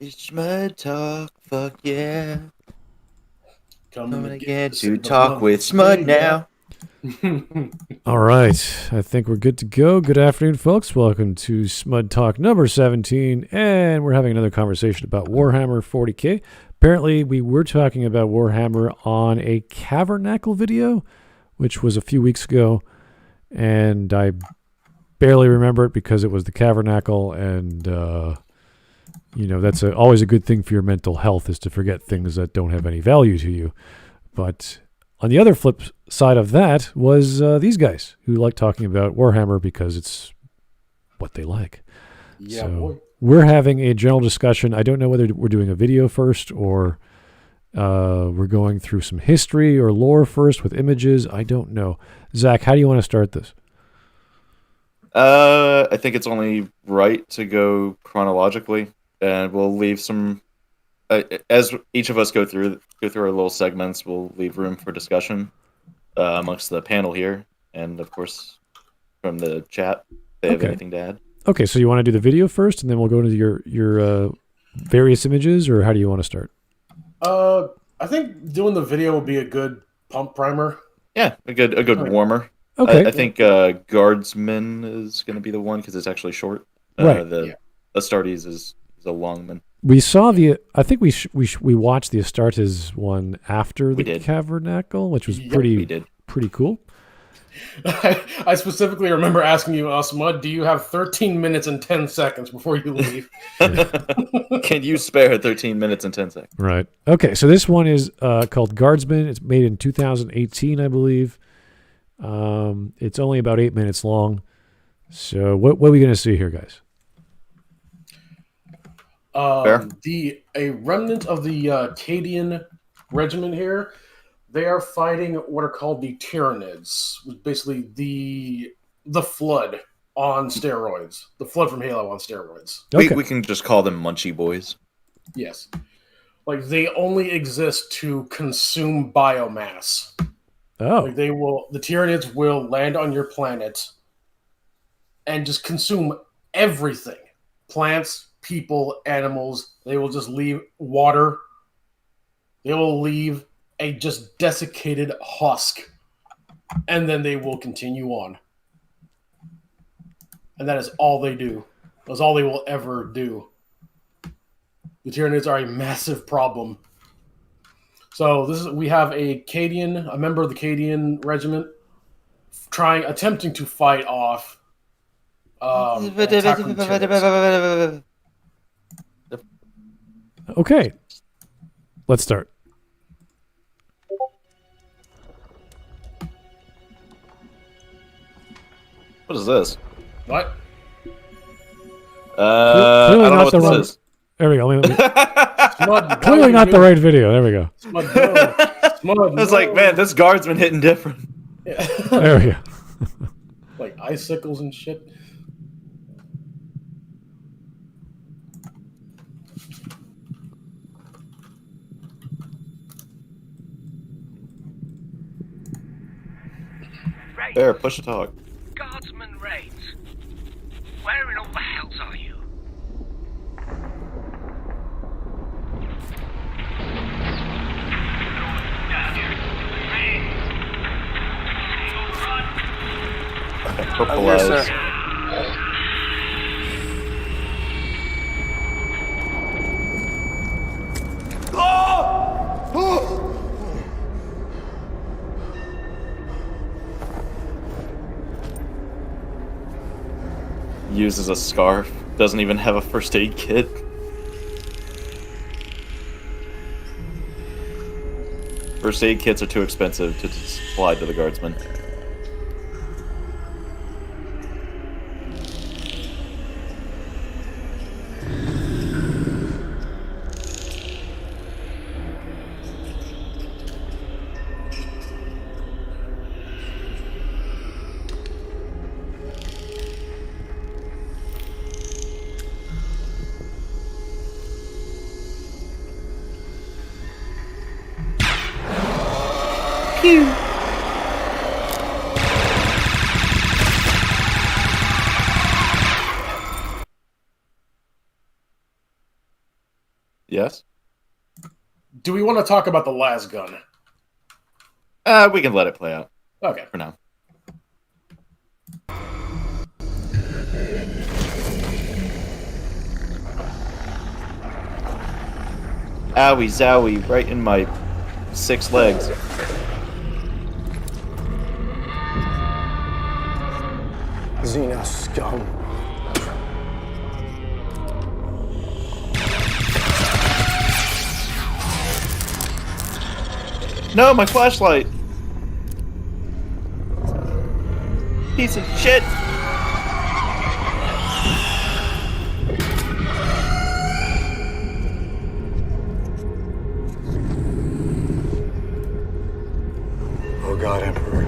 It's SmudTalk, fuck yeah. Coming again to to talk with Smud now. All right, I think we're good to go. Good afternoon, folks. Welcome to SmudTalk number 17, and we're having another conversation about Warhammer 40k. Apparently, we were talking about Warhammer on a Cavernacle video, which was a few weeks ago, and I barely remember it because it was the Cavernacle, and that's always a good thing for your mental health, is to forget things that don't have any value to you. But on the other flip side of that was these guys who like talking about Warhammer because it's what they like. Yeah, so boy. We're having a general discussion. I don't know whether we're doing a video first or we're going through some history or lore first with images. I don't know. Zach, how do you want to start this? I think it's only right to go chronologically, and we'll leave some. As each of us go through our little segments, we'll leave room for discussion amongst the panel here, and of course from the chat, if they have anything to add. Okay, so you want to do the video first, and then we'll go into your various images, or how do you want to start? I think doing the video will be a good pump primer. Yeah, a good warmer. Okay, I think Guardsman is going to be the one because it's actually short. Right. Astartes is a long one. We saw I think we watched the Astartes one after the Cavernacle, which was pretty cool. I specifically remember asking you, Smud, do you have 13 minutes and 10 seconds before you leave? Can you spare 13 minutes and 10 seconds? Right. Okay, so this one is called Guardsman. It's made in 2018, I believe. It's only about 8 minutes long. So what are we going to see here, guys? A remnant of the Cadian regiment here. They are fighting what are called the Tyranids, basically the Flood on steroids. The Flood from Halo on steroids. Okay. We can just call them Munchie Boys. Yes. Like, they only exist to consume biomass. Oh. Like, the Tyranids will land on your planet and just consume everything. Plants, people, animals. They will just leave water. They will leave a just desiccated husk, and then they will continue on. And that is all they do. That's all they will ever do. The Tyranids are a massive problem. So we have a member of the Cadian regiment, attempting to fight off. Okay, let's start. What is this? What? I don't know what this is. There we go. Clearly not the right video. There we go. I was like, man, this Guardsman hitting different. Yeah. There we go. Like icicles and shit. Bear, push to talk. Guardsman raids. Where in all the hells are you? Purple eyes. Uses a scarf. Doesn't even have a first aid kit. First aid kits are too expensive to supply to the Guardsmen. Yes? Do we want to talk about the last gun? We can let it play out Okay. for now. Owie zowie, right in my 6 legs. Xeno scum. No, my flashlight! Piece of shit! Oh God, Emperor.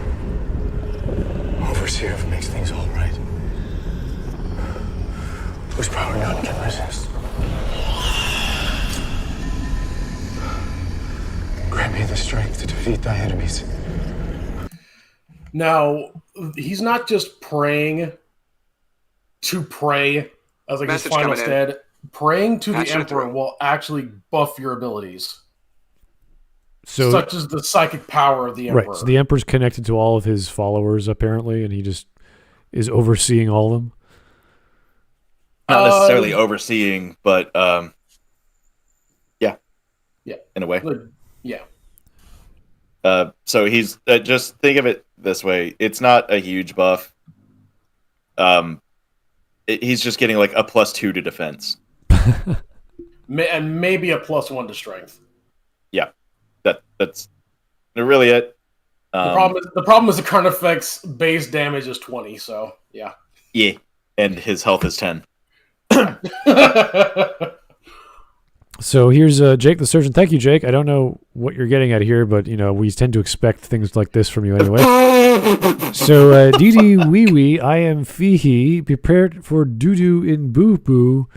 Overseer makes things all right. Whose power none can resist. Grant me the strength to defeat thy enemies. Now, he's not just praying to pray as like his Message final coming in. stand. Praying to the Patching it Emperor through. will actually buff your abilities, So such as the psychic power of the Emperor. right, so the Emperor's connected to all of his followers apparently, and he just is overseeing all of them. Not necessarily overseeing, but Yeah. in a way. Like, yeah. So he's just think of it this way: it's not a huge buff. He's just getting like a +2 to defense. And maybe a +1 to strength. Yeah, that's really it. The problem is the current effect's base damage is 20. So yeah. Yeah, and his health is 10. So here's Jake the Surgeon. Thank you, Jake. I don't know what you're getting at here, but we tend to expect things like this from you anyway. So Dee Dee Wee Wee, I am Feehy, prepared for doo doo in boo boo.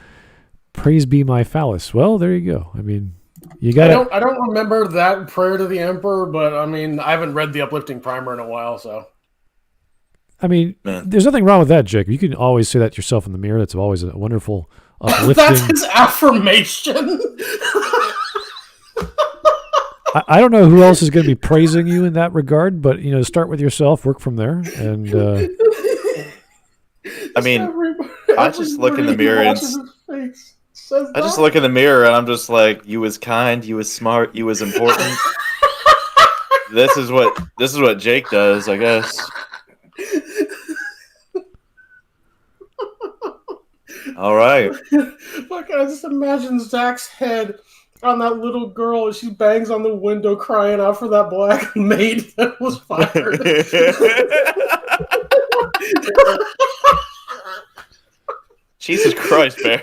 Praise be my phallus. Well, there you go. I mean, you got I don't remember that prayer to the Emperor, but I mean, I haven't read the uplifting primer in a while, so. I mean, Man. there's nothing wrong with that, Jake. You can always say that yourself in the mirror. That's always a wonderful, uplifting. That's his affirmation. I don't know who else is going to be praising you in that regard, but start with yourself, work from there, and I mean, I just look in the mirror and I just look. look in the mirror and I'm just like, you was kind, you was smart, you was important. This is what Jake does, I guess. All right. Look, I just imagine Zach's head on that little girl as she bangs on the window crying out for that black maid that was fired. Jesus Christ, Bear.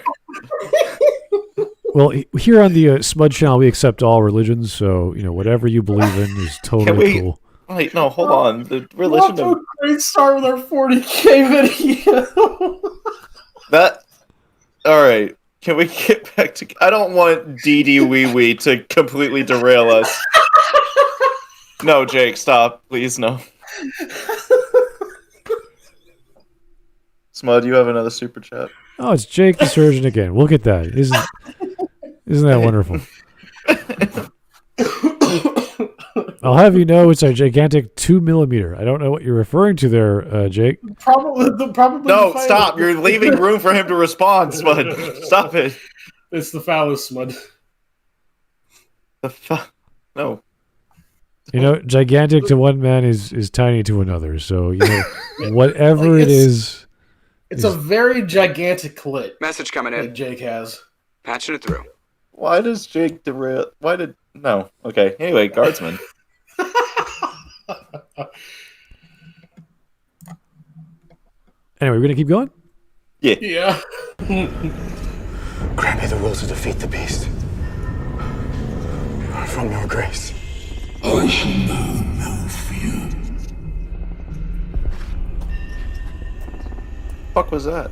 well, here on the Smud channel, we accept all religions, so whatever you believe in is totally cool. Wait, no, hold on. The religion We'll of do a great start with our 40K video. that. All right. Can we get back to? I don't want Dee Dee Wee Wee to completely derail us. No, Jake, stop, please, no. Smud, you have another super chat. Oh, it's Jake the Surgeon again. We'll get that. Isn't that wonderful? I'll have you know it's a gigantic 2 millimeter. I don't know what you're referring to there, Jake. Probably. No, stop! You're leaving room for him to respond, Smud. Stop it. It's the phallus, Smud. No. Gigantic to one man is tiny to another. So whatever it is. It's a very gigantic clit Message coming that in. Jake has. Patching it through. Why does Jake derail? No. Okay. Anyway, guardsman. Anyway, we're gonna keep going. Yeah. Yeah. Grant me the will to defeat the beast. From your grace. I shall know no fear. Fuck was that?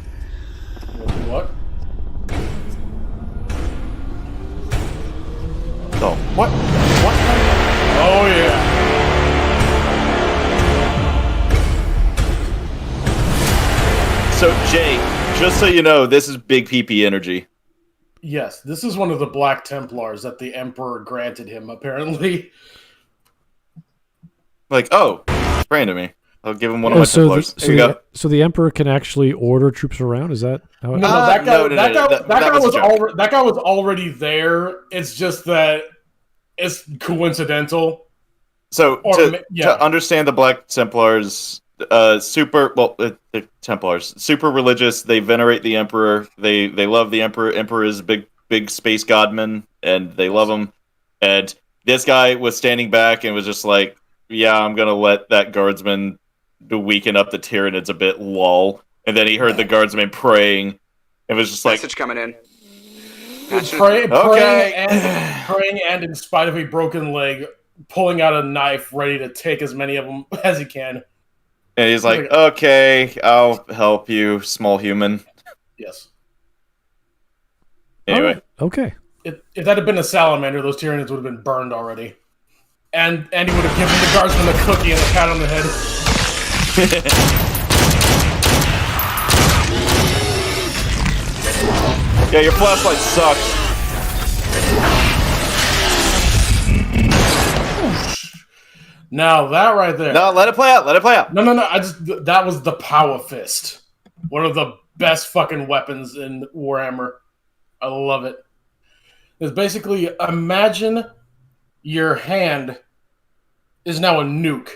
What? Oh, what? Oh, yeah. So, Jake, just so you know, this is big PP energy. Yes, this is one of the Black Templars that the Emperor granted him, apparently. Like, oh, it's praying to me. I'll give him one of my so Templars. There you go. so the Emperor can actually order troops around? Is that how it No, that guy, no, that guy was a was joke. that guy was already there. It's just that it's coincidental. So Or to understand the Black Templars, the Templars, super religious. They venerate the Emperor. They love the Emperor. Emperor is a big space godman, and they love him. And this guy was standing back and was just like, "Yeah, I'm gonna let that guardsman weaken up the Tyranids a bit, lol." And then he heard the guardsman praying, and was just like, Message coming in. praying Okay. and in spite of a broken leg, pulling out a knife, ready to take as many of them as he can. and he's like, "Okay, I'll help you, small human." Yes. Anyway. Alright, okay. If that had been a salamander, those Tyranids would have been burned already. And he would have given the guardsman a cookie and a pat on the head. Yeah, your flashlight sucks. Now that right there. No, let it play out. Let it play out. No. That was the Power Fist. One of the best fucking weapons in Warhammer. I love it. It's basically, imagine your hand is now a nuke.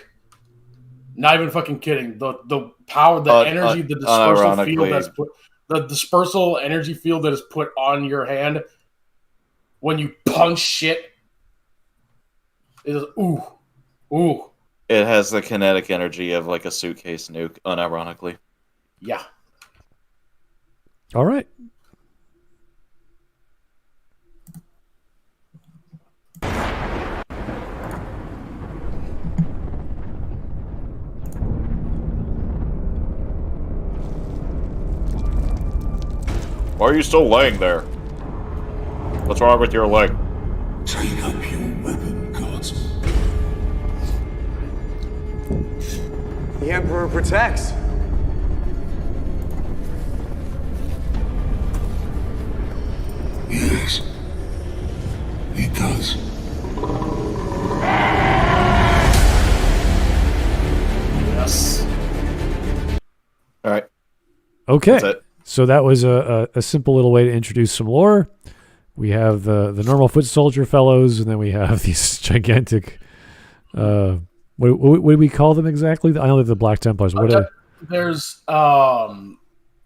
Not even fucking kidding. The power, the energy, the dispersal field that's put, the dispersal energy field that is put on your hand when you punch shit is ooh. It has the kinetic energy of like a suitcase nuke, unironically. Yeah. All right. Why are you still laying there? What's wrong with your leg? Take up your weapon, gods. The Emperor protects. Yes. He does. Yes. All right. Okay. That's it. So that was a simple little way to introduce some lore. We have the normal foot soldier fellows, and then we have these gigantic. What do we call them exactly? I only the Black Templars. What are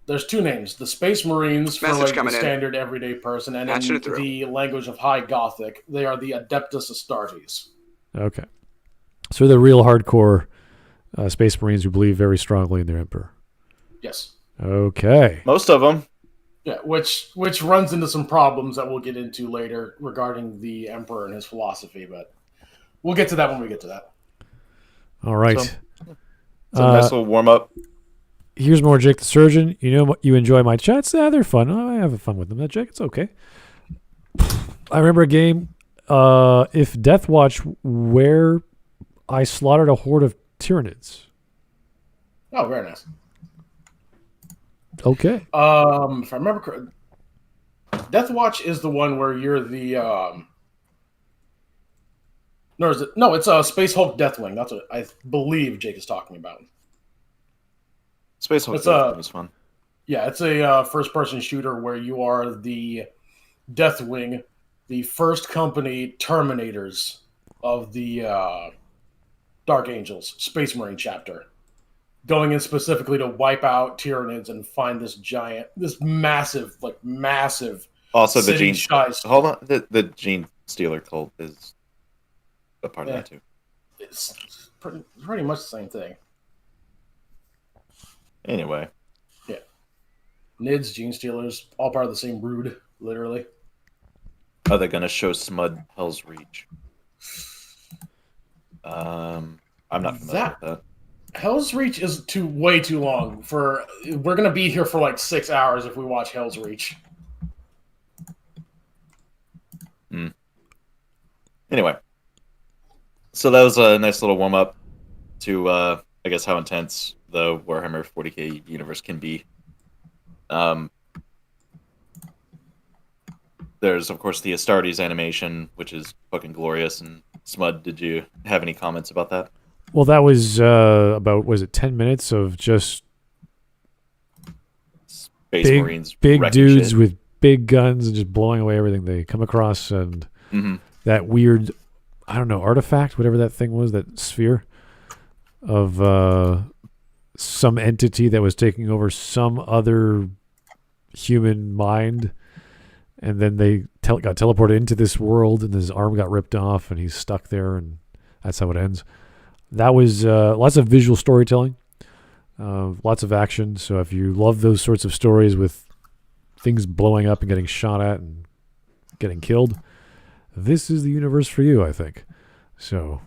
There's two names: the Space Marines for Message like the coming in. standard everyday person, and Patching in it through. the language of High Gothic, they are the Adeptus Astartes. okay? So they're real hardcore Space Marines who believe very strongly in their Emperor. Yes. Okay. Most of them. Yeah, which runs into some problems that we'll get into later regarding the Emperor and his philosophy, but we'll get to that when we get to that. All right. So- It's a nice little warm up. Here's more Jake the Surgeon. You know, you enjoy my chats. Yeah, they're fun. I have fun with them. Jake, it's okay. I remember a game, if Death Watch, where I slaughtered a horde of Tyranids. Oh, very nice. Okay. If I remember correctly, Death Watch is the one where you're the No, it's a Space Hulk Deathwing. That's what I believe Jake is talking about. Space Hulk It's was fun. Yeah, it's a first-person shooter where you are the Deathwing, the first company Terminators of the Dark Angels Space Marine chapter, going in specifically to wipe out Tyranids and find this massive Also, the city Gene. size. Hold on. The Gene Stealer cult is a part of that too. It's pretty much the same thing. Anyway. Yeah. Nids, Gene Stealers, all part of the same brood, literally. Are they gonna show Smud Hell's Reach? I'm not familiar with that. Hell's Reach is way too long for. We're gonna be here for like 6 hours if we watch Hell's Reach. Anyway, so that was a nice little warm up to, I guess, how intense the Warhammer 40k universe can be. there's of course the Astartes animation, which is fucking glorious. And Smud, did you have any comments about that? Well, that was about, was it 10 minutes of just Space Marines, big wrecking dudes shit. with big guns and just blowing away everything they come across, and that weird, I don't know, artifact, whatever that thing was, that sphere of some entity that was taking over some other human mind, and then they got teleported into this world, and his arm got ripped off, and he's stuck there, and that's how it ends. That was lots of visual storytelling, lots of action. So if you love those sorts of stories with things blowing up and getting shot at and getting killed, this is the universe for you, I think. So,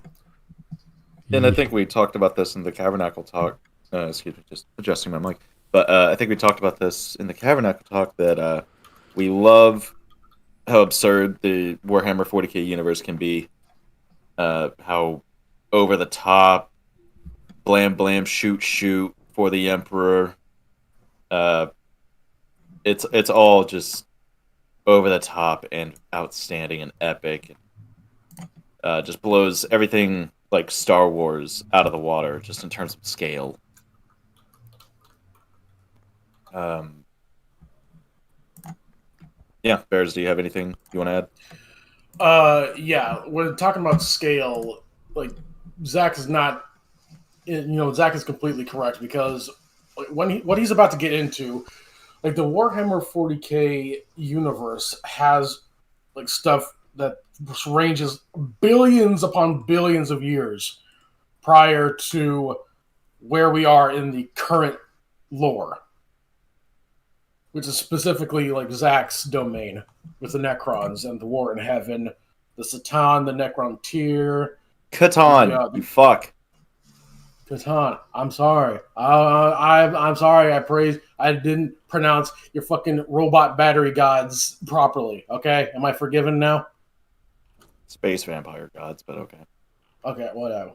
And I think we talked about this in the Cavernacle talk. Excuse me, just adjusting my mic. But I think we talked about this in the Cavernacle talk that we love how absurd the Warhammer 40k universe can be. How over the top, blam blam, shoot for the Emperor. It's all just over the top and outstanding and epic. Just blows everything like Star Wars out of the water, just in terms of scale. Yeah, Bears, do you have anything you want to add? Yeah, when talking about scale, like Zach is not, Zach is completely correct, because what he's about to get into, like the Warhammer 40k universe has like stuff that ranges billions upon billions of years prior to where we are in the current lore, which is specifically like Zach's domain with the Necrons and the War in Heaven, the Satan, the Necron Tier. Catan, you fuck. Catan, I'm sorry. I'm sorry. I didn't pronounce your fucking robot battery gods properly. Okay, am I forgiven now? Space vampire gods, but okay. Okay, whatever.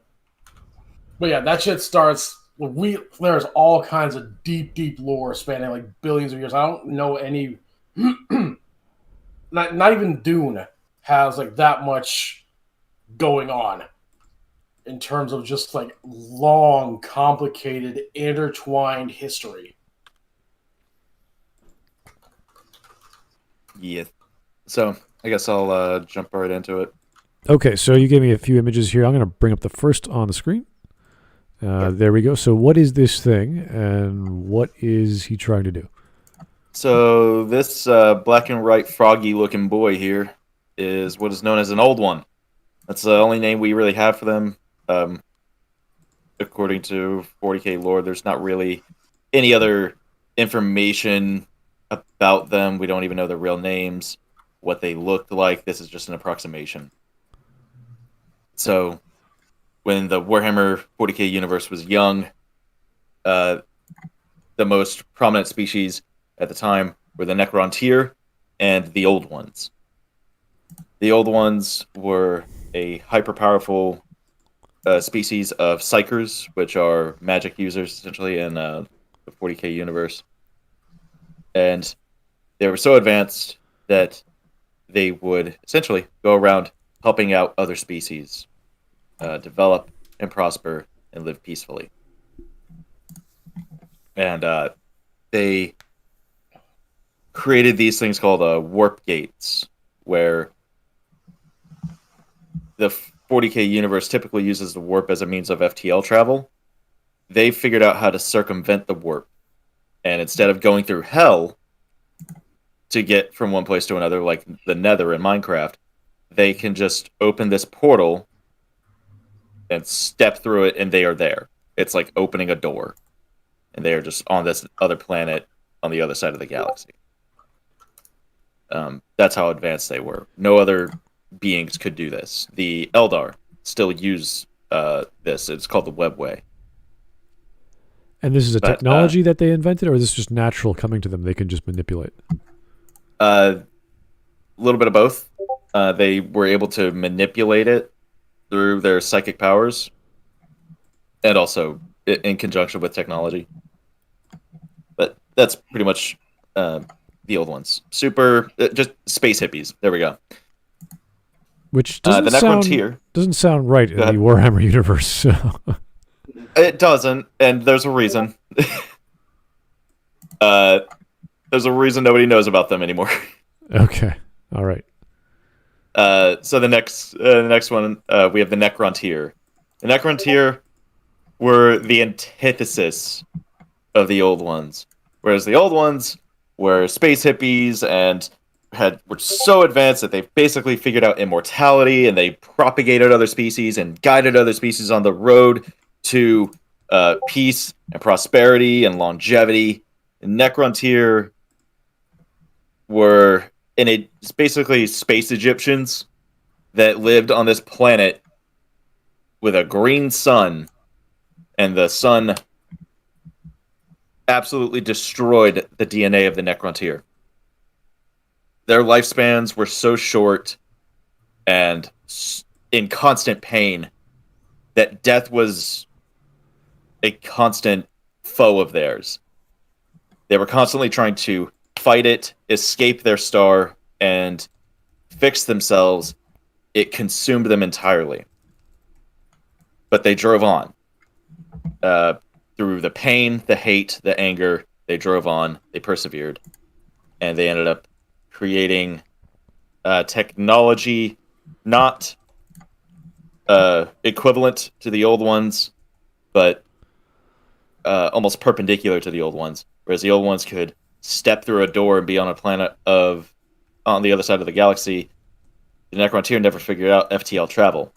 But yeah, that shit starts. There's all kinds of deep lore spanning like billions of years. I don't know any. not even Dune has like that much going on in terms of just like long, complicated, intertwined history. Yeah. So I guess I'll jump right into it. Okay, so you gave me a few images here. I'm going to bring up the first on the screen. There we go. So what is this thing, and what is he trying to do? So this black and white froggy-looking boy here is what is known as an old one. That's the only name we really have for them. According to 40k lore, there's not really any other information about them. We don't even know their real names, what they looked like. This is just an approximation. So when the Warhammer 40k universe was young, the most prominent species at the time were the Necron Tier and the Old Ones. The Old Ones were a hyper-powerful species of Psychers, which are magic users, essentially, in the 40k universe. And they were so advanced that they would essentially go around helping out other species develop and prosper and live peacefully. And they created these things called warp gates, where the 40k universe typically uses the warp as a means of FTL travel. They figured out how to circumvent the warp. And instead of going through hell to get from one place to another, like the Nether in Minecraft, they can just open this portal and step through it, and they are there. It's like opening a door. And they are just on this other planet on the other side of the galaxy. That's how advanced they were. No other beings could do this. The Eldar still use this. It's called the Webway. And this is a technology that they invented, or is this just natural coming to them? They can just manipulate? A little bit of both. They were able to manipulate it through their psychic powers, and also in conjunction with technology. But that's pretty much the old ones. Super, just space hippies. There we go. Which The doesn't Necrontyr. sound right in the ahead. Warhammer universe. So. It doesn't, and there's a reason. There's a reason nobody knows about them anymore. Okay. All right. So the next one, we have the Necrontyr. The Necrontyr were the antithesis of the old ones, whereas the old ones were space hippies and were so advanced that they basically figured out immortality, and they propagated other species and guided other species on the road to peace and prosperity and longevity. The Necrontyr were basically space Egyptians that lived on this planet with a green sun, and the sun absolutely destroyed the DNA of the Necrontyr. Their lifespans were so short and in constant pain that death was a constant foe of theirs. They were constantly trying to fight it, escape their star, and fix themselves. It consumed them entirely. But they drove on. Through the pain, the hate, the anger, they drove on, they persevered, and they ended up creating technology not equivalent to the old ones, but almost perpendicular to the old ones. Whereas the old ones could step through a door and be on a planet on the other side of the galaxy, the Necrontyr never figured out FTL travel.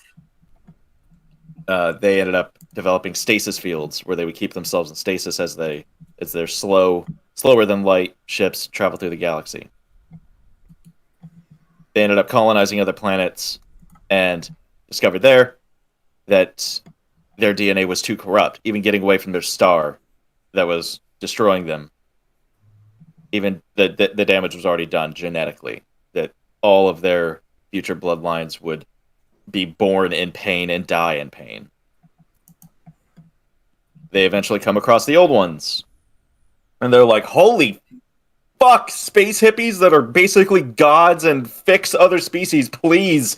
They ended up developing stasis fields where they would keep themselves in stasis as their slower than light ships travel through the galaxy. They ended up colonizing other planets and discovered there that their DNA was too corrupt, even getting away from their star that was destroying them. Even the damage was already done genetically, that all of their future bloodlines would be born in pain and die in pain. They eventually come across the old ones, and they're like, holy fuck, space hippies that are basically gods and fix other species, please,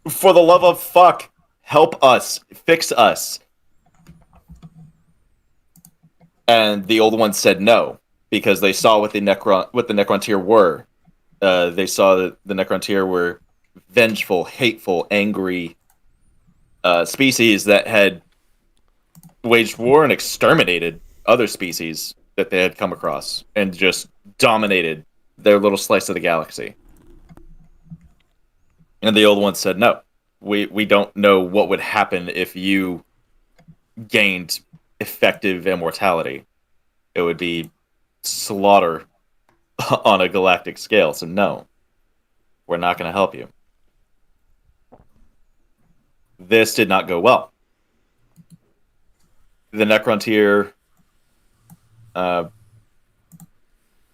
for the love of fuck, help us, fix us. And the old ones said no, because they saw what the Necrontyr were. They saw that the Necrontyr were vengeful, hateful, angry species that had waged war and exterminated other species that they had come across and just dominated their little slice of the galaxy. And the old ones said, no, we don't know what would happen if you gained effective immortality. It would be slaughter on a galactic scale, so no, we're not going to help you. This did not go well. The Necrontyr had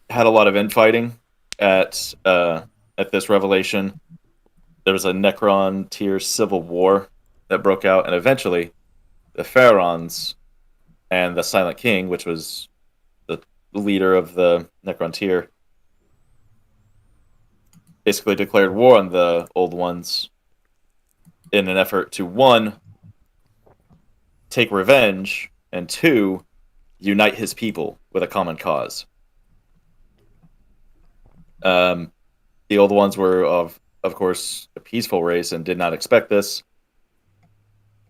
a lot of infighting at this revelation. There was a Necrontyr civil war that broke out, and eventually the Pharaons and the Silent King, which was the leader of the Necrontyr, basically declared war on the Old Ones in an effort to, one, take revenge, and two, unite his people with a common cause. The Old Ones were, of course, a peaceful race and did not expect this,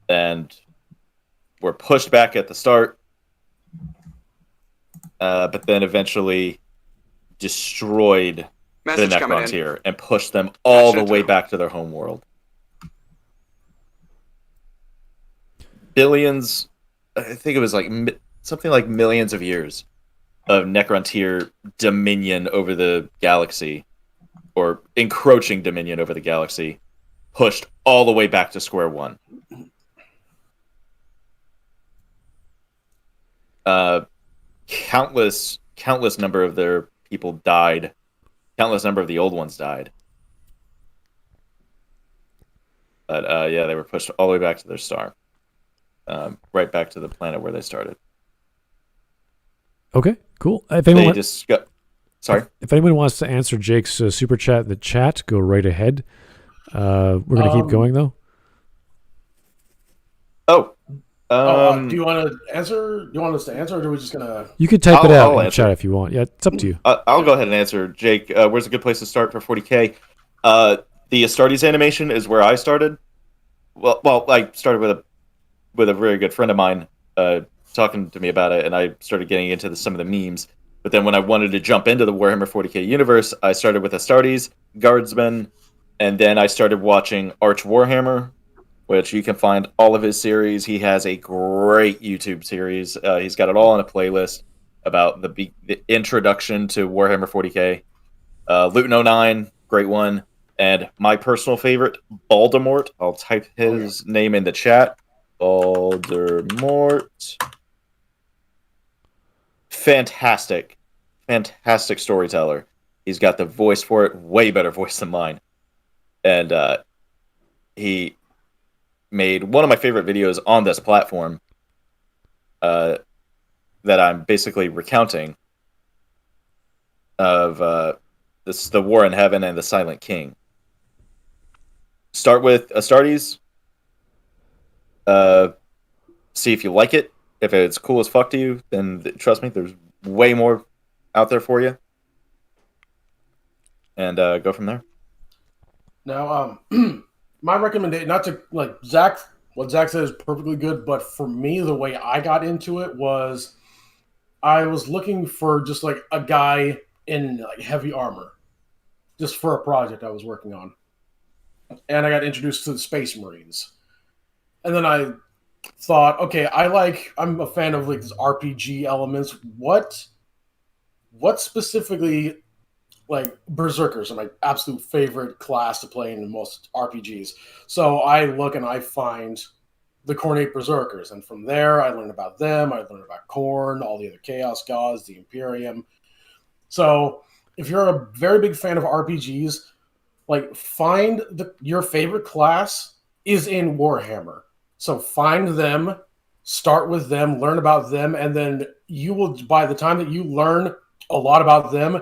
and were pushed back at the start, but then eventually destroyed Message the coming in. Necrontyr and pushed them all the Gotcha. way back to their home world. Billions, I think it was like something like millions of years of Necrontyr dominion over the galaxy, or encroaching dominion over the galaxy, pushed all the way back to square one. Countless number of their people died. Countless number of the Old Ones died. But yeah, they were pushed all the way back to their star. Right back to the planet where they started. Okay, cool. If anyone Sorry. If anyone wants to answer Jake's super chat in the chat, go right ahead. We're going to keep going, though. Do you want to answer? Do you want us to answer, or are we just gonna? You could type it out in the answer. chat if you want. Yeah, it's up to you. I'll go ahead and answer. Jake, where's a good place to start for 40K? The Astartes animation is where I started. Well, I started with a very good friend of mine talking to me about it, and I started getting into some of the memes. But then when I wanted to jump into the Warhammer 40K universe, I started with Astartes, Guardsmen, and then I started watching Arch Warhammer, which you can find all of his series. He has a great YouTube series. He's got it all on a playlist about the introduction to Warhammer 40K. Luton 09, great one. And my personal favorite, Baldemort. I'll type his name in the chat. Baldemort. Fantastic storyteller. He's got the voice for it, way better voice than mine. And he made one of my favorite videos on this platform that I'm basically recounting of the War in Heaven and the Silent King. Start with Astartes. See if you like it. If it's cool as fuck to you, then trust me, there's way more out there for you. And go from there. Now, my recommendation, not to like Zach, what Zach said is perfectly good, but for me, the way I got into it was I was looking for just like a guy in like heavy armor, just for a project I was working on, and I got introduced to the Space Marines, and then I thought, okay, I'm a fan of like these RPG elements. What specifically? Like, Bearserkers are my absolute favorite class to play in most RPGs. So I look and I find the Khornate Bearserkers. And from there, I learn about them. I learn about Khorne, all the other Chaos Gods, the Imperium. So if you're a very big fan of RPGs, like, find your favorite class is in Warhammer. So find them, start with them, learn about them, and then you will, by the time that you learn a lot about them,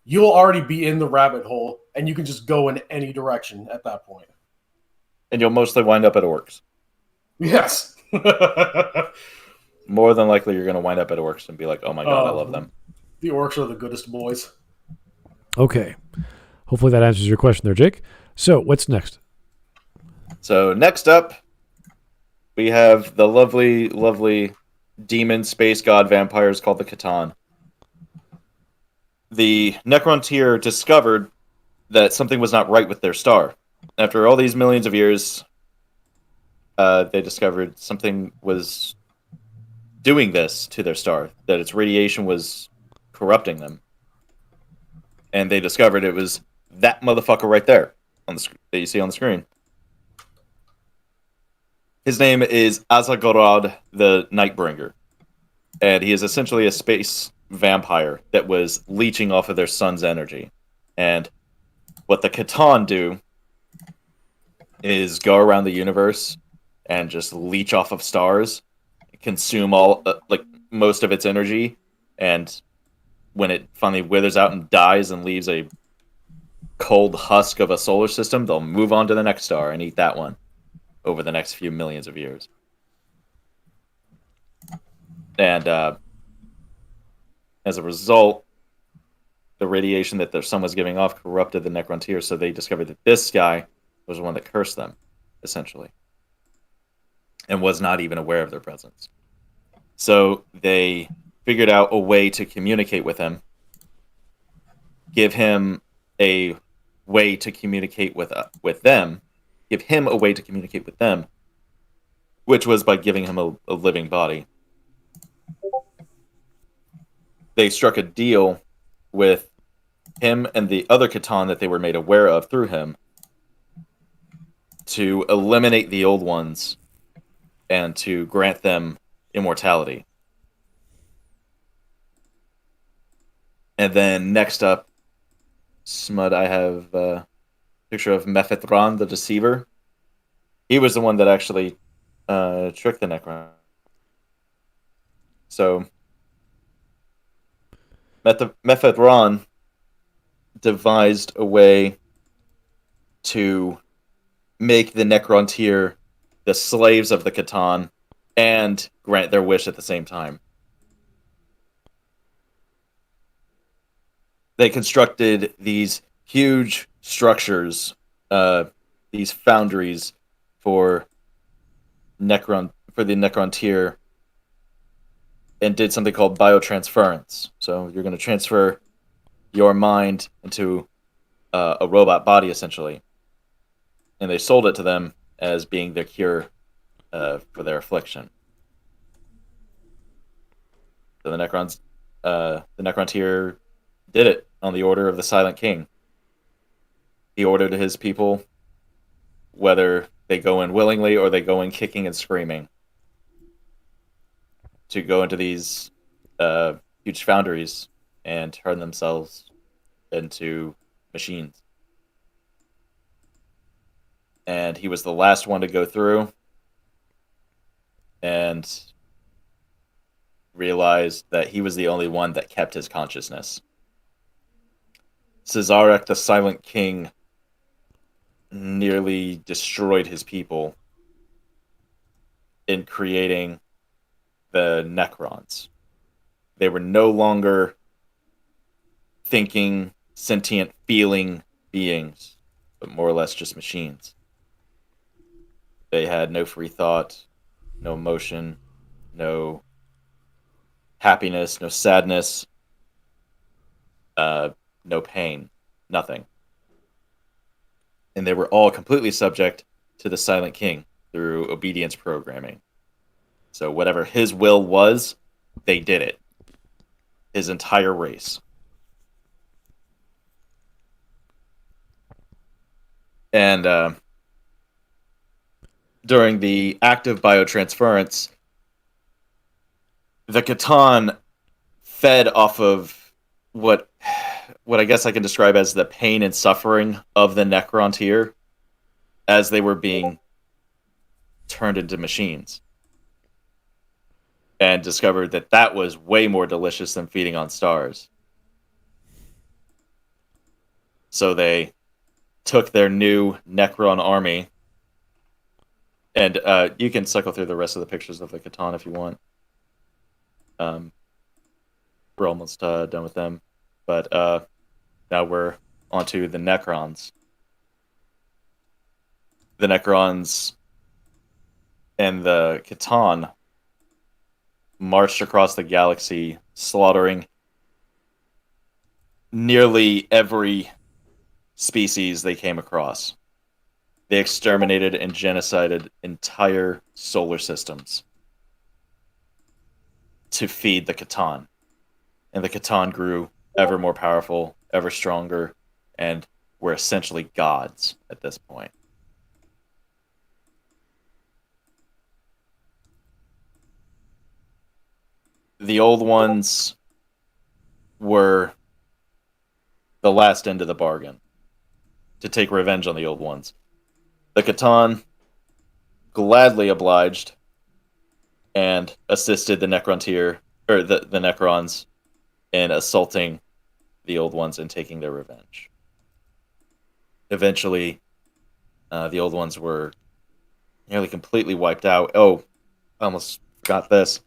you'll already be in the rabbit hole, and you can just go in any direction at that point. And you'll mostly wind up at orcs. Yes. More than likely, you're going to wind up at orcs and be like, oh my god, I love them. The orcs are the goodest boys. Okay. Hopefully that answers your question there, Jake. So, what's next? So, next up, we have the lovely, lovely demon space god vampires called the Catan. The Necrontyr discovered that something was not right with their star. After all these millions of years, they discovered something was doing this to their star, that its radiation was corrupting them. And they discovered it was that motherfucker right there on the that you see on the screen. His name is Azagorod the Nightbringer, and he is essentially a space vampire that was leeching off of their sun's energy. And what the Catan do is go around the universe and just leech off of stars, consume all like most of its energy, and when it finally withers out and dies and leaves a cold husk of a solar system, they'll move on to the next star and eat that one over the next few millions of years. And as a result, the radiation that their sun was giving off corrupted the Necrontyr, so they discovered that this guy was the one that cursed them, essentially, and was not even aware of their presence. So they figured out a way to communicate with him, give him a way to communicate with them, give him a way to communicate with them, which was by giving him a living body. They struck a deal with him and the other Catan that they were made aware of through him to eliminate the old ones and to grant them immortality. And then next up, Smud, I have a picture of Mephethron the Deceiver. He was the one that actually tricked the Necron. So Mephethron devised a way to make the Necrontyr the slaves of the Catan and grant their wish at the same time. They constructed these huge structures, these foundries for the Necrontyr, and did something called biotransference. So you're going to transfer your mind into a robot body, essentially. And they sold it to them as being their cure for their affliction. So the Necrontyr did it on the order of the Silent King. He ordered his people, whether they go in willingly or they go in kicking and screaming, to go into these huge foundries and turn themselves into machines. And he was the last one to go through and realized that he was the only one that kept his consciousness. Cesarek, the Silent King, nearly destroyed his people in creating the Necrons. They were no longer thinking, sentient, feeling beings, but more or less just machines. They had no free thought, no emotion, no happiness, no sadness, no pain, nothing. And they were all completely subject to the Silent King through obedience programming. So whatever his will was, they did it. His entire race. And during the act of biotransference, the Catan fed off of what I guess I can describe as the pain and suffering of the Necrontyr as they were being turned into machines. And discovered that that was way more delicious than feeding on stars. So they took their new Necron army, and you can cycle through the rest of the pictures of the Catan if you want. We're almost done with them, but now we're onto the Necrons. The Necrons and the Catan marched across the galaxy, slaughtering nearly every species they came across. They exterminated and genocided entire solar systems to feed the Catan. And the Catan grew ever more powerful, ever stronger, and were essentially gods at this point. The old ones were the last end of the bargain to take revenge on the old ones. The Catan gladly obliged and assisted the Necrontyr, or the Necrons, in assaulting the old ones and taking their revenge. Eventually, the old ones were nearly completely wiped out. Oh, I almost forgot this.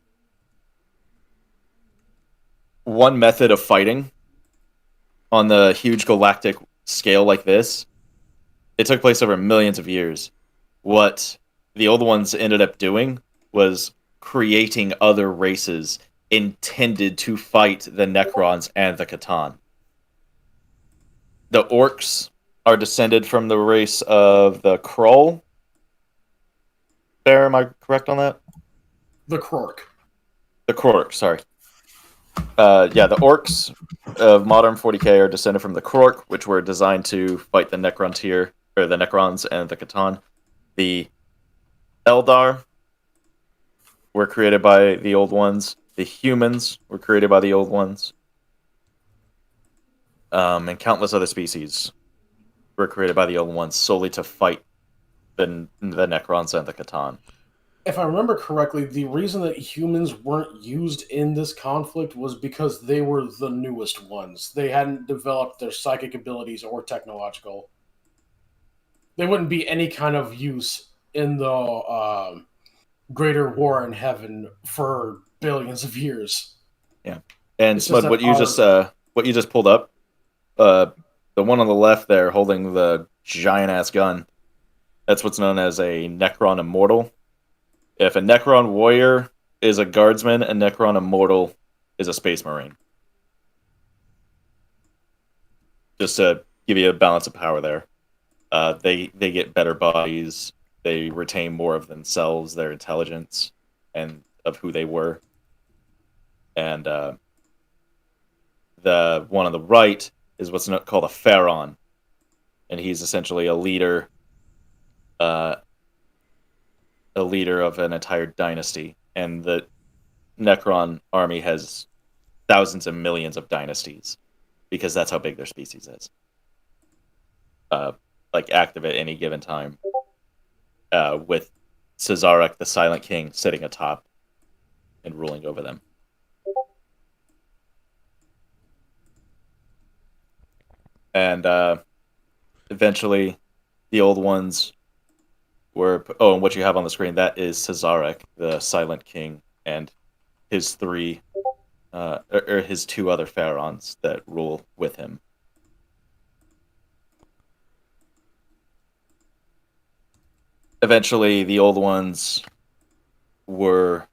One method of fighting on the huge galactic scale like this, it took place over millions of years. What the old ones ended up doing was creating other races intended to fight the Necrons and the Catan. The Orcs are descended from the race of the Krull. Bear, am I correct on that? The Krork. The Krork, sorry. The Orcs of modern 40k are descended from the Krork, which were designed to fight the Necrontyr, or the Necrons and the Catan. The Eldar were created by the old ones. The humans were created by the old ones. And countless other species were created by the old ones solely to fight the Necrons and the Catan. if I remember correctly, the reason that humans weren't used in this conflict was because they were the newest ones. They hadn't developed their psychic abilities or technological. They wouldn't be any kind of use in the greater war in heaven for billions of years. Yeah. And It's just Smud, that what you just pulled up, the one on the left there holding the giant ass gun, that's what's known as a Necron Immortal. If a Necron warrior is a guardsman, a Necron Immortal is a Space Marine. Just to give you a balance of power there. They get better bodies. They retain more of themselves, their intelligence, and of who they were. And the one on the right is what's called a Pharaon, and he's essentially a leader of an entire dynasty. And the Necron army has thousands and millions of dynasties because that's how big their species is. Like active at any given time, with Cesarek, the Silent King, sitting atop and ruling over them. And eventually, the old ones were... Oh, and what you have on the screen, that is Cesarek, the Silent King, and his three... or his two other pharaons that rule with him. Eventually, the old ones were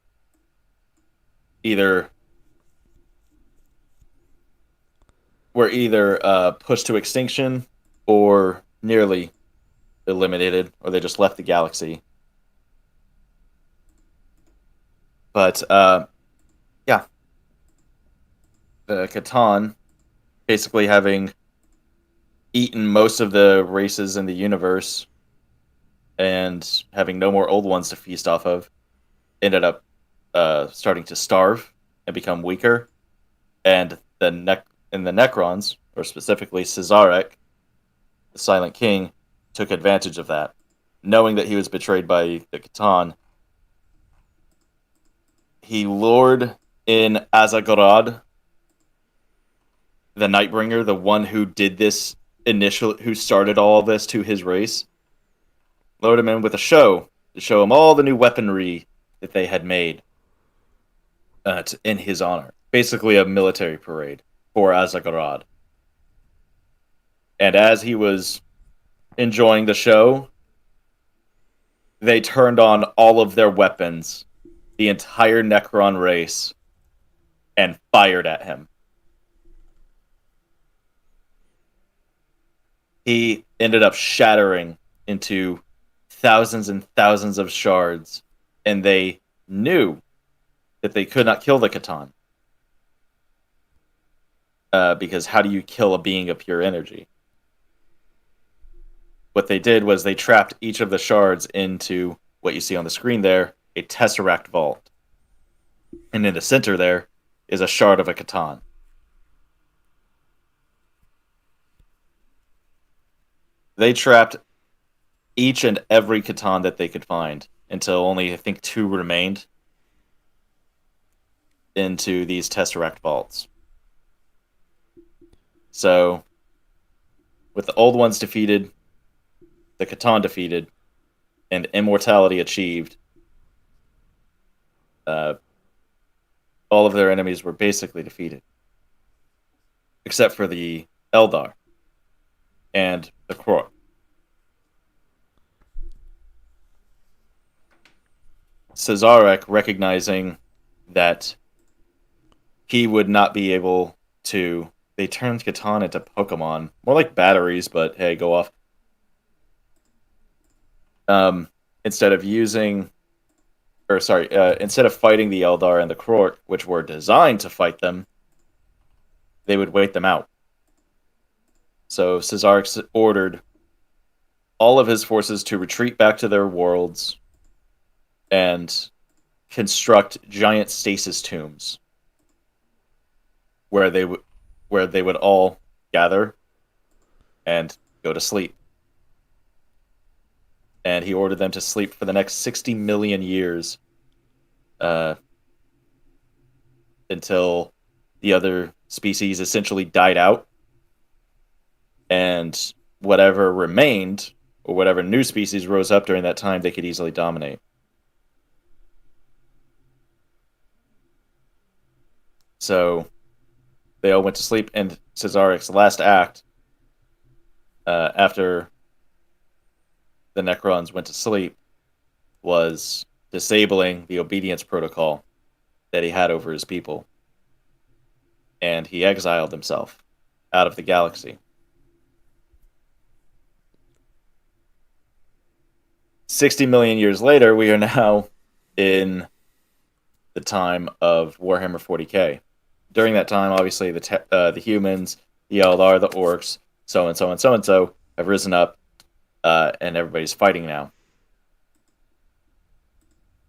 either pushed to extinction or nearly eliminated, or they just left the galaxy. But yeah, the Catan, basically having eaten most of the races in the universe and having no more old ones to feast off of, ended up starting to starve and become weaker. And the Necrons, or specifically Cesarek, the Silent King, took advantage of that. Knowing that he was betrayed by the Catan, he lured in Azagorod, the Nightbringer, the one who did this who started all of this to his race, lured him in with a show to show him all the new weaponry that they had made in his honor. Basically a military parade for Azagorod. And as he was enjoying the show, they turned on all of their weapons, the entire Necron race, and fired at him. He ended up shattering into thousands and thousands of shards, and they knew that they could not kill the Catan. Because how do you kill a being of pure energy? What they did was they trapped each of the shards into what you see on the screen there, a Tesseract vault. And in the center there is a shard of a Catan. They trapped each and every Catan that they could find until only, I think, 2 remained into these Tesseract vaults. So, with the old ones defeated, the Catan defeated, and immortality achieved, all of their enemies were basically defeated. Except for the Eldar and the Krork. Cesarek, recognizing that he would not be able to... They turned Catan into Pokemon. More like batteries, but hey, go off. Instead of fighting the Eldar and the Krork, which were designed to fight them, they would wait them out. So Cesarek ordered all of his forces to retreat back to their worlds and construct giant stasis tombs where they would all gather and go to sleep. and he ordered them to sleep for the next 60 million years until the other species essentially died out, and whatever remained, or whatever new species rose up during that time, they could easily dominate. So they all went to sleep, and Cesarek's last act, after the Necrons went to sleep, was disabling the obedience protocol that he had over his people. And he exiled himself out of the galaxy. 60 million years later, we are now in the time of Warhammer 40k. During that time, obviously, the humans, the Eldar, the orcs, so and so and so and so have risen up, and everybody's fighting now.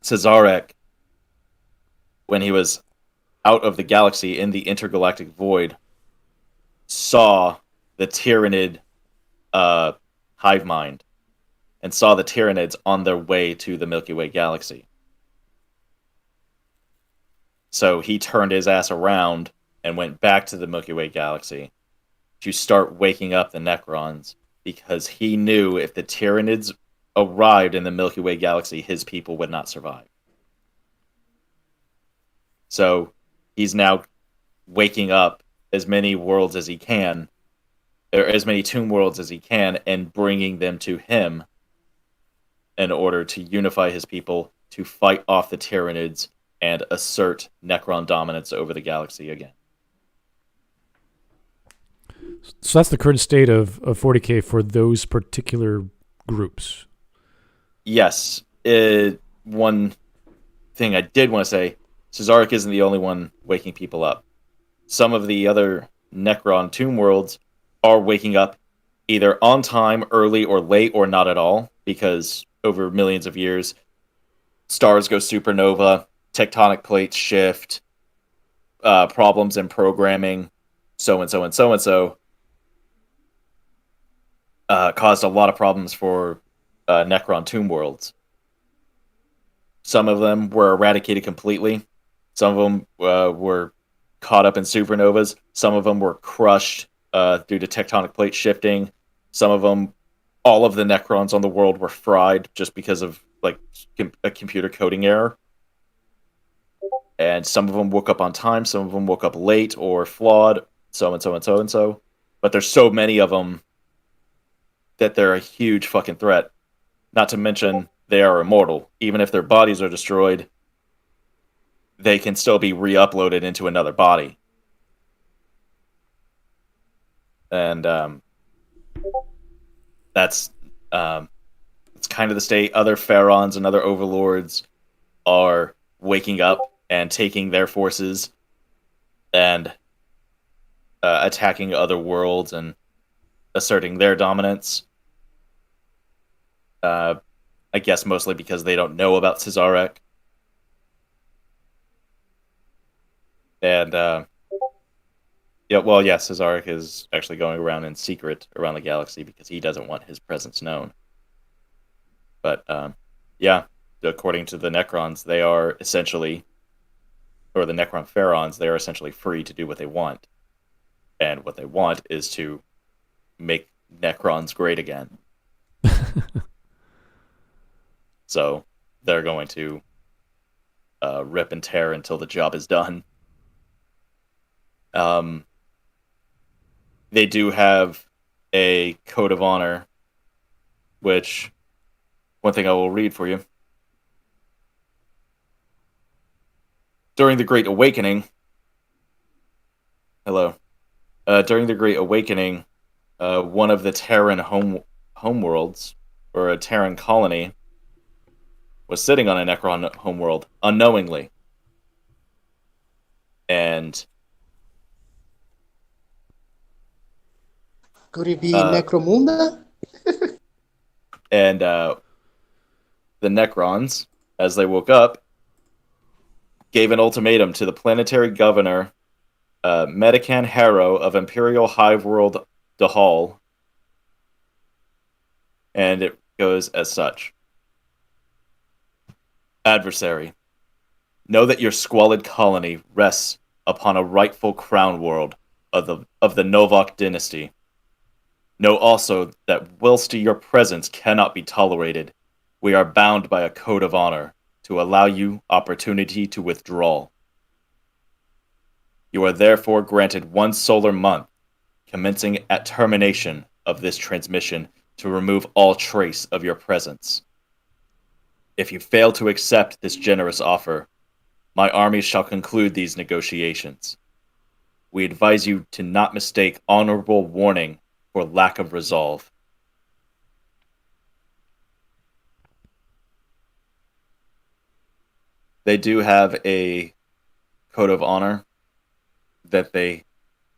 Cesarek, when he was out of the galaxy in the intergalactic void, saw the Tyranid hive mind, and saw the Tyranids on their way to the Milky Way galaxy. So he turned his ass around and went back to the Milky Way galaxy to start waking up the Necrons, because he knew if the Tyranids arrived in the Milky Way galaxy, his people would not survive. So he's now waking up as many worlds as he can, or as many tomb worlds as he can, and bringing them to him in order to unify his people, to fight off the Tyranids and assert Necron dominance over the galaxy again. So that's the current state of 40k for those particular groups. Yes. One thing I did want to say, Cesarek isn't the only one waking people up. Some of the other Necron tomb worlds are waking up either on time, early, or late, or not at all, because over millions of years, stars go supernova, tectonic plates shift, problems in programming, so and so and so and so, caused a lot of problems for Necron tomb worlds. Some of them were eradicated completely. Some of them were caught up in supernovas. Some of them were crushed due to tectonic plate shifting. Some of them, all of the Necrons on the world were fried just because of like a computer coding error. And some of them woke up on time. Some of them woke up late or flawed. So and so and so and so. But there's so many of them that they're a huge fucking threat. Not to mention, they are immortal. Even if their bodies are destroyed, they can still be re-uploaded into another body. And that's it's kind of the state. Other pharaons and other overlords are waking up and taking their forces and attacking other worlds and asserting their dominance. I guess mostly because they don't know about Cesarek. And Cesarek is actually going around in secret around the galaxy because he doesn't want his presence known. But according to the Necrons, they are essentially, or the Necron pharaons, they are essentially free to do what they want. And what they want is to make Necrons great again. So they're going to rip and tear until the job is done. They do have a code of honor, which one thing I will read for you. During the Great Awakening, during the Great Awakening, one of the Terran homeworlds, or a Terran colony, was sitting on a Necron homeworld unknowingly. And could it be Necromunda? And the Necrons, as they woke up, gave an ultimatum to the planetary governor, Medican Harrow of Imperial Hive World Dahal. And it goes as such. Adversary, know that your squalid colony rests upon a rightful crown world of the Novak dynasty. Know also that whilst your presence cannot be tolerated, we are bound by a code of honor to allow you opportunity to withdraw. You are therefore granted 1 solar month, commencing at termination of this transmission, to remove all trace of your presence. If you fail to accept this generous offer, my armies shall conclude these negotiations. We advise you to not mistake honorable warning for lack of resolve. They do have a code of honor that they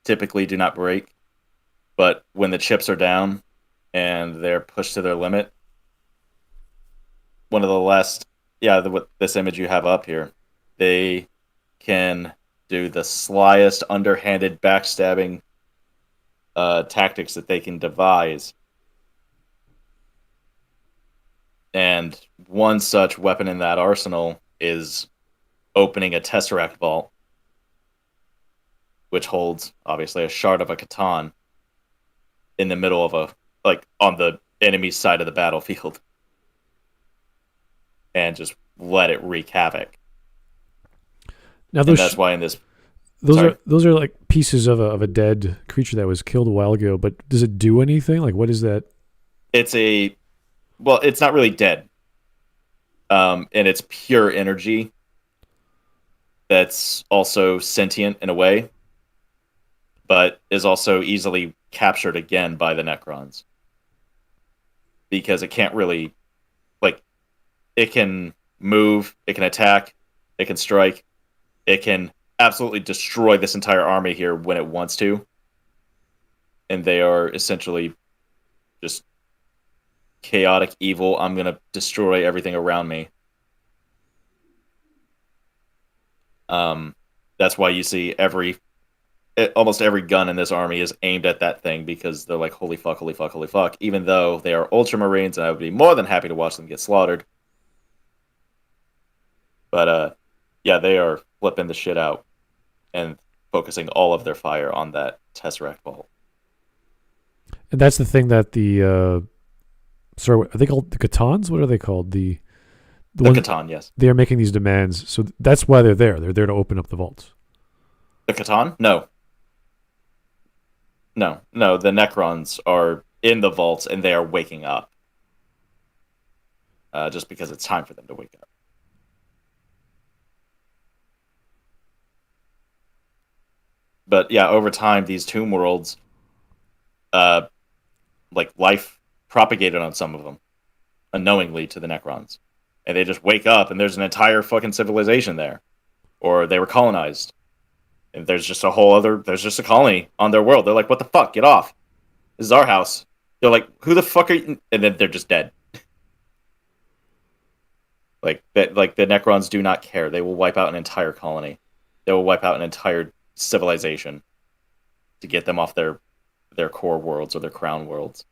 typically do not break, but when the chips are down and they're pushed to their limit, one of the last, this image you have up here, they can do the slyest, underhanded, backstabbing tactics that they can devise. And one such weapon in that arsenal is opening a Tesseract vault, which holds, obviously, a shard of a Catan in the middle of on the enemy side of the battlefield. And just let it wreak havoc. Now that's why in this... Those are like pieces of a dead creature that was killed a while ago, but does it do anything? Like, what is that? It's not really dead. And it's pure energy that's also sentient in a way, but is also easily captured again by the Necrons. Because it can't really... it can move, it can attack, it can strike, it can absolutely destroy this entire army here when it wants to. And they are essentially just chaotic evil. I'm going to destroy everything around me. That's why you see almost every gun in this army is aimed at that thing, because they're like, holy fuck, holy fuck, holy fuck. Even though they are Ultramarines, and I would be more than happy to watch them get slaughtered. But, they are flipping the shit out and focusing all of their fire on that Tesseract vault. And that's the thing that are they called the Catans? What are they called? The Catan, yes. They are making these demands, so that's why they're there. They're there to open up the vaults. The Catan? No. The Necrons are in the vaults, and they are waking up. Just because it's time for them to wake up. But yeah, over time, these tomb worlds, life propagated on some of them, unknowingly to the Necrons. And they just wake up, and there's an entire fucking civilization there. Or they were colonized. And there's just a colony on their world. They're like, what the fuck? Get off. This is our house. They're like, who the fuck are you? And then they're just dead. The Necrons do not care. They will wipe out an entire colony. They will wipe out an entire civilization to get them off their core worlds or their crown worlds.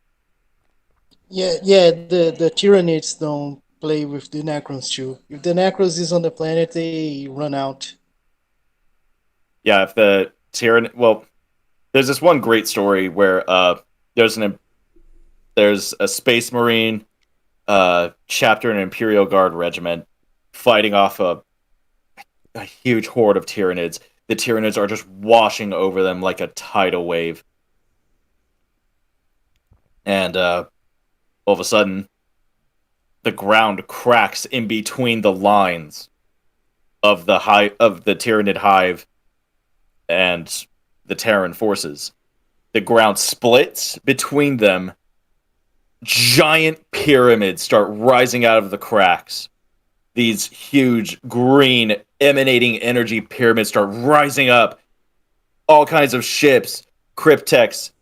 Yeah, the Tyranids don't play with the Necrons too. If the Necrons is on the planet, they run out. Yeah, if the Tyranid... Well, there's this one great story where there's a Space Marine chapter in an Imperial Guard regiment fighting off a huge horde of Tyranids. The Tyranids are just washing over them like a tidal wave. And all of a sudden, the ground cracks in between the lines of the Tyranid hive and the Terran forces. The ground splits between them. Giant pyramids start rising out of the cracks. These huge green emanating energy pyramids start rising up. All kinds of ships, cryptex,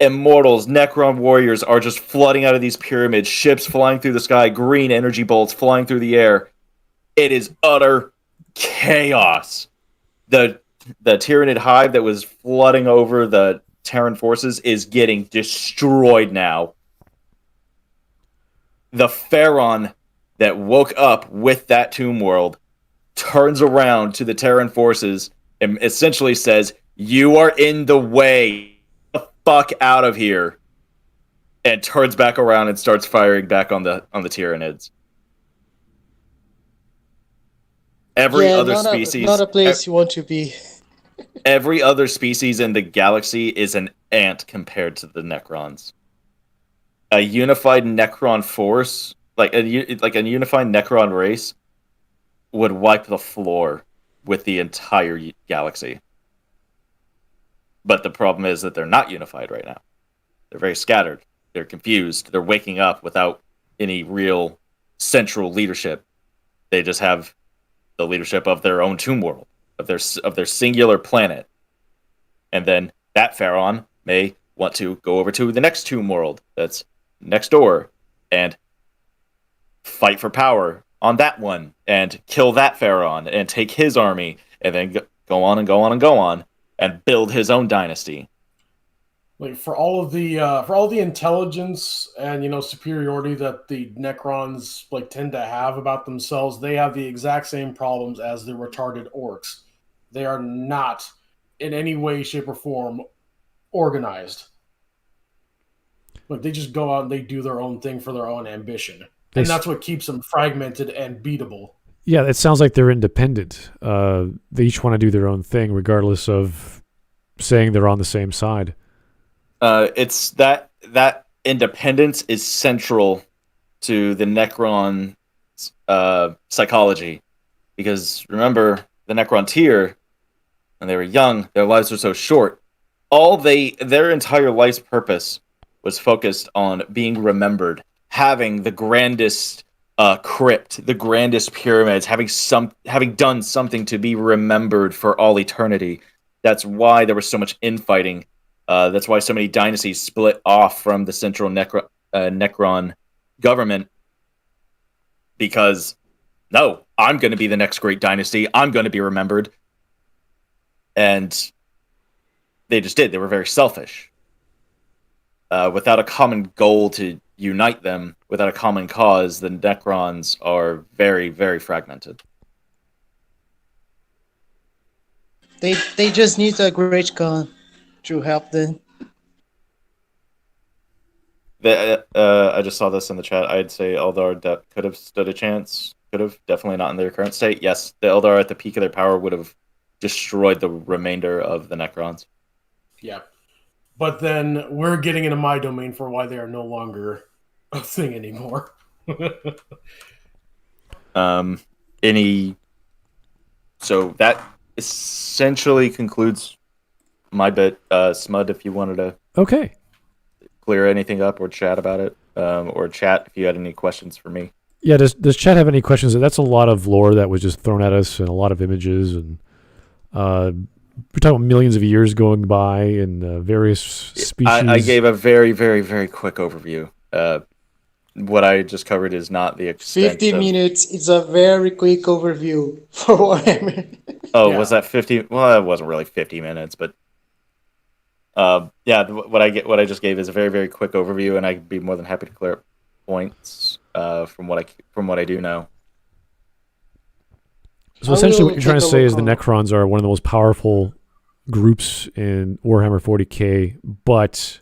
immortals, Necron warriors are just flooding out of these pyramids. Ships flying through the sky, green energy bolts flying through the air. It is utter chaos. The Tyranid hive that was flooding over the Terran forces is getting destroyed now. the Pharaon that woke up with that tomb world turns around to the Terran forces and essentially says, "You are in the way. Get the fuck out of here." And turns back around and starts firing back on the Tyranids. Every other species, not a place you want to be. every other species in the galaxy is an ant compared to the Necrons. A unified Necron force, like a unified Necron race, would wipe the floor with the entire galaxy. But the problem is that they're not unified right now. They're very scattered. They're confused. They're waking up without any real central leadership. They just have the leadership of their own tomb world, of their singular planet. And then that Pharaon may want to go over to the next tomb world that's next door and fight for power on that one and kill that Pharaon and take his army and then go on and go on and go on and build his own dynasty. Like for all the intelligence and superiority that the Necrons tend to have about themselves, they have the exact same problems as the retarded orcs. They are not in any way, shape, or form organized. Like they just go out and they do their own thing for their own ambition, and that's what keeps them fragmented and beatable. Yeah, it sounds like they're independent. They each want to do their own thing, regardless of saying they're on the same side. It's that independence is central to the Necron psychology, because remember the Necron tier, when they were young, their lives were so short. Their entire life's purpose was focused on being remembered, having the grandest crypt, the grandest pyramids, having done something to be remembered for all eternity. That's why there was so much infighting. That's why so many dynasties split off from the central Necron government. Because, no, I'm going to be the next great dynasty. I'm going to be remembered. And they just did. They were very selfish. Without a common goal to unite them, without a common cause, the Necrons are very, very fragmented. They just need a great con to help them. I just saw this in the chat. I'd say Eldar could have stood a chance. Could have. Definitely not in their current state. Yes, the Eldar at the peak of their power would have destroyed the remainder of the Necrons. Yeah. But then we're getting into my domain for why they are no longer a thing anymore. So that essentially concludes my bit. Smud, if you wanted to clear anything up or chat about it, or chat if you had any questions for me. Yeah, does chat have any questions? That's a lot of lore that was just thrown at us and a lot of images, and we're talking about millions of years going by and various species. I gave a very, very, very quick overview. What I just covered is not the extent 50 minutes is a very quick overview for Warhammer. Oh, yeah. Was that 50? Well, it wasn't really 50 minutes, but what I just gave is a very, very quick overview, and I'd be more than happy to clear up points from what I do know. So essentially what you're trying to say is the Necrons are one of the most powerful groups in Warhammer 40k, but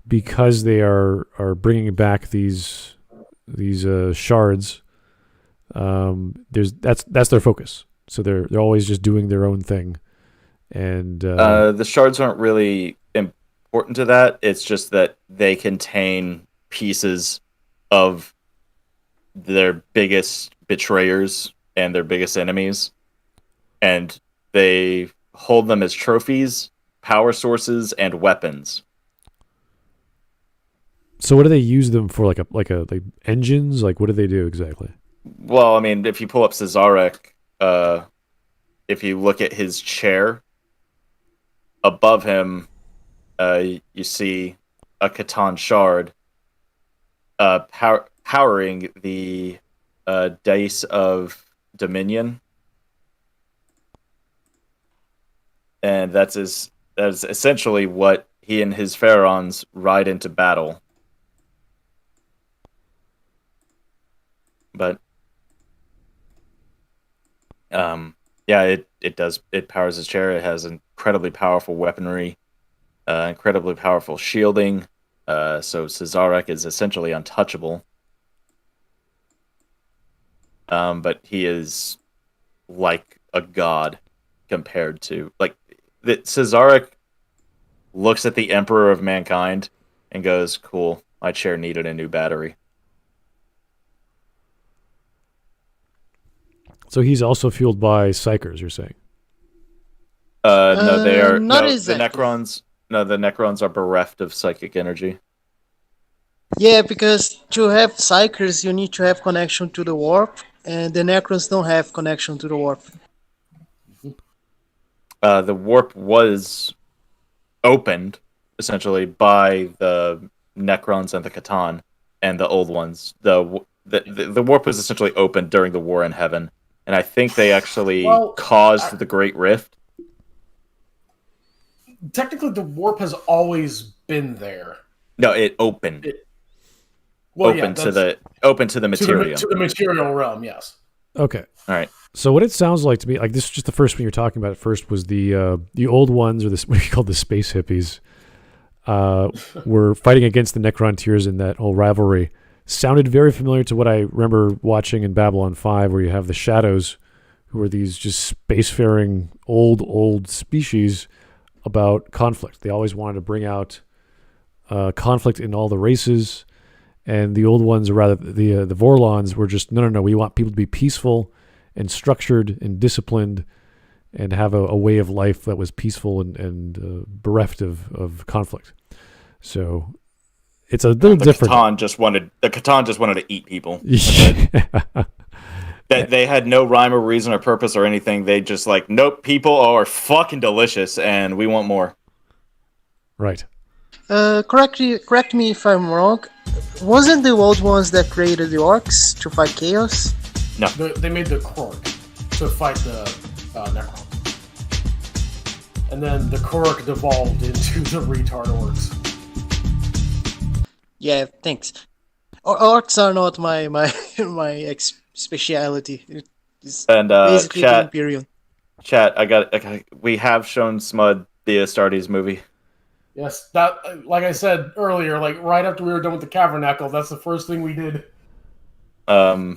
because they are bringing back these shards, that's their focus. So they're always just doing their own thing, and the shards aren't really important to that. It's just that they contain pieces of their biggest betrayers and their biggest enemies, and they hold them as trophies, power sources, and weapons. So what do they use them for? Like engines? Like what do they do exactly? Well, I mean, if you pull up Cesarek, if you look at his chair, above him, you see a Catan shard powering the dice of Dominion, and that's essentially what he and his pharaons ride into battle. But yeah, it powers his chair. It has incredibly powerful weaponry, incredibly powerful shielding. So Cesarek is essentially untouchable. But he is like a god compared to Cesarek looks at the Emperor of Mankind and goes, "Cool, my chair needed a new battery." So he's also fueled by psychers, you're saying? No, they are not no, exactly. the Necrons. No, the Necrons are bereft of psychic energy. Yeah, because to have Psychers, you need to have connection to the warp, and the Necrons don't have connection to the warp. The warp was opened essentially by the Necrons and the Catan and the old ones. The warp was essentially opened during the War in Heaven, and I think they actually caused the Great Rift. Technically, the warp has always been there. No, it opened. Open to the material. To the material realm, yes. Okay. All right. So what it sounds like to me, like this is just the first one you're talking about. At first was the old ones, or what we call the space hippies, were fighting against the Necrontyrs in that whole rivalry. Sounded very familiar to what I remember watching in Babylon 5, where you have the Shadows, who are these just spacefaring old species about conflict. They always wanted to bring out conflict in all the races. And the old ones, or rather the Vorlons, were just, no, we want people to be peaceful and structured and disciplined and have a way of life that was peaceful and bereft of conflict. So it's a little different. The Catan just wanted to eat people. They had no rhyme or reason or purpose or anything. They just nope, people are fucking delicious and we want more. Right. Correct me if I'm wrong. Wasn't the old ones that created the orcs to fight chaos? No. They made the Korg to fight the Necron. And then the Korg devolved into the retard orcs. Yeah, thanks. Orcs are not my speciality. It's and basically the chat, Imperium. Chat, we have shown Smud the Astartes movie. Yes, that, like I said earlier, right after we were done with the Cavernacle, that's the first thing we did. I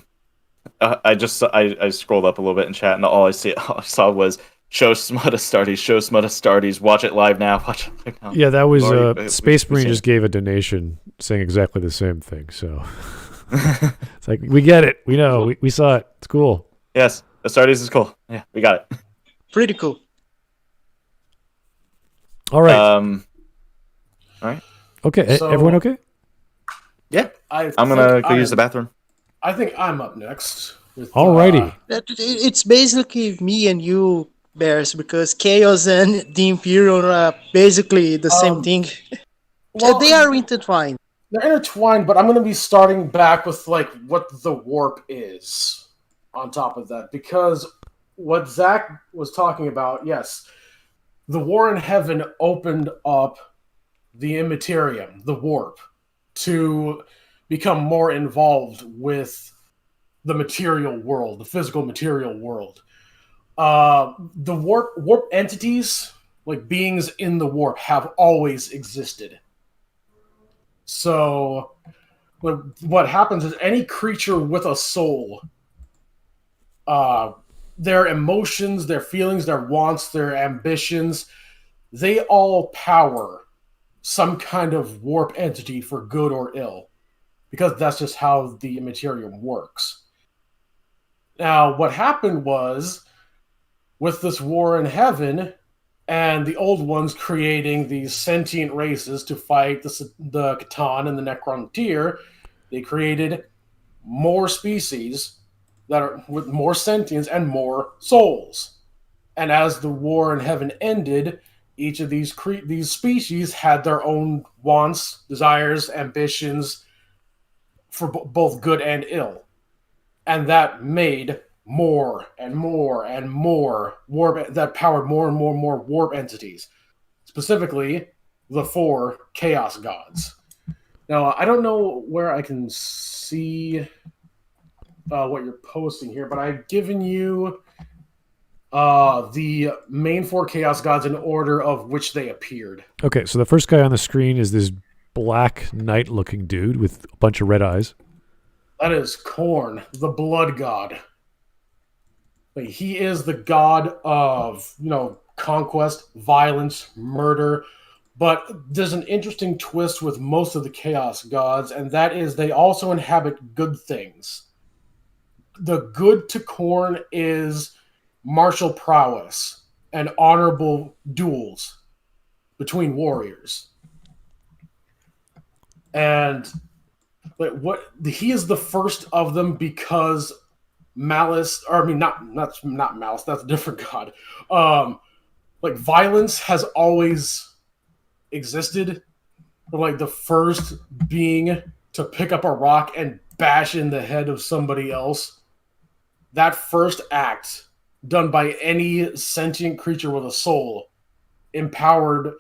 scrolled up a little bit in chat, and all I saw was show Smud Astartes, watch it live now. Yeah, that was Space Marine just gave a donation saying exactly the same thing. So it's like, we get it, we know, we saw it. It's cool. Yes, Astartes is cool. Yeah, we got it. Pretty cool. All right. All right. Okay. So, everyone okay? Yeah. I'm gonna go use the bathroom. I think I'm up next. Alrighty. It's basically me and you, Bears, because Chaos and the Imperium are basically the same thing. Well, they are intertwined. They're intertwined, but I'm going to be starting back with what the warp is on top of that, because what Zach was talking about, yes, the War in Heaven opened up the Immaterium, the warp, to become more involved with the material world, the physical material world. The warp entities, like beings in the warp, have always existed. So what happens is any creature with a soul, their emotions, their feelings, their wants, their ambitions, they all power some kind of warp entity for good or ill, because that's just how the Immaterium works. Now, what happened was, with this War in Heaven, and the old ones creating these sentient races to fight the Catan and the Necrontyr, they created more species that are with more sentience and more souls. And as the War in Heaven ended, each of these species had their own wants, desires, ambitions for both good and ill. And that made more and more and more warp, that powered more and more warp entities. Specifically, the 4 Chaos Gods. Now, I don't know where I can see what you're posting here, but I've given you the main 4 Chaos Gods in order of which they appeared. Okay, so the first guy on the screen is this black knight-looking dude with a bunch of red eyes. That is Khorne, the Blood God. Like, he is the god of, conquest, violence, murder. But there's an interesting twist with most of the Chaos Gods, and that is they also inhabit good things. The good to Khorne is martial prowess and honorable duels between warriors. And he is the first of them because Malice, or I mean, not Malice, that's a different god. Violence has always existed, but the first being to pick up a rock and bash in the head of somebody else, that first act done by any sentient creature with a soul empowered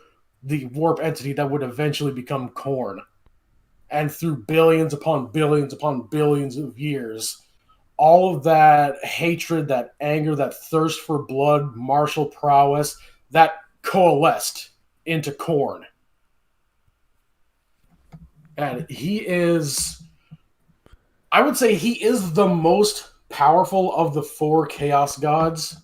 the warp entity that would eventually become Khorne. And through billions upon billions upon billions of years, all of that hatred, that anger, that thirst for blood, martial prowess, that coalesced into Khorne. And I would say he is the most powerful of the 4 Chaos Gods.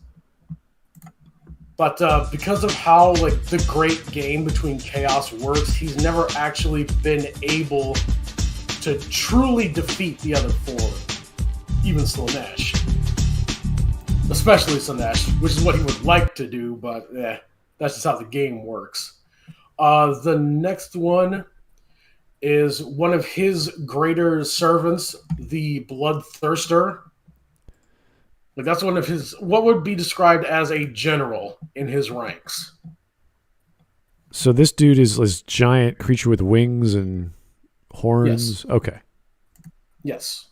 But because of how the great game between Chaos works, he's never actually been able to truly defeat the other 4. Even Slaanesh. Especially Slaanesh, which is what he would like to do, but that's just how the game works. The next one is one of his greater servants, the Bloodthirster. That's one of his, what would be described as a general in his ranks. So this dude is this giant creature with wings and horns? Yes. Okay. Yes.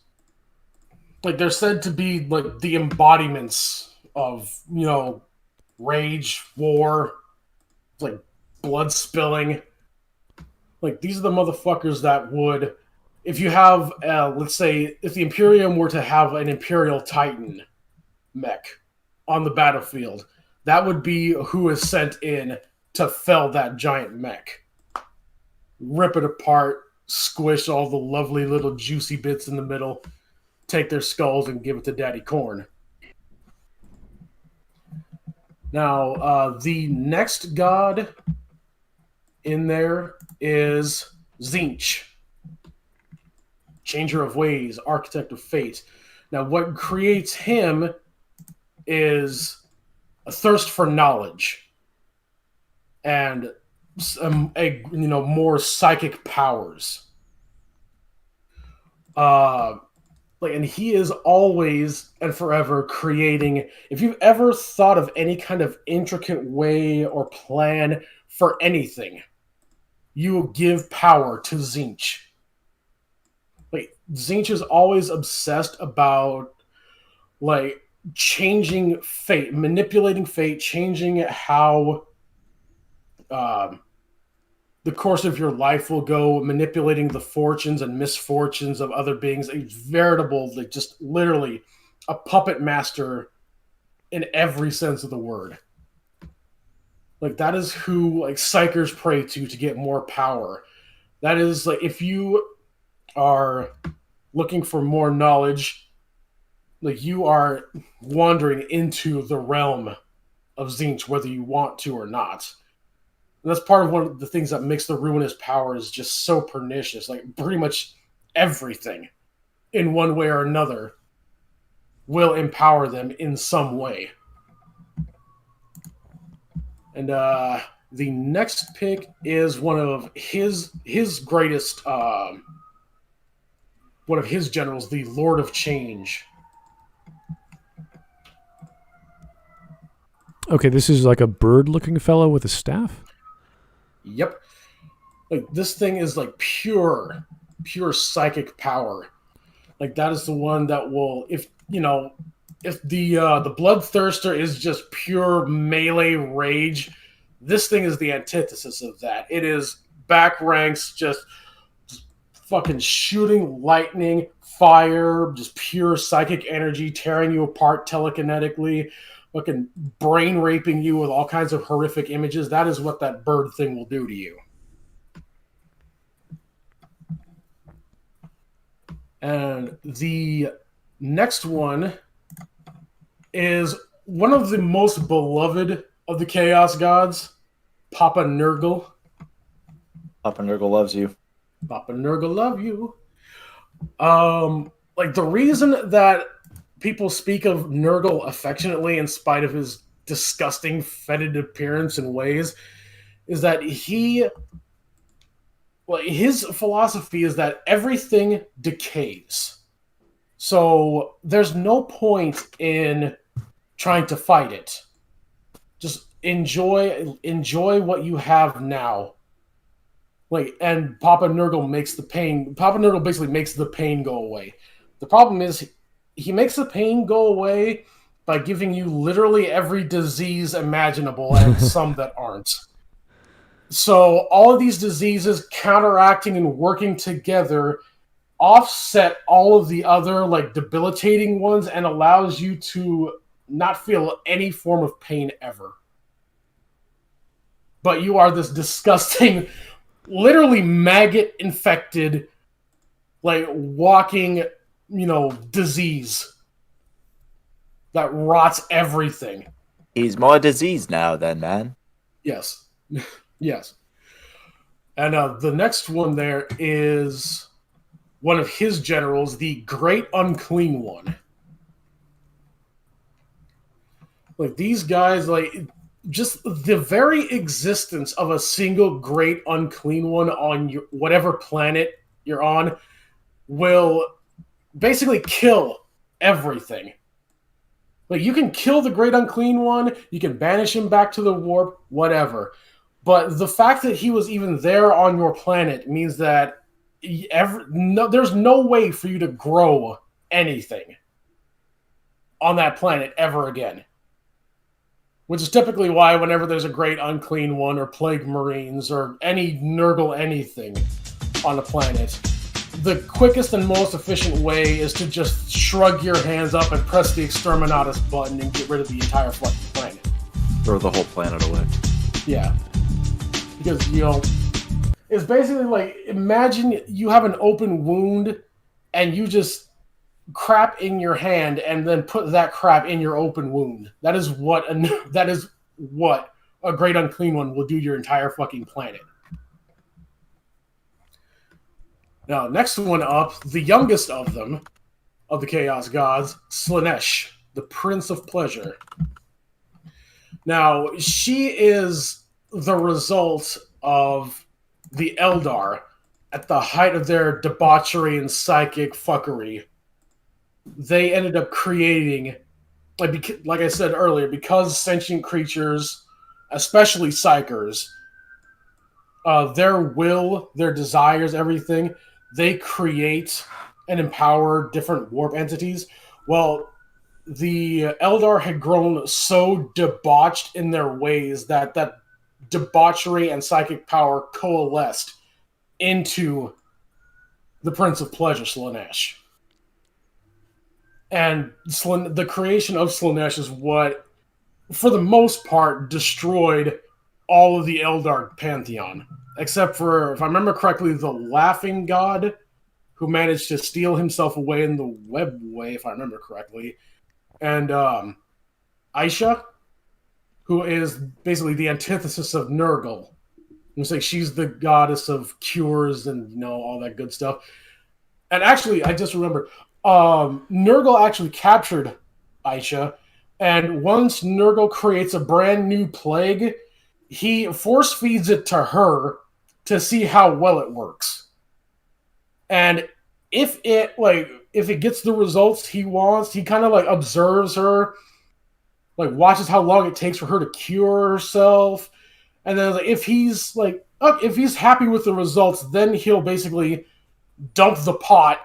They're said to be the embodiments of, rage, war, blood spilling. These are the motherfuckers that would, if you have, let's say, if the Imperium were to have an Imperial Titan mech on the battlefield, that would be who is sent in to fell that giant mech. Rip it apart, squish all the lovely little juicy bits in the middle, take their skulls and give it to Daddy Khorne. Now, the next god in there is Tzeentch. Changer of Ways, Architect of Fate. Now, what creates him is a thirst for knowledge and more psychic powers. And he is always and forever creating. If you've ever thought of any kind of intricate way or plan for anything, you will give power to Tzeentch. Tzeentch is always obsessed about changing fate, manipulating fate, changing how the course of your life will go, manipulating the fortunes and misfortunes of other beings. A veritable, just literally a puppet master in every sense of the word. That is who psychers pray to get more power. That is if you are looking for more knowledge, you are wandering into the realm of Tzeentch, whether you want to or not. And that's part of one of the things that makes the Ruinous powers just so pernicious. Pretty much everything, in one way or another, will empower them in some way. And the next pick is one of his greatest, one of his generals, the Lord of Change. Okay, this is a bird-looking fellow with a staff? Yep. This thing is pure psychic power. That is the one that will, if the Bloodthirster is just pure melee rage, this thing is the antithesis of that. It is back ranks, just fucking shooting lightning, fire, just pure psychic energy, tearing you apart telekinetically, fucking brain raping you with all kinds of horrific images. That is what that bird thing will do to you. And the next one is one of the most beloved of the Chaos Gods, Papa Nurgle. Papa Nurgle loves you. Papa Nurgle love you. Like, the reason that people speak of Nurgle affectionately in spite of his disgusting, fetid appearance and ways is that his philosophy is that everything decays. So there's no point in trying to fight it. Just enjoy what you have now. Like, and Papa Nurgle basically makes the pain go away. The problem is he makes the pain go away by giving you literally every disease imaginable and some that aren't. So all of these diseases counteracting and working together offset all of the other like debilitating ones and allows you to not feel any form of pain ever. But you are this disgusting, literally maggot infected, like walking, disease that rots everything. He's my disease now then, man. Yes. Yes. And the next one there is one of his generals, the Great Unclean One. Like, these guys, like, just the very existence of a single Great Unclean One on whatever planet you're on will basically kill everything. Like, you can kill the Great Unclean One, you can banish him back to the warp, whatever. But the fact that he was even there on your planet means that there's no way for you to grow anything on that planet ever again. Which is typically why whenever there's a Great Unclean One or Plague Marines or any Nurgle anything on a planet, the quickest and most efficient way is to just shrug your hands up and press the Exterminatus button and get rid of the entire fucking planet. Throw the whole planet away. Yeah. Because, it's basically like, imagine you have an open wound and you just crap in your hand and then put that crap in your open wound. That is what a Great Unclean One will do to your entire fucking planet. Now, next one up, the youngest of them, of the Chaos Gods, Slaanesh, the Prince of Pleasure. Now, she is the result of the Eldar at the height of their debauchery and psychic fuckery. They ended up creating, like I said earlier, because sentient creatures, especially psychers, their will, their desires, everything, they create and empower different warp entities. Well, the Eldar had grown so debauched in their ways that debauchery and psychic power coalesced into the Prince of Pleasure, Slaanesh. And the creation of Slaanesh is what, for the most part, destroyed all of the Eldar pantheon. Except for, if I remember correctly, the Laughing God, who managed to steal himself away in the Webway, if I remember correctly. And Aisha, who is basically the antithesis of Nurgle. It's like she's the goddess of cures and, all that good stuff. And actually, I just remembered, Nurgle actually captured Aisha, and once Nurgle creates a brand new plague, he force feeds it to her to see how well it works. And if it gets the results he wants, he kind of like observes her, like watches how long it takes for her to cure herself, and then if he's happy with the results, then he'll basically dump the pot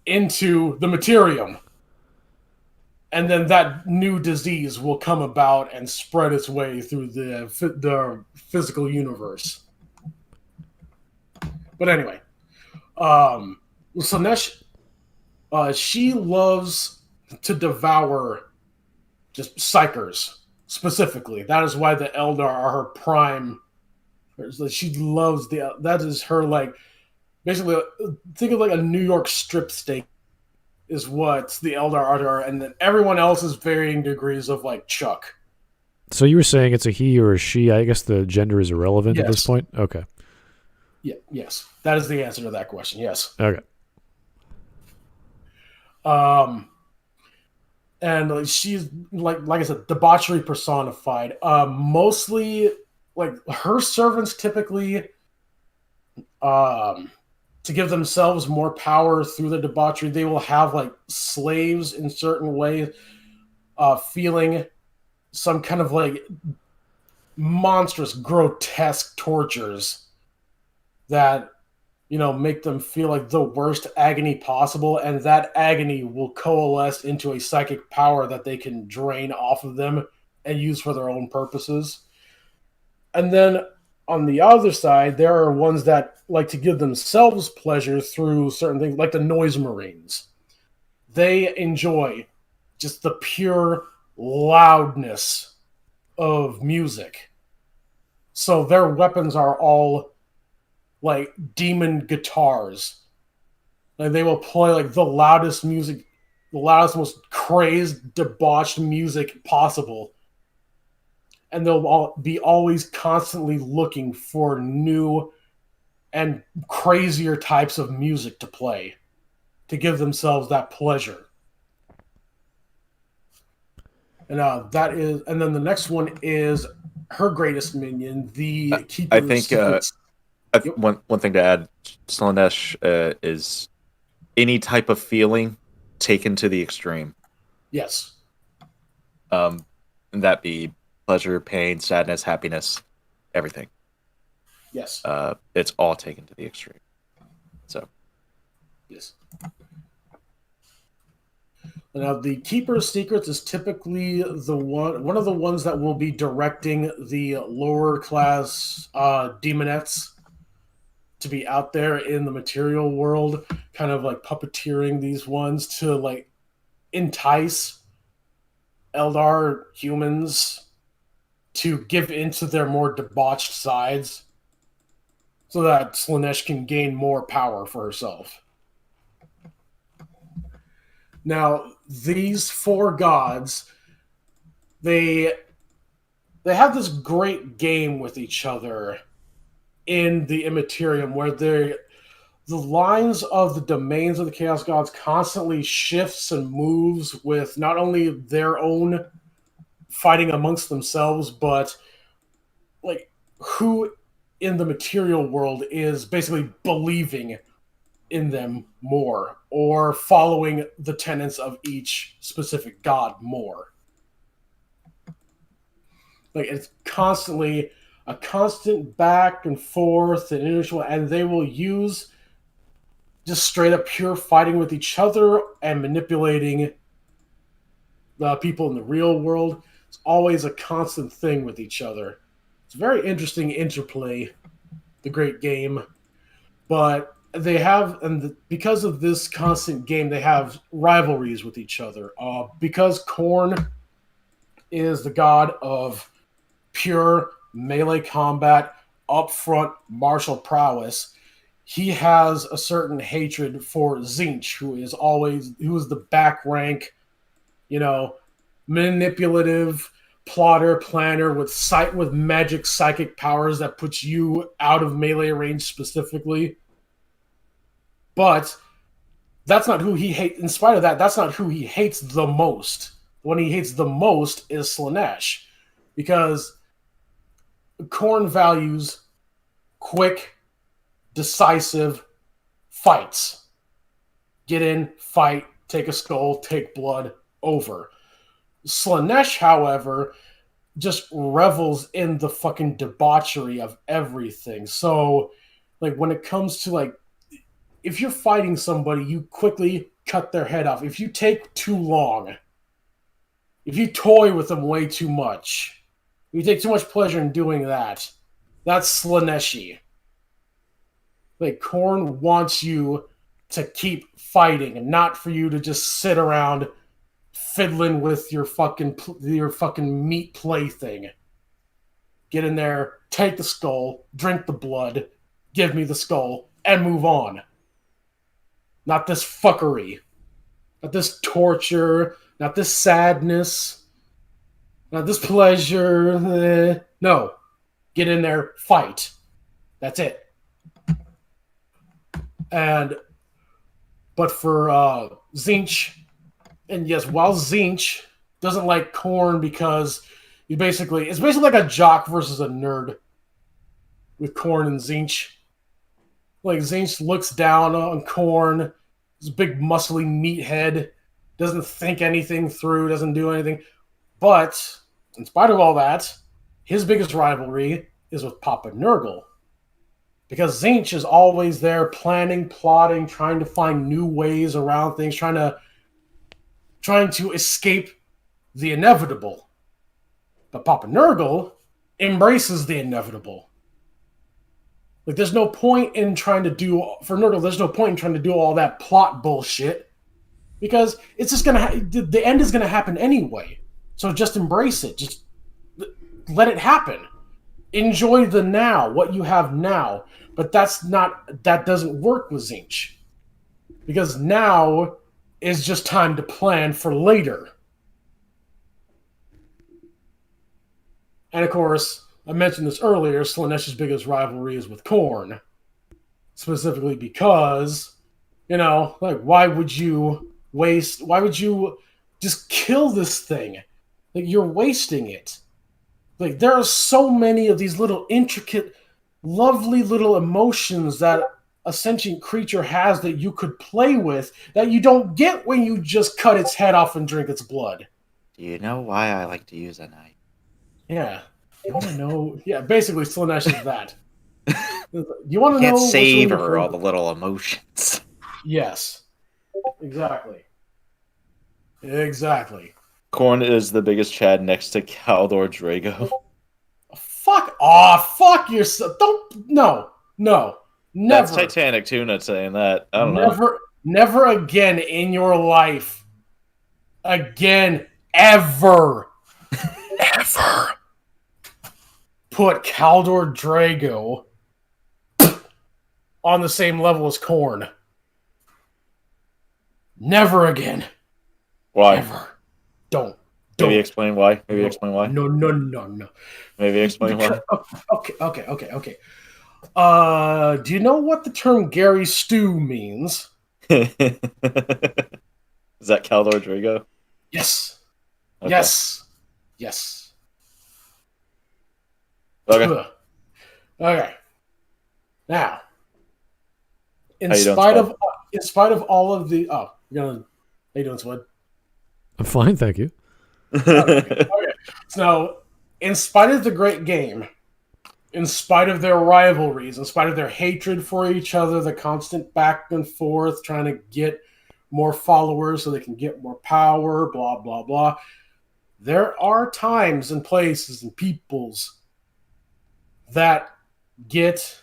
into the Materium. And then that new disease will come about and spread its way through the physical universe. But anyway, Slaanesh She loves to devour just psychers specifically. That is why the Eldar are her prime. She loves that is her, like, basically, think of like a New York strip steak is what the Eldar are, and then everyone else is varying degrees of like Chuck. So you were saying it's a he or a she. I guess the gender is irrelevant at this point. Okay. Yeah. Yes, that is the answer to that question. Yes. Okay. And she's like I said, debauchery personified. Mostly, like, her servants typically, to give themselves more power through the debauchery, they will have like slaves in certain ways, feeling some kind of like monstrous, grotesque tortures that, make them feel like the worst agony possible, and that agony will coalesce into a psychic power that they can drain off of them and use for their own purposes. And then on the other side, there are ones that like to give themselves pleasure through certain things, like the Noise Marines. They enjoy just the pure loudness of music. So their weapons are all like demon guitars. Like, they will play like the loudest music, the loudest, most crazed, debauched music possible. And they'll be always constantly looking for new and crazier types of music to play to give themselves that pleasure. And and then the next one is her greatest minion, the Keeper I of think Secrets. one thing to add, Slaanesh, is any type of feeling taken to the extreme. Yes. And that be pleasure, pain, sadness, happiness, everything. Yes. It's all taken to the extreme. So. Yes. Now, the Keeper of Secrets is typically one of the ones that will be directing the lower class demonettes to be out there in the material world, kind of like puppeteering these ones to like entice Eldar humans to give into their more debauched sides, so that Slaanesh can gain more power for herself. Now, these four gods, they have this great game with each other in the Immaterium, where the lines of the domains of the Chaos Gods constantly shifts and moves with not only their own fighting amongst themselves, but like who in the material world is basically believing in them more or following the tenets of each specific god more. Like, it's constantly a constant back and forth and initial, and they will use just straight up pure fighting with each other and manipulating the people in the real world. It's always a constant thing with each other. It's a very interesting interplay, the great game. But they have, because of this constant game, they have rivalries with each other. Because Khorne is the god of pure melee combat, upfront martial prowess, he has a certain hatred for Tzeentch, who is the back rank, manipulative plotter, planner with magic psychic powers that puts you out of melee range specifically. But that's not who he hates. In spite of that, that's not who he hates the most. The one he hates the most is Slaanesh, because Khorne values quick, decisive fights. Get in, fight, take a skull, take blood, over. Slaanesh, however, just revels in the fucking debauchery of everything. So, like, when it comes to, like, if you're fighting somebody, you quickly cut their head off. If you take too long, if you toy with them way too much, if you take too much pleasure in doing that, that's Slaaneshi. Like, Khorne wants you to keep fighting, and not for you to just sit around fiddling with your fucking meat plaything. Get in there, take the skull, drink the blood, give me the skull, and move on. Not this fuckery. Not this torture. Not this sadness. Not this pleasure. No. Get in there, fight. That's it. But for Tzeentch, and yes, while Tzeentch doesn't like Khorne because it's basically like a jock versus a nerd with Khorne and Tzeentch. Like, Tzeentch looks down on Khorne, this big muscly meathead, doesn't think anything through, doesn't do anything. But, in spite of all that, his biggest rivalry is with Papa Nurgle. Because Tzeentch is always there planning, plotting, trying to find new ways around things, trying to escape the inevitable. But Papa Nurgle embraces the inevitable. Like, there's no point in trying to do all that plot bullshit, because it's just the end is gonna happen anyway. So just embrace it. Just let it happen. Enjoy the now, what you have now. But that doesn't work with Tzeentch, because now is just time to plan for later. And of course, I mentioned this earlier, Slaanesh's biggest rivalry is with Khorne. Specifically because, why would you just kill this thing? Like, you're wasting it. Like, there are so many of these little intricate, lovely little emotions that a sentient creature has that you could play with that you don't get when you just cut its head off and drink its blood. Do you know why I like to use a knife? Yeah. You want to know? Yeah, basically, Slaanesh is that. You want to know? Can't savor all the little emotions. Yes. Exactly. Khorne is the biggest Chad next to Caldor Drago. Fuck off! Fuck yourself! No, never. That's Titanic Tuna saying that. I don't know. Never again in your life. Again, ever put Caldor Drago on the same level as Khorne. Never again. Why? Ever. Don't. Maybe explain why. No. Maybe explain why. Okay. Do you know what the term Gary Stew means? Is that Caldor Drago? Yes. Okay. Yes. Okay. Now, in spite of all of the how you doing, Swed? I'm fine, thank you. Okay. So, in spite of the great game, in spite of their rivalries, in spite of their hatred for each other, the constant back and forth, trying to get more followers so they can get more power, blah, blah, blah, there are times and places and peoples that get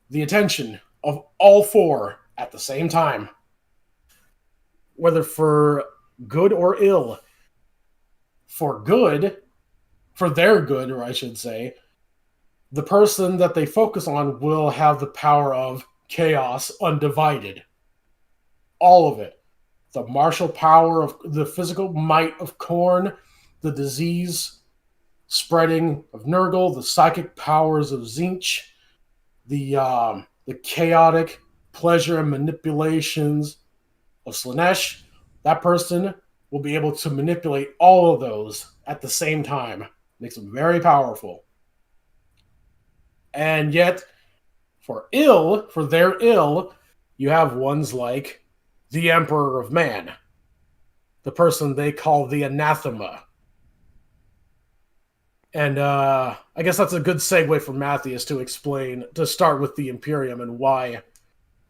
the attention of all four at the same time. Whether for good or ill. For their good, or I should say, the person that they focus on will have the power of chaos undivided. All of it. The martial power of the physical might of Khorne, the disease spreading of Nurgle, the psychic powers of Tzeentch, the chaotic pleasure and manipulations of Slaanesh. That person will be able to manipulate all of those at the same time. Makes them very powerful. And yet, for their ill, you have ones like the Emperor of Man, the person they call the Anathema. And I guess that's a good segue for Matheus to start with the Imperium and why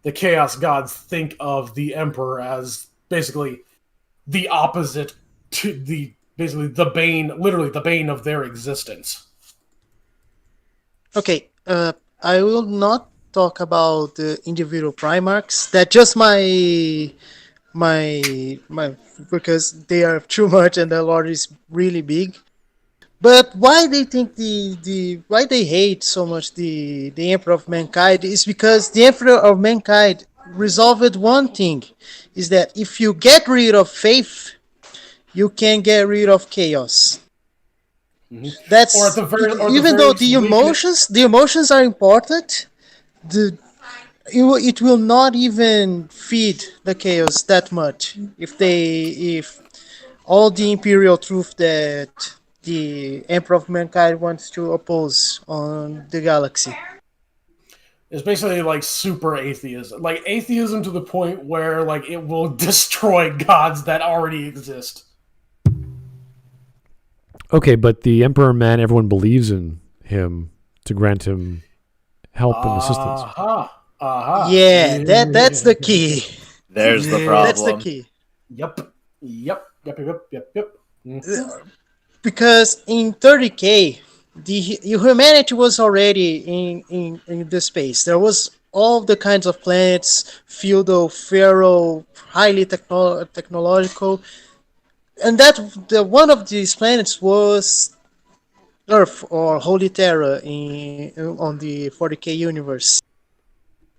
the Chaos Gods think of the Emperor as basically the opposite to the bane of their existence. Okay, I will not talk about the individual Primarchs. That's just my because they are too much and the lore is really big. But why they think why they hate so much the Emperor of Mankind is because the Emperor of Mankind resolved one thing, is that if you get rid of faith, you can get rid of chaos. That's Or at the very, or even the though very the emotions are important, it will not even feed the chaos that much if all the imperial truth that the Emperor of Mankind wants to oppose on the galaxy. It's basically like super atheism, like atheism to the point where like it will destroy gods that already exist. Okay, but the Emperor Man, everyone believes in him to grant him help and assistance. Yeah, that's the key. There's the problem. That's the key. Yep. Because in 30K, the humanity was already in the space. There was all the kinds of planets, feudal, pharaoh, highly technological, and that one of these planets was Earth or Holy Terra on the 40K universe.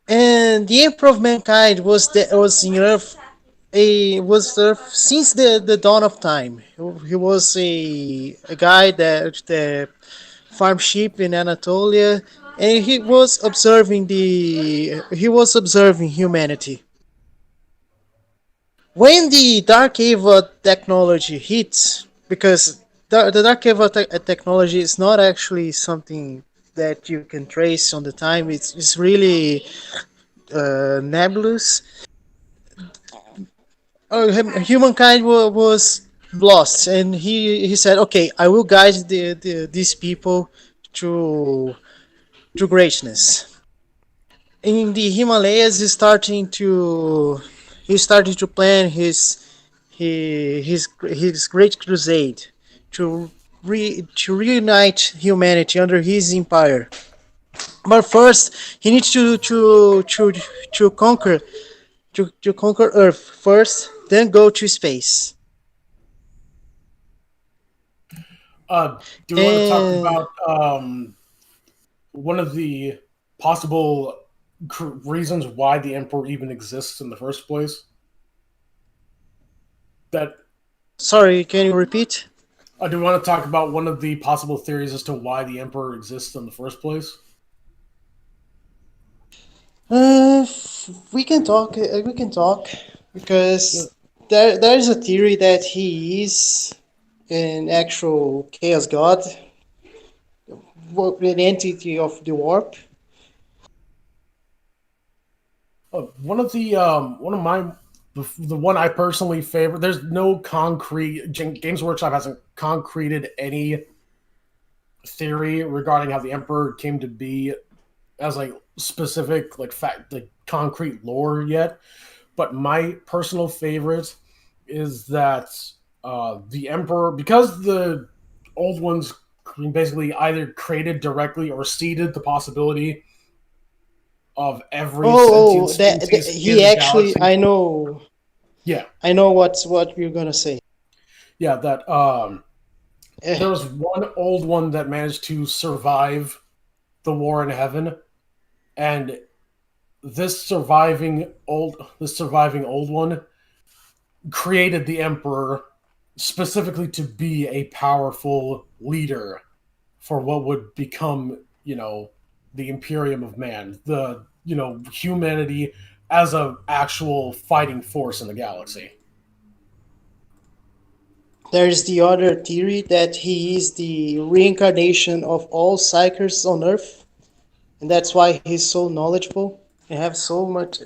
And the Emperor of Mankind was in Earth. Was since the dawn of time. He was a guy that farmed sheep in Anatolia, and he was observing humanity. When the Dark Eva technology hits, because the Dark Eva technology is not actually something that you can trace on the time. It's really nebulous. Humankind was lost, and he said, "Okay, I will guide these people to greatness." In the Himalayas, he's starting to plan his great crusade to reunite humanity under his empire. But first, he needs to conquer Earth first, then go to space. Do you want to talk about one of the possible reasons why the Emperor even exists in the first place? Sorry, can you repeat? I do want to talk about one of the possible theories as to why the Emperor exists in the first place. We can talk. Because there is a theory that he is an actual chaos god, an entity of the warp. The one I personally favor. There's no concrete. Games Workshop hasn't concreted any theory regarding how the Emperor came to be as like specific concrete lore yet. But my personal favorite is that the Emperor, because the old ones basically either created directly or seeded the possibility of every sentient species he actually galaxy. I know. Yeah, I know what you're gonna say. Yeah, that there was one old one that managed to survive the war in heaven, and this surviving old one created the Emperor specifically to be a powerful leader for what would become, the Imperium of Man, the humanity as a actual fighting force in the galaxy. There's the other theory that he is the reincarnation of all psychers on Earth, and that's why he's so knowledgeable and have so much,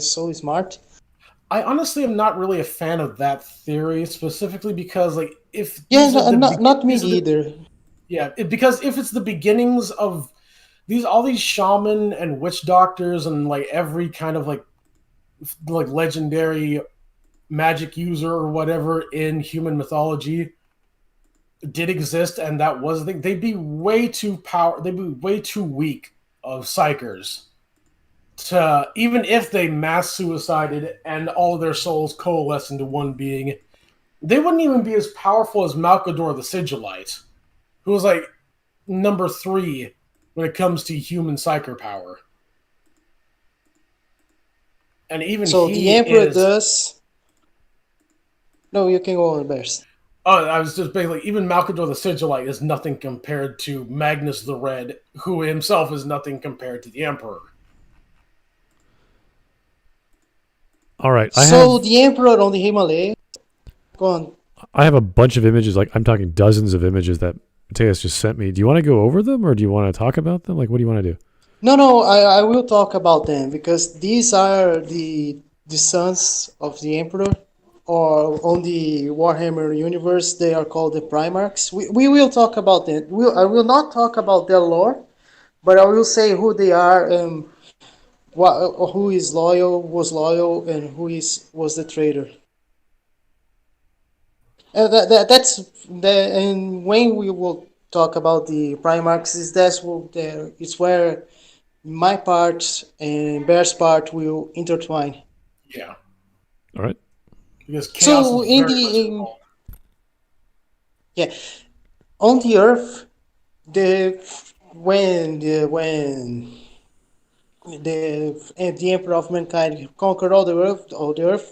so smart. I honestly am not really a fan of that theory, specifically because, not me either. Because if it's the beginnings of all these shaman and witch doctors and every kind of legendary magic user or whatever in human mythology did exist, and that was they'd be way too weak of psychers even if they mass suicided and all of their souls coalesce into one being, they wouldn't even be as powerful as Malkador the Sigillite, who was like number 3 when it comes to human psyker power. And even So he the Emperor is... does. No, you can go on, Bears. Oh, I was just basically, even Malkador the Sigillite is nothing compared to Magnus the Red, who himself is nothing compared to the Emperor. All right. The Emperor on the Himalaya. Go on. I have a bunch of images. Like I'm talking dozens of images that Matheus just sent me. Do you want to go over them, or do you want to talk about them? Like, what do you want to do? No, I will talk about them because these are the sons of the Emperor, or on the Warhammer universe, they are called the Primarchs. We will talk about them. I will not talk about their lore, but I will say who they are and who was loyal, and who was the traitor. And when we will talk about the Primarchs, it's where my part and Bear's part will intertwine. Yeah. All right. Because chaos is very much on the Earth, when the Emperor of Mankind conquered all the Earth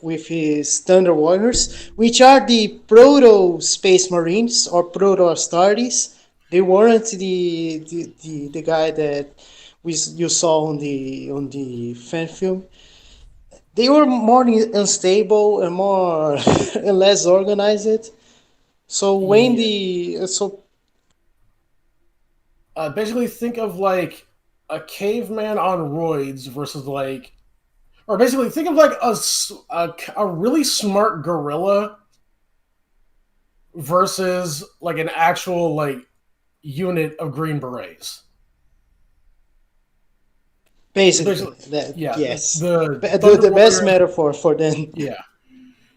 with his Thunder Warriors, which are the proto Space Marines or proto Astartes. They weren't the guy that you saw on the fan film. They were more unstable and more and less organized. So when basically think of like a caveman on roids versus like, or basically think of like a really smart gorilla versus like an actual like unit of Green Berets. Basically yeah, yes, the best metaphor for them.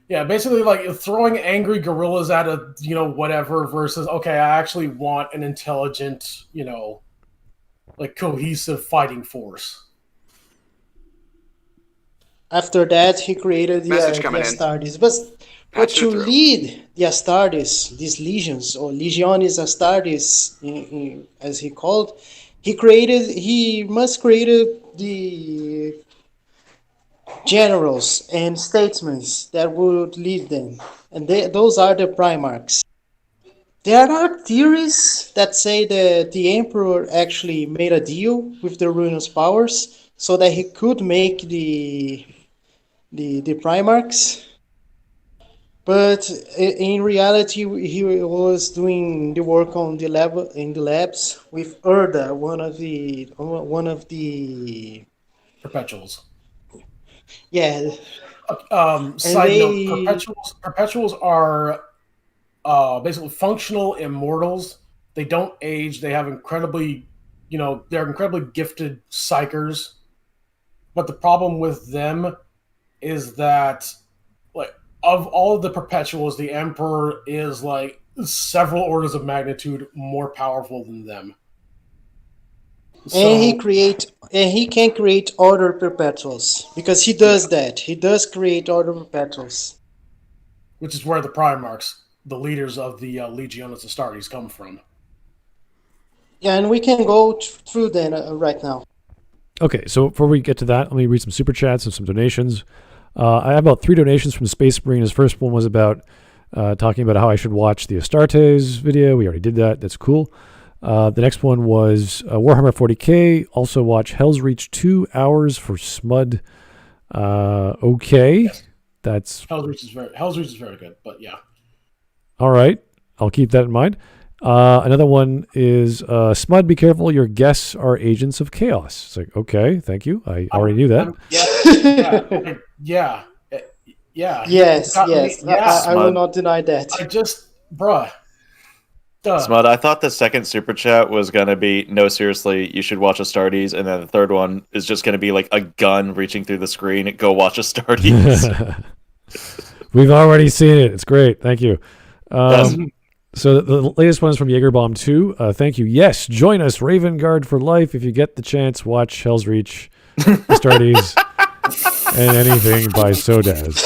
Yeah, basically like throwing angry gorillas at a whatever versus okay, I actually want an intelligent like cohesive fighting force. After that, he created the Astartes. But to lead the Astartes, these legions, or Legiones Astartes, as he called, he must create the generals and statesmen that would lead them. And those are the Primarchs. There are theories that say that the Emperor actually made a deal with the Ruinous Powers so that he could make the Primarchs. But in reality, he was doing the work on the labs with Erda, one of the Perpetuals. Yeah. Side note: Perpetuals are basically functional immortals. They don't age. They have incredibly, they're incredibly gifted psychers. But the problem with them is that, like, of all of the Perpetuals, the Emperor is like several orders of magnitude more powerful than them. And he can create other Perpetuals because he does that. He does create other Perpetuals, which is where the Primarchs, the leaders of the Legiones Astartes, come from. Yeah, and we can go through them right now. Okay, so before we get to that, let me read some super chats and some donations. I have about 3 donations from Space Marine. His first one was about talking about how I should watch the Astartes video. We already did that. That's cool. The next one was Warhammer 40K. Also watch Hell's Reach 2 hours for Smud. Okay. Yes. That's Hell's Reach is very good, but yeah. All right. I'll keep that in mind. Another one is Smud, be careful. Your guests are agents of chaos. It's like, okay, thank you. I already knew that. Yeah. Yes. I will not deny that. Bruh. Duh. Smud, I thought the second super chat was going to be, no, seriously, you should watch Astartes, and then the third one is just going to be like a gun reaching through the screen. Go watch Astartes. We've already seen it. It's great. Thank you. So the latest one is from Jaegerbomb 2. Thank you. Yes, join us, Raven Guard for life. If you get the chance, watch Hell's Reach. Astartes, and anything by Sodaz.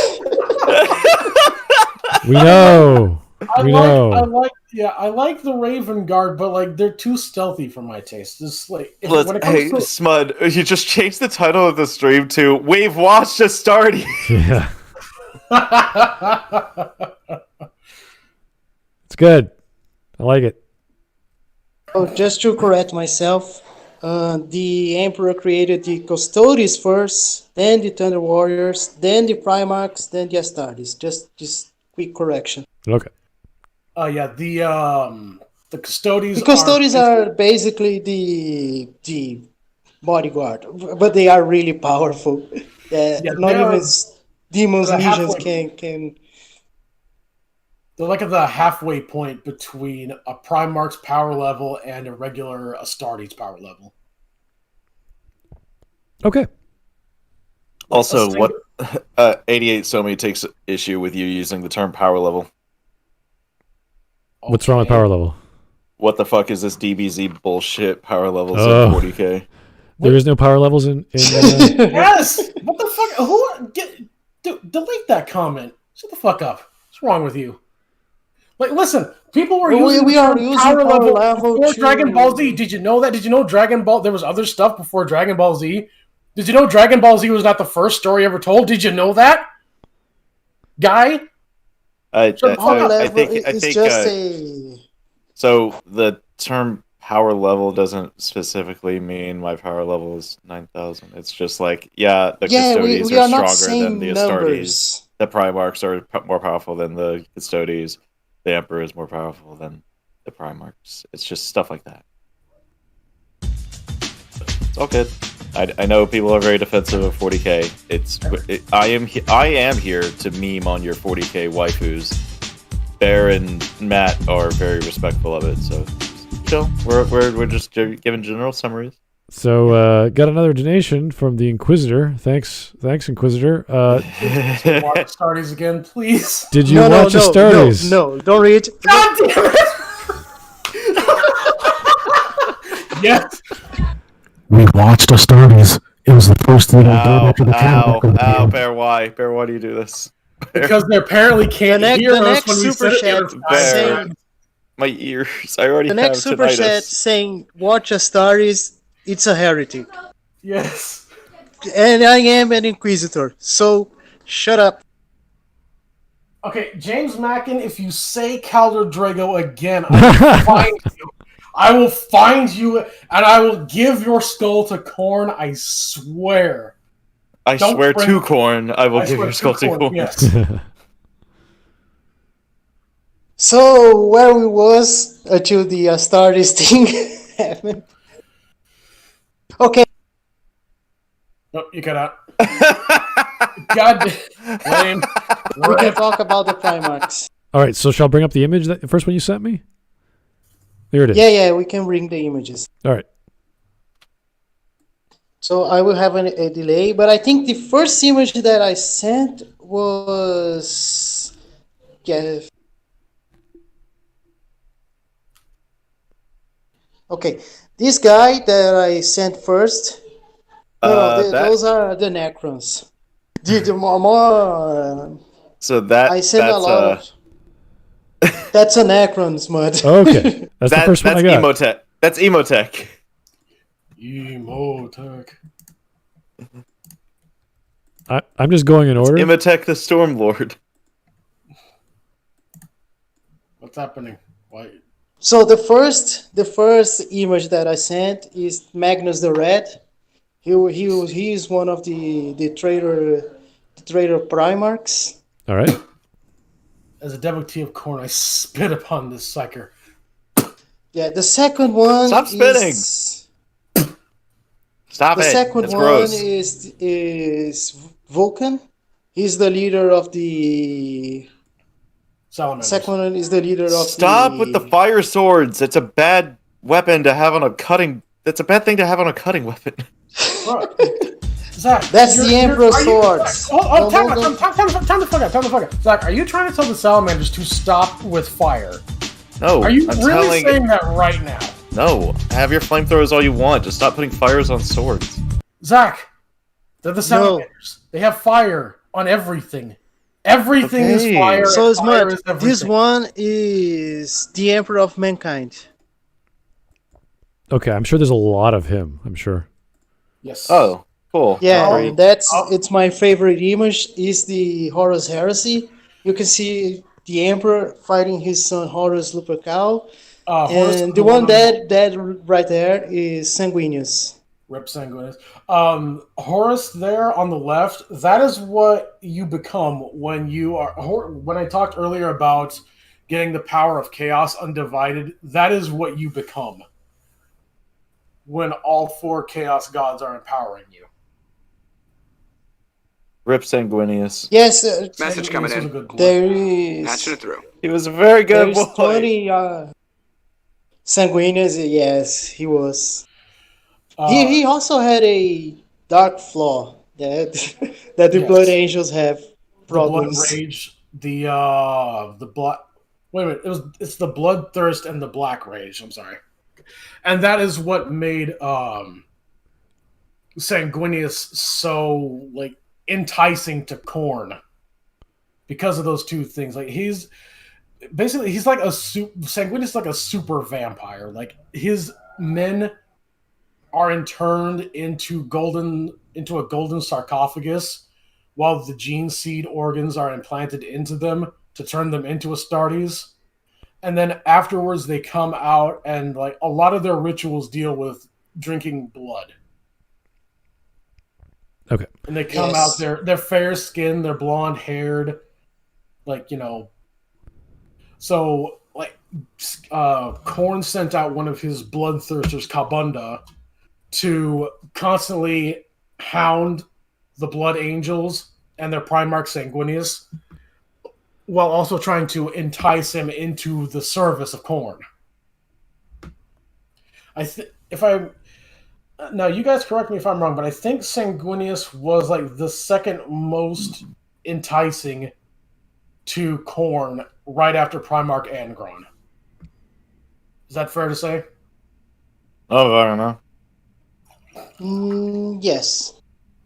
We know. I like the Raven Guard, but like they're too stealthy for my taste. Just like Hey, Smud, you just changed the title of the stream to "We've Watched Astartes." Yeah. It's good. I like it. Oh, just to correct myself, the Emperor created the Custodes first, then the Thunder Warriors, then the Primarchs, then the Astartes. Just quick correction. Okay. Yeah, the Custodes. The Custodes are basically the bodyguard, but they are really powerful. Not even demons, legions can. They're like at the halfway point between a Primarch's power level and a regular Astartes power level. Okay. Also, what 88 Somi takes issue with you using the term power level. What's wrong with power level? What the fuck is this DBZ bullshit power levels in 40k? There is no power levels in Yes! What the fuck? Delete that comment. Shut the fuck up. What's wrong with you? Like, listen, people were using power level before Dragon Ball Z. Did you know that? Did you know Dragon Ball? There was other stuff before Dragon Ball Z. Did you know Dragon Ball Z was not the first story ever told? Did you know that, guy? I think so the term power level doesn't specifically mean my power level is 9,000. It's just like, the Custodes are stronger than the Astartes. The Primarchs are more powerful than the Custodes. The Emperor is more powerful than the Primarchs. It's just stuff like that. It's all good. I know people are very defensive of 40k. I am here to meme on your 40k waifus. Bear and Matt are very respectful of it, so chill. We're just giving general summaries. So got another donation from the Inquisitor. Thanks, Inquisitor. Watch Astartes again, please. Did you watch Astartes? No, don't read. God damn it! Yes. We watched Astartes. It was the first thing I did after the countdown. Ow, Bear, why? Bear, why do you do this? Because they apparently can't hear us when we super said chat my ears. I already have tinnitus. The next super chat saying, watch Astartes, it's a heretic. Yes. And I am an Inquisitor, so shut up. Okay, James Mackin, if you say Calder Drago again, I will find you. I will find you, and I will give your skull to Korn, I swear. I swear to Korn, I will give your skull to Korn. Yes. So, where we was until the Astartes thing happened. Okay. No, you cut out. God damn. We can talk about the Primarchs. All right, so shall I bring up the image, the first one you sent me? There it is. Yeah, we can bring the images. All right. So I will have a delay, but I think the first image that I sent was... Yeah. Okay, this guy that I sent first, those are the Necrons. The more... So that I sent a lot of... That's a Necron, Smud. Okay, that's the first one I got. Emotech. That's Emotech. Emotech. I'm just going in order. Emotech the Stormlord. What's happening? Why? So the first image that I sent is Magnus the Red. He is one of the traitor Primarchs. All right. As a devotee of Korn, I spit upon this psyker. Yeah, the second one. Stop spitting. Stop the it. The second That's one gross. is Vulcan. He's the leader of the. Salamanders. Second one is the leader of. Stop with the fire swords. It's a bad weapon to have on a cutting. That's a bad thing to have on a cutting weapon. Zach, that's the Emperor's swords. Time to fuck up. Zach, are you trying to tell the salamanders to stop with fire? No. Are you really saying that right now? No. Have your flamethrowers all you want. Just stop putting fires on swords. Zach, They're the Salamanders. They have fire on everything. Everything is fire. So and fire is this everything. one is the Emperor of Mankind. Okay, I'm sure there's a lot of him. I'm sure. Yes. Oh, cool. Yeah, Great. it's my favorite image. Is the Horus Heresy? You can see the Emperor fighting his son Horus Lupercal, Horus and the one that right there is Sanguinius. Rip Sanguinius. Horus there on the left, that is what you become when you are... When I talked earlier about getting the power of chaos undivided, that is what you become when all 4 chaos gods are empowering you. Rip Sanguinius. Yes, Message coming in. there is. Patching it through. He was a very good There's boy. 20 Sanguinius. Yes, he was. He also had a dark flaw that that the Yes. Blood Angels have problems. The Blood Rage, the blood... Wait a minute, it's the Bloodthirst and the Black Rage, I'm sorry. And that is what made Sanguinius so like enticing to Khorne. Because of those two things. Like he's like Sanguinius is like a super vampire. Like his men are interned into a golden sarcophagus, while the gene seed organs are implanted into them to turn them into Astartes. And then afterwards they come out, and like a lot of their rituals deal with drinking blood. Okay. And they come out, they're fair skinned, they're blonde haired, like, you know. So like Khorne sent out one of his bloodthirsters, Kabunda, to constantly hound the Blood Angels and their Primarch Sanguinius, while also trying to entice him into the service of Khorne. Now you guys correct me if I'm wrong, but I think Sanguinius was like the second most enticing to Khorne right after Primarch Angron. Is that fair to say? Oh, I don't know. Yes.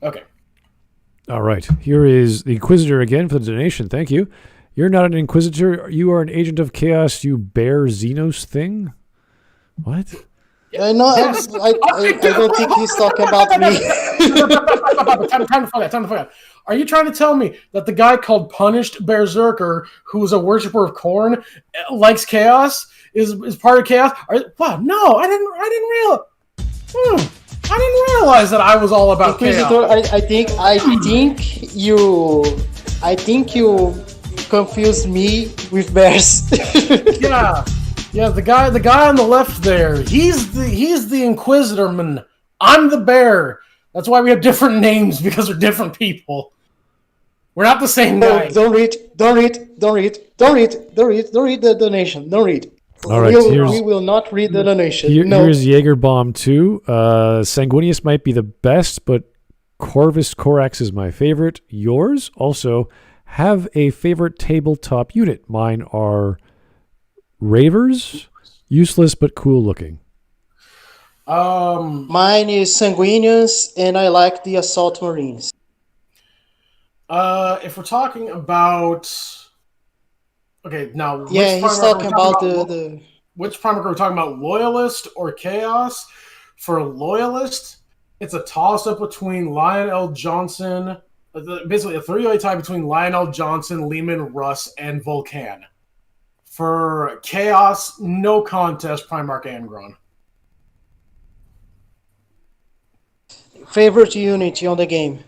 Okay. All right. Here is the Inquisitor again for the donation. Thank you. You're not an Inquisitor. You are an agent of chaos. You bear Xenos thing. What? I don't think he's talking about me. Time to forget. Are you trying to tell me that the guy called Punished Bearserker, who is a worshiper of Khorne, likes chaos? Is part of chaos? Wow, no, I didn't realize. I didn't realize that I was all about Inquisitor, chaos. I think you confused me with bears. Yeah, the guy on the left there. He's the Inquisitor man. I'm the bear. That's why we have different names, because we're different people. We're not the same guy. Don't read the donation. Don't read. All right, we will not read the donation. Here's Jaegerbomb 2. Sanguinius might be the best, but Corvus Corax is my favorite. Yours? Also, have a favorite tabletop unit. Mine are Ravers, useless but cool looking. Mine is Sanguinius, and I like the Assault Marines. If we're talking about... Okay, now... Yeah, he's talking about the... Which Primarch are we talking about? Loyalist or Chaos? For Loyalist, it's a toss-up between Lionel Johnson... Basically, a three-way tie between Lionel Johnson, Lehman Russ, and Vulcan. For Chaos, no contest, Primarch Angron. Favorite unit on the game?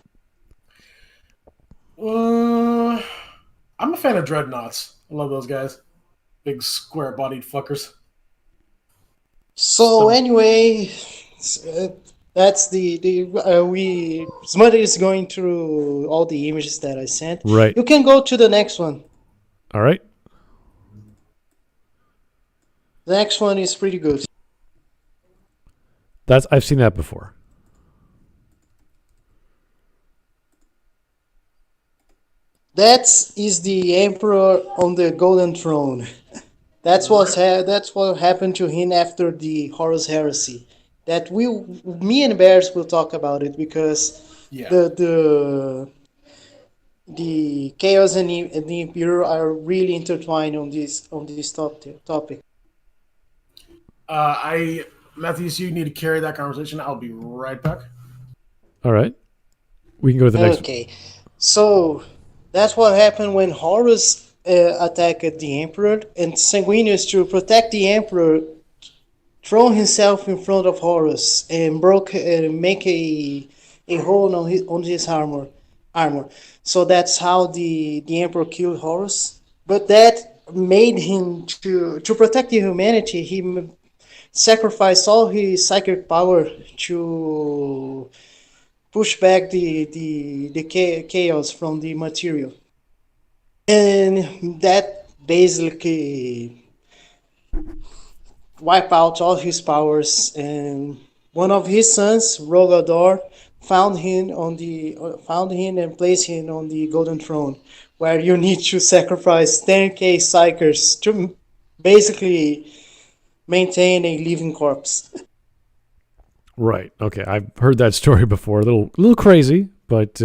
I'm a fan of Dreadnoughts. I love those guys. Big square-bodied fuckers. So anyway, that's Smud is going through all the images that I sent. Right. You can go to the next one. All right. The next one is pretty good. I've seen that before. That is the Emperor on the Golden Throne. That's what happened to him after the Horus Heresy. Me and Bears will talk about it, because Yeah. The chaos and the imperial are really intertwined on this topic. Matheus, you need to carry that conversation. I'll be right back. All right. We can go to the next. Okay, so that's what happened when Horus attacked the Emperor, and Sanguinius, to protect the Emperor, threw himself in front of Horus and make a hole on his armor. So that's how the Emperor killed Horus. But that made him to protect the humanity. He sacrificed all his psychic power to push back the chaos from the material, and that basically wiped out all his powers. And one of his sons, Rogador, found him and placed him on the Golden Throne, where you need to sacrifice 10k psychers to basically maintain a living corpse. Right. Okay. I've heard that story before. A little crazy, but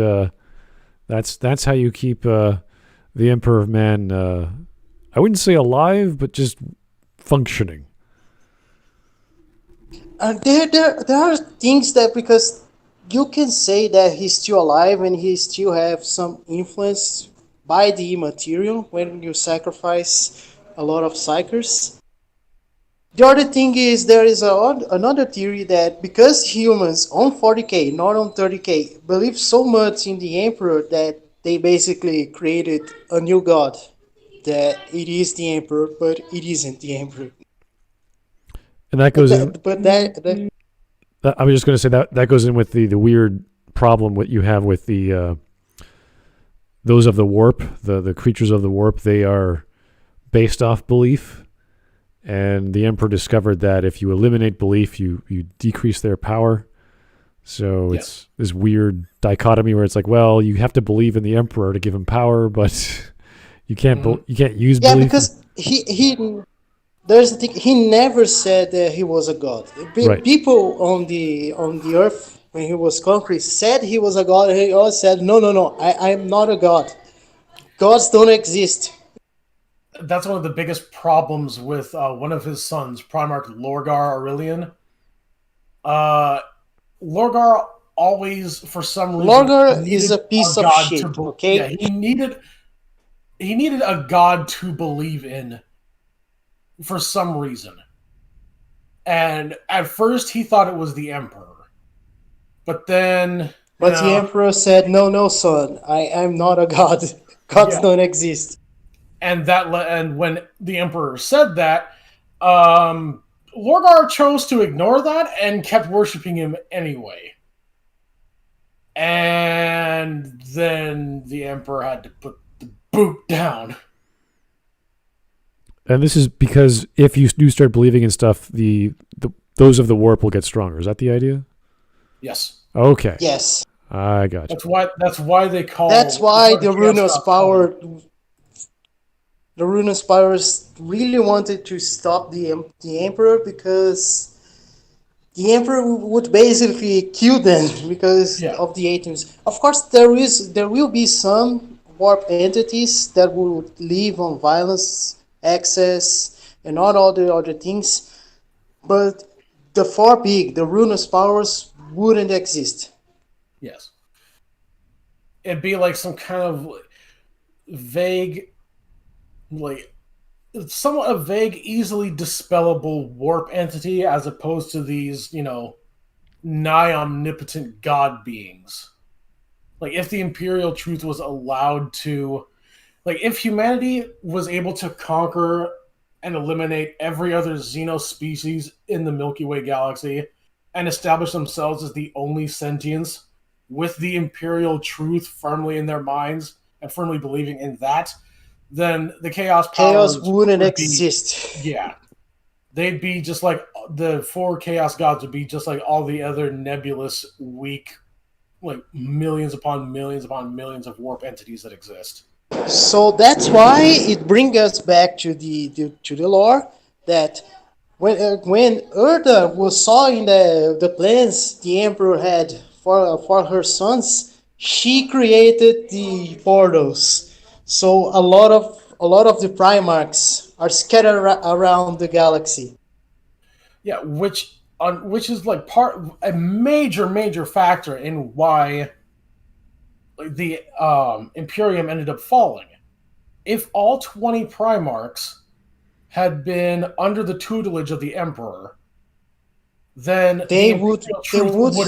that's how you keep the Emperor of Man. I wouldn't say alive, but just functioning. There are things that, because you can say that he's still alive and he still have some influence by the material when you sacrifice a lot of psychers. The other thing is, there is another theory that because humans on 40k, not on 30k, believe so much in the Emperor that they basically created a new god, that it is the Emperor, but it isn't the Emperor. And that goes in. But I was just going to say that goes in with the weird problem what you have with the those of the warp, the creatures of the warp. They are based off belief. And the Emperor discovered that if you eliminate belief, you decrease their power. So it's this weird dichotomy where it's like, well, you have to believe in the Emperor to give him power, but you can't you can't use belief. Yeah, because he there's the thing. He never said that he was a god. Right. People on the earth when he was conquered said he was a god. He always said, no, I am not a god. Gods don't exist. That's one of the biggest problems with one of his sons, Primarch Lorgar Aurelian. Lorgar always, for some reason, Lorgar is a piece of shit. Okay, yeah, he needed a god to believe in for some reason, and at first he thought it was the Emperor, but then. But the Emperor said, "No, son, I'm not a god. Gods don't exist." And when the Emperor said that, Lorgar chose to ignore that and kept worshiping him anyway. And then the Emperor had to put the boot down. And this is because if you do start believing in stuff, those of the warp will get stronger. Is that the idea? Yes. Okay. Yes. I got you. That's why they call. That's why the Runus power. The Runus powers really wanted to stop the Emperor, because the Emperor would basically kill them because of the atoms. Of course, there will be some warp entities that will live on violence, excess, and not all the other things, but the four big, the Runus powers, wouldn't exist. Yes. It'd be like some kind of vague, like somewhat a vague, easily dispellable warp entity, as opposed to these, nigh omnipotent god beings. Like, if the Imperial Truth was allowed to, like, if humanity was able to conquer and eliminate every other Xeno species in the Milky Way galaxy and establish themselves as the only sentience with the Imperial Truth firmly in their minds and firmly believing in that, then the Chaos wouldn't exist. Yeah. They'd be just like the four Chaos gods would be just like all the other nebulous, weak, like millions upon millions upon millions of warp entities that exist. So that's why it brings us back to the lore that when Erda was saw in the plans the Emperor had for her sons, she created the portals. So a lot of the Primarchs are scattered around the galaxy. Yeah, which is like a major factor in why the Imperium ended up falling. If all 20 Primarchs had been under the tutelage of the Emperor, then they the would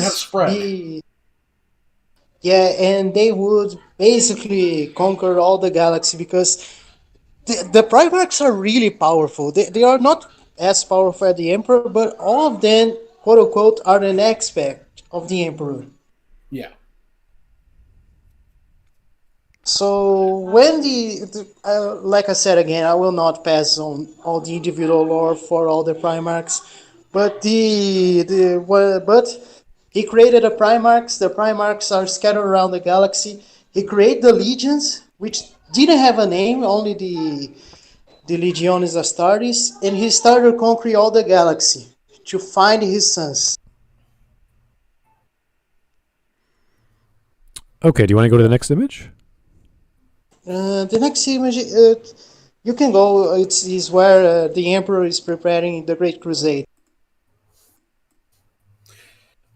have spread. And they would basically conquer all the galaxy, because the Primarchs are really powerful. They are not as powerful as the Emperor, but all of them, quote unquote, are an aspect of the Emperor. Yeah. So when like I said again, I will not pass on all the individual lore for all the Primarchs, but but he created the Primarchs. The Primarchs are scattered around the galaxy. He created the legions, which didn't have a name, only the Legiones Astartes, and he started conquering all the galaxy to find his sons. Okay, do you want to go to the next image? The next image, you can go. It's where the Emperor is preparing the Great Crusade.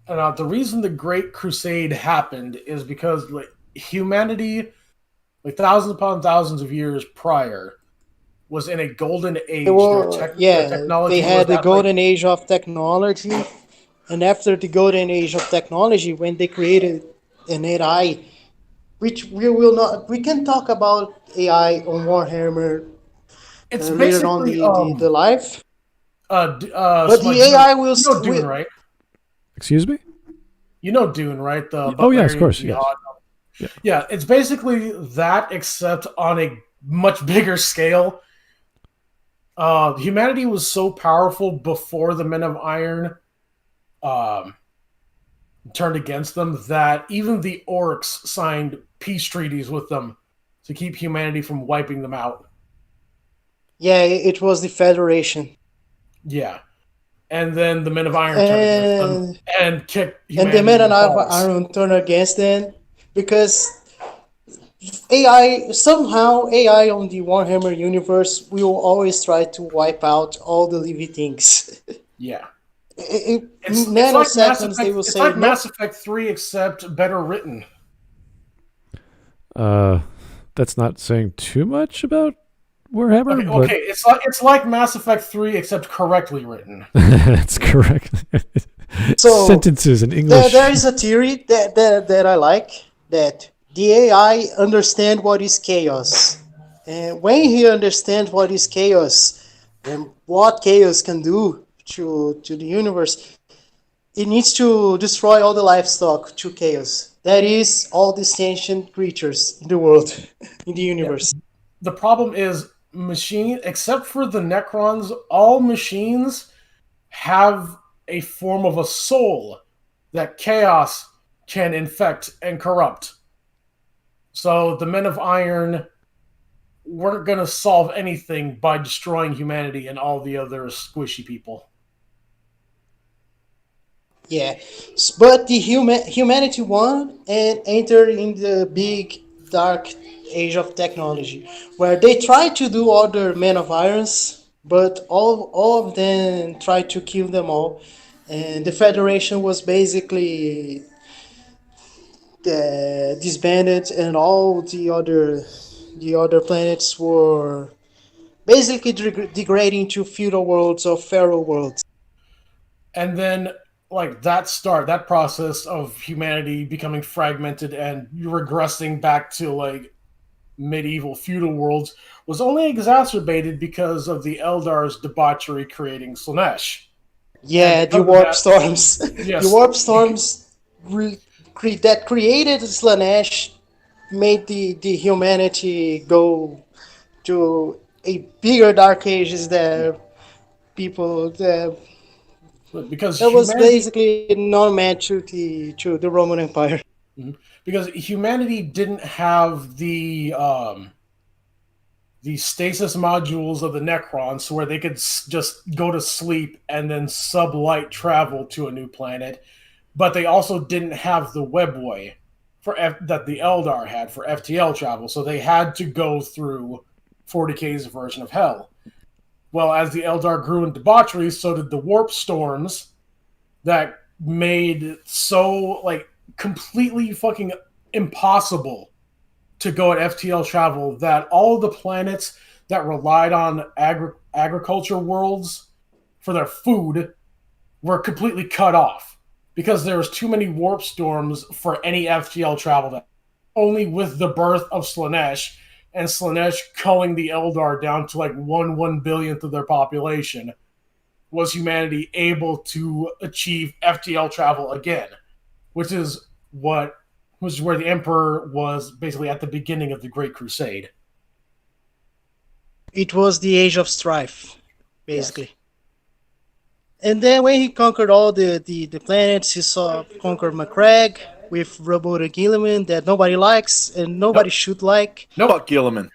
The reason the Great Crusade happened is because humanity, thousands upon thousands of years prior, was in a golden age. They had the golden age of technology, and after the golden age of technology, when they created an AI, which we can talk about AI on Warhammer it's later on the live. But the AI will still Dune, right? Excuse me? You know Dune, right? Yes, of course. Yes. Yeah, it's basically that, except on a much bigger scale. Humanity was so powerful before the Men of Iron turned against them that even the orcs signed peace treaties with them to keep humanity from wiping them out. Yeah, it was the Federation. Yeah. And then the Men of Iron turned against them and kicked humanity. And the Men of Iron turned against them because AI on the Warhammer universe will always try to wipe out all the living things. Yeah. It's nanoseconds, they will say. It's like Mass Effect 3, except better written. That's not saying too much about Warhammer. Okay. It's like Mass Effect 3, except correctly written. That's correct. So sentences in English. There is a theory that I like, that the AI understands what is chaos. And when he understands what is chaos and what chaos can do to the universe, it needs to destroy all the livestock to chaos. That is all the sentient creatures in the world, in the universe. Yeah. The problem is, except for the Necrons, all machines have a form of a soul that chaos can infect and corrupt. So the Men of Iron weren't going to solve anything by destroying humanity and all the other squishy people. Yeah, but the humanity won and entered in the big dark age of technology, where they tried to do other Men of Irons, but all of them tried to kill them all, and the Federation was basically disbanded, and all the other planets were basically degrading to feudal worlds or feral worlds. And then, that process of humanity becoming fragmented and regressing back to medieval feudal worlds was only exacerbated because of the Eldar's debauchery creating Slaanesh. Yeah, the warp storms. Yes. The warp storms that created Slaanesh made the humanity go to a bigger dark ages that people because that was basically non-match to the Roman Empire. Because humanity didn't have the stasis modules of the Necrons, where they could just go to sleep and then sublight travel to a new planet. but they also didn't have the webway that the Eldar had for FTL travel, so they had to go through 40K's version of Hell. Well, as the Eldar grew in debauchery, so did the warp storms that made it so, like, completely fucking impossible to go at FTL travel that all the planets that relied on agriculture worlds for their food were completely cut off because there was too many warp storms for any FTL travel. That only with the birth of Slaanesh and Slaanesh culling the Eldar down to like 1/1,000,000th of their population was humanity able to achieve FTL travel again, which is where the Emperor was basically at the beginning of the Great Crusade. It was the Age of Strife, basically. Yes. And then when he conquered all the planets, he conquered Macragge with Roboto Guilliman that nobody likes and nobody should like. Fuck Guilliman.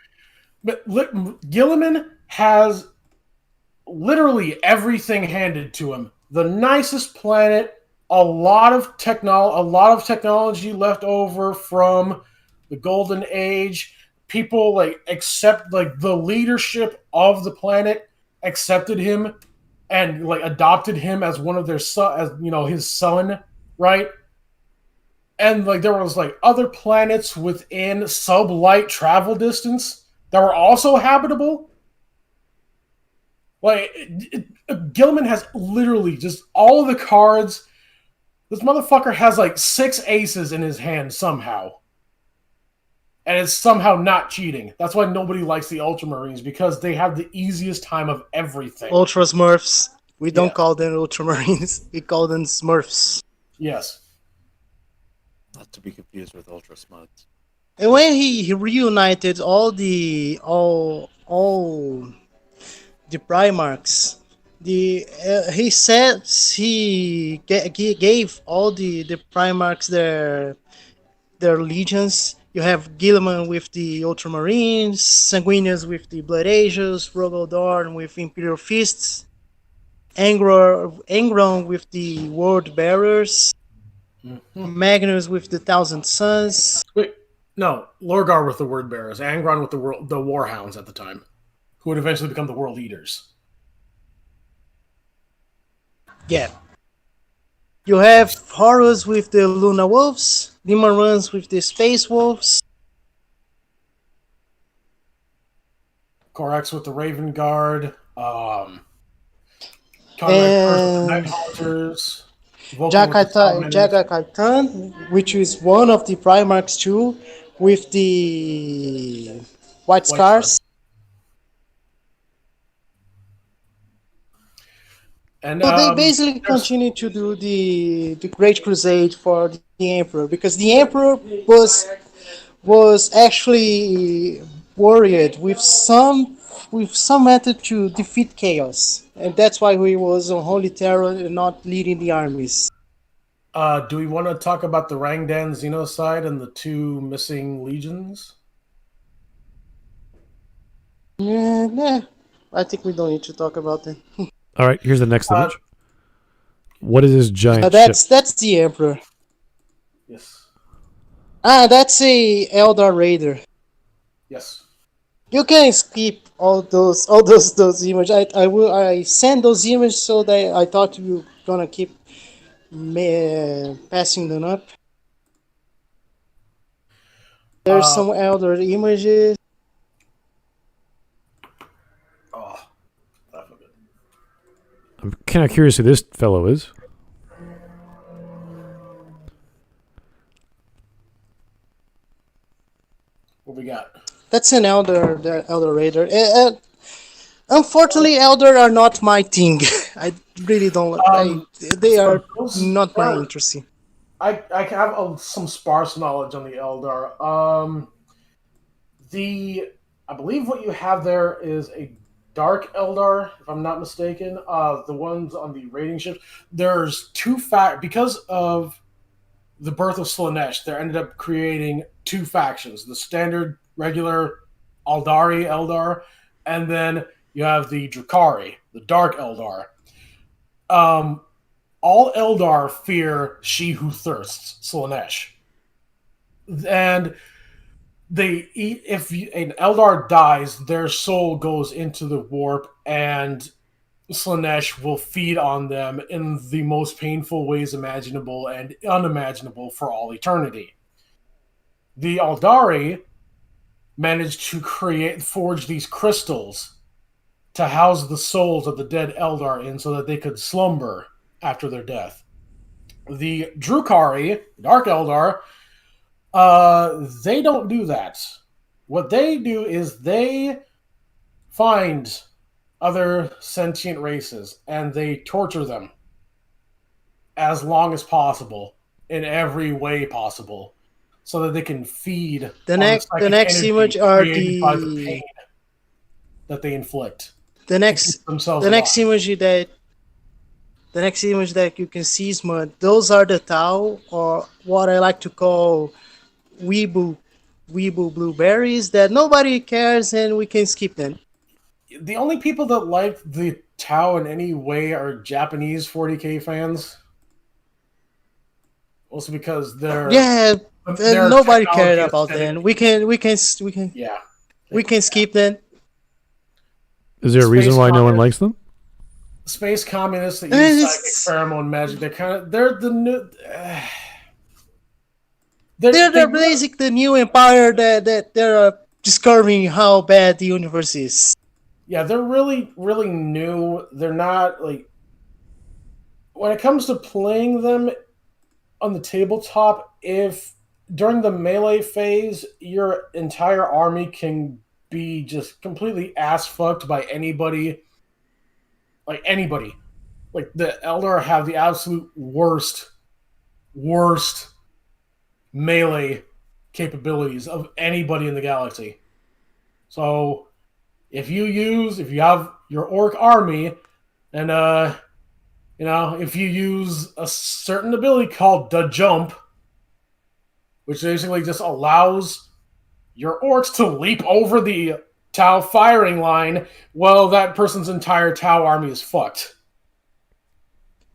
But Guilliman has literally everything handed to him. The nicest planet, a lot of technology left over from the Golden Age. People the leadership of the planet accepted him and like adopted him as one of their his son, right? And like there was like other planets within sublight travel distance that were also habitable. Like Guilliman has literally just all of the cards. This motherfucker has like 6 aces in his hand somehow. And it's somehow not cheating. That's why nobody likes the Ultramarines, because they have the easiest time of everything. Ultra Smurfs. We don't call them Ultramarines. We call them Smurfs. Yes. Not to be confused with Ultra Smuds. And when he reunited all the Primarchs, he said he gave all the Primarchs their legions. You have Guilliman with the Ultramarines, Sanguinius with the Blood Angels, Rogaldorn with Imperial Fists, Angron with the World Bearers, Magnus with the Thousand Suns. Wait, no, Lorgar with the Word Bearers, Angron with the Warhounds at the time, who would eventually become the World Eaters. Yeah. You have Horus with the Luna Wolves, Limaruns with the Space Wolves, Corax with the Raven Guard, Night Hunters, Jaga Kaitan, which is one of the Primarchs too, with the White Scars. And so they basically continue to do the Great Crusade for the Emperor, because the Emperor was actually worried with some method to defeat chaos, and that's why he was on Holy Terror and not leading the armies. Do we want to talk about the Rangdan Xenocide and the 2 missing legions? Nah, I think we don't need to talk about that. All right, here's the next image. What is this giant ship? That's the Emperor. Yes. That's a Eldar Raider. Yes. You can skip all those images. I sent those images so that I thought you were gonna keep passing them up. There's some Eldar images. I'm kind of curious who this fellow is. What we got? That's an Eldar Raider. Unfortunately, Eldar are not my thing. I really don't. They are not my interesting. I have some sparse knowledge on the Eldar. I believe what you have there is a Dark Eldar, if I'm not mistaken. The ones on the raiding ships. There's 2 because of the birth of Slaanesh, they ended up creating 2 factions: the standard, regular Aldari Eldar, and then you have the Drukhari, the Dark Eldar. all Eldar fear she who thirsts, Slaanesh. And they eat, if an Eldar dies, their soul goes into the warp, and Slaanesh will feed on them in the most painful ways imaginable and unimaginable for all eternity. The Aldari managed to forge these crystals to house the souls of the dead Eldar in so that they could slumber after their death. The Drukhari, Dark Eldar, they don't do that. What they do is they find other sentient races and they torture them as long as possible in every way possible so that they can feed The next image are the pain that they inflict. The next image that you can see, Smud, those are the Tau, or what I like to call weeaboo blueberries that nobody cares and we can skip them. The only people that like the Tau in any way are Japanese 40k fans. Also because nobody cared about them. We can skip them. Is there a reason why no one likes them? Space communists that use psychic pheromone magic, they're the new. They're basically the new empire that they're discovering how bad the universe is. Yeah, they're really, really new. They're not like when it comes to playing them on the tabletop. If during the melee phase, your entire army can be just completely ass fucked by anybody. Like anybody. Like the Eldar have the absolute worst melee capabilities of anybody in the galaxy. So if you have your orc army and if you use a certain ability called the jump, which basically just allows your orcs to leap over the Tau firing line, well, that person's entire Tau army is fucked.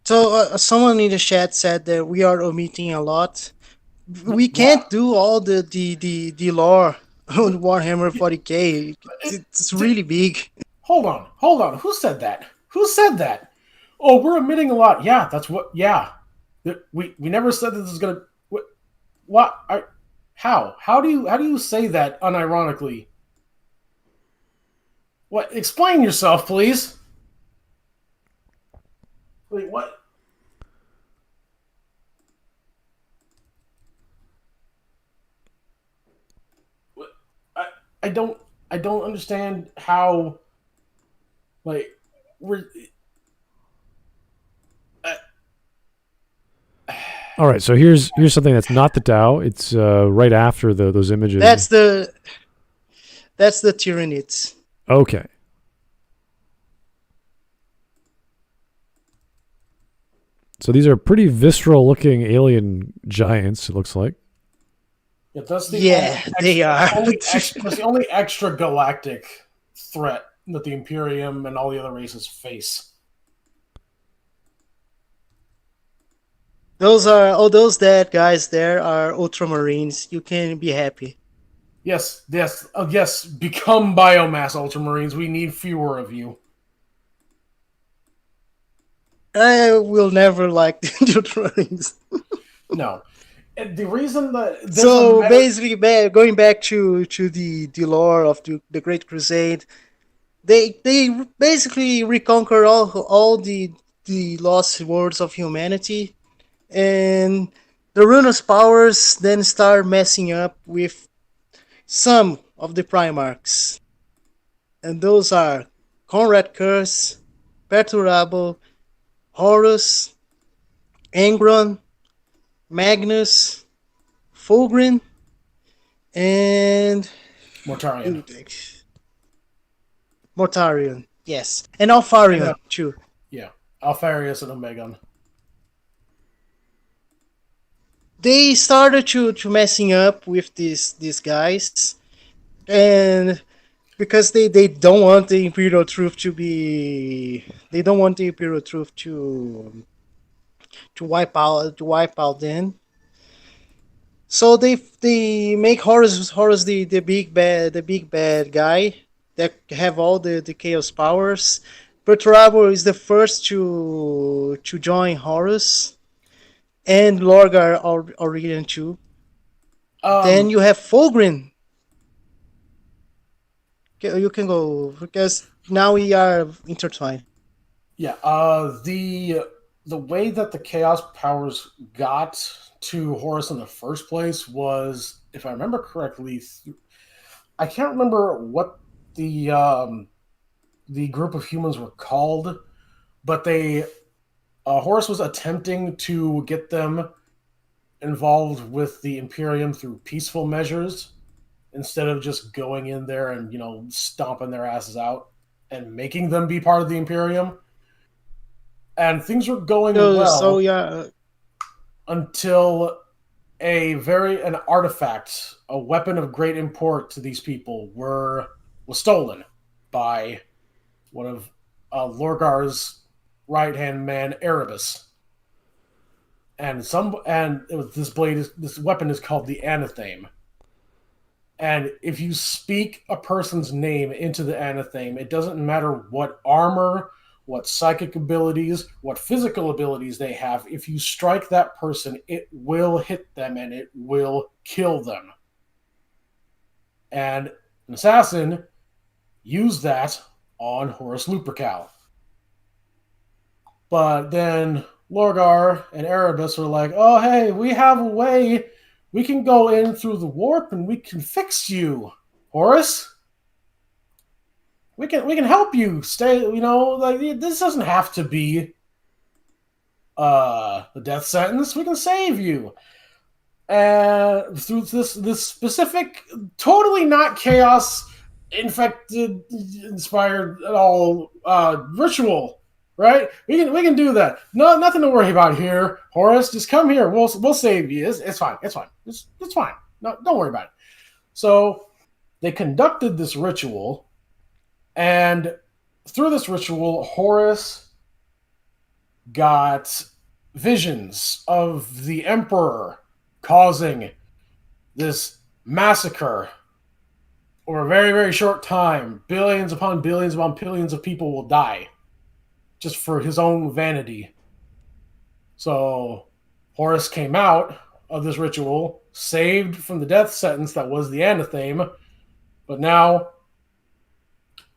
So someone in the chat said that we are omitting a lot. We can't do all the lore on Warhammer 40k. It's really big. Hold on. Who said that? Oh, we're omitting a lot. Yeah, that's what. Yeah, we never said that this is gonna. What? How do you say that unironically? What? Explain yourself, please. Wait, what? I don't understand how. Like, we're. All right, so here's something that's not the Tau. It's right after those images. That's the Tyranids. Okay. So these are pretty visceral-looking alien giants. It looks like. Yeah, that's they are. That's the only extra galactic threat that the Imperium and all the other races face. Those dead guys there are Ultramarines. You can be happy. Yes. Become biomass Ultramarines. We need fewer of you. I will never like the Ultramarines. No. And the reason that basically, going back to the lore of the Great Crusade, they basically reconquer all the lost worlds of humanity, and the Runus powers then start messing up with some of the Primarchs, and those are Conrad Curse, Perturabo, Horus, Angron, Magnus, Fulgrim, and Mortarion, yes, and Alfarion too. Yeah, Alfarius and Omegon. They started to messing up with these guys, and because they don't want the Imperial Truth to to wipe out them. So they make Horus the big bad guy that have all the chaos powers. Perturabo is the first to join Horus, and Lorgar Aurelian too. Then you have Fulgrim. You can go because now we are intertwined. Yeah. The way that the chaos powers got to Horus in the first place was, if I remember correctly, I can't remember what the group of humans were called, but Horus was attempting to get them involved with the Imperium through peaceful measures instead of just going in there and, stomping their asses out and making them be part of the Imperium. And things were going well. So yeah. Until an artifact, a weapon of great import to these people, was stolen by one of Lorgar's right-hand man, Erebus. And this weapon is called the Anatheme. And if you speak a person's name into the Anatheme, it doesn't matter what armor, what psychic abilities, what physical abilities they have. If you strike that person, it will hit them and it will kill them. And an assassin used that on Horus Lupercal. But then Lorgar and Erebus were like, oh, hey, we have a way. We can go in through the warp and we can fix you, Horus. We can help you stay, this doesn't have to be the death sentence. We can save you. And through this specific, totally not chaos infected, inspired at all ritual, right? We can do that. No, nothing to worry about here, Horus. Just come here. We'll save you. It's fine. It's fine. It's fine. No, don't worry about it. So they conducted this ritual. And through this ritual, Horus got visions of the Emperor causing this massacre over a very, very short time. Billions upon billions upon billions of people will die just for his own vanity. So Horus came out of this ritual, saved from the death sentence that was the Anatheme, but now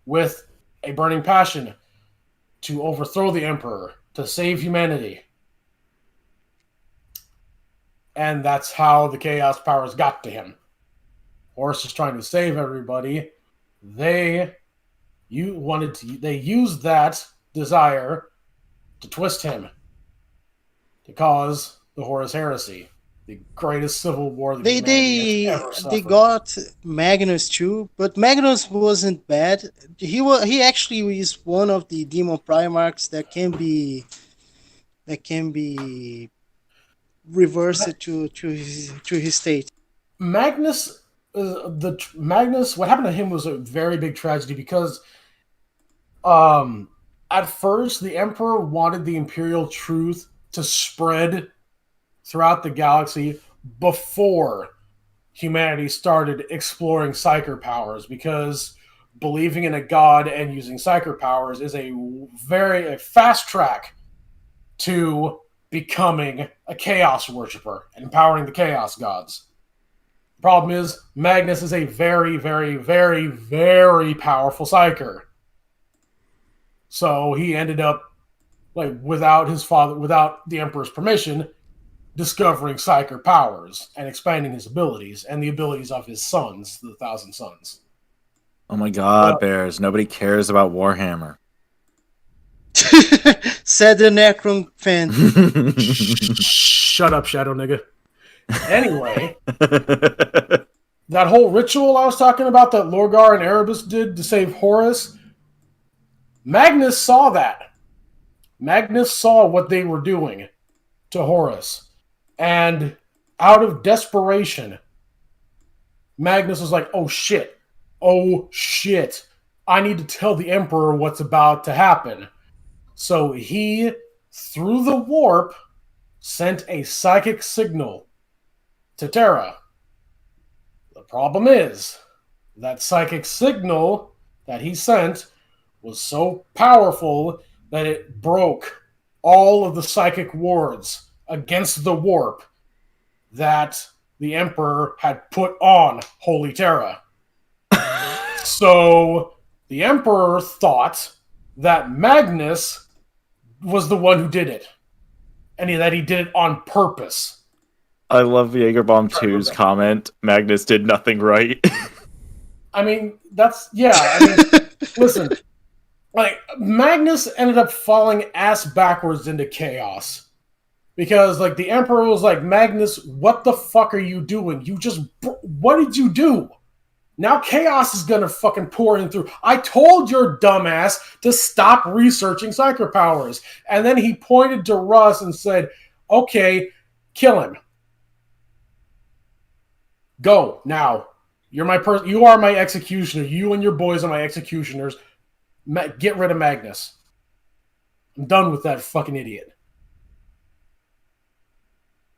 with a burning passion to overthrow the Emperor, to save humanity. And that's how the Chaos powers got to him. Horus is trying to save everybody. They used that desire to twist him, to cause the Horus Heresy, the greatest civil war that humanity has ever suffered. They got Magnus too, but Magnus wasn't bad. He actually is one of the demon primarchs that can be reversed to his state. Magnus, what happened to him was a very big tragedy because at first the Emperor wanted the Imperial truth to spread throughout the galaxy before humanity started exploring psyker powers, because believing in a god and using psyker powers is a very fast track to becoming a chaos worshiper and empowering the chaos gods. The problem is Magnus is a very, very, very, very powerful psyker. So he ended up, without the Emperor's permission, discovering psyker powers and expanding his abilities and the abilities of his sons, the 1,000 Sons. Oh my god, Bears. Nobody cares about Warhammer. Said the Necron fan. Shut up, Shadow nigga. Anyway, that whole ritual I was talking about that Lorgar and Erebus did to save Horus, Magnus saw that. Magnus saw what they were doing to Horus. And out of desperation, Magnus was like, oh shit, I need to tell the Emperor what's about to happen. So he, through the warp, sent a psychic signal to Terra. The problem is that psychic signal that he sent was so powerful that it broke all of the psychic wards against the warp that the Emperor had put on Holy Terra. So the Emperor thought that Magnus was the one who did it, and that he did it on purpose. I love Jaegerbomb 2's comment. Magnus did nothing right. I mean, listen, like, Magnus ended up falling ass backwards into chaos. Because, like, the Emperor was like, Magnus, what the fuck are you doing? What did you do? Now chaos is gonna fucking pour in through. I told your dumbass to stop researching psychic powers. And then he pointed to Russ and said, okay, kill him. Go, now. You are my executioner. You and your boys are my executioners. Get rid of Magnus. I'm done with that fucking idiot.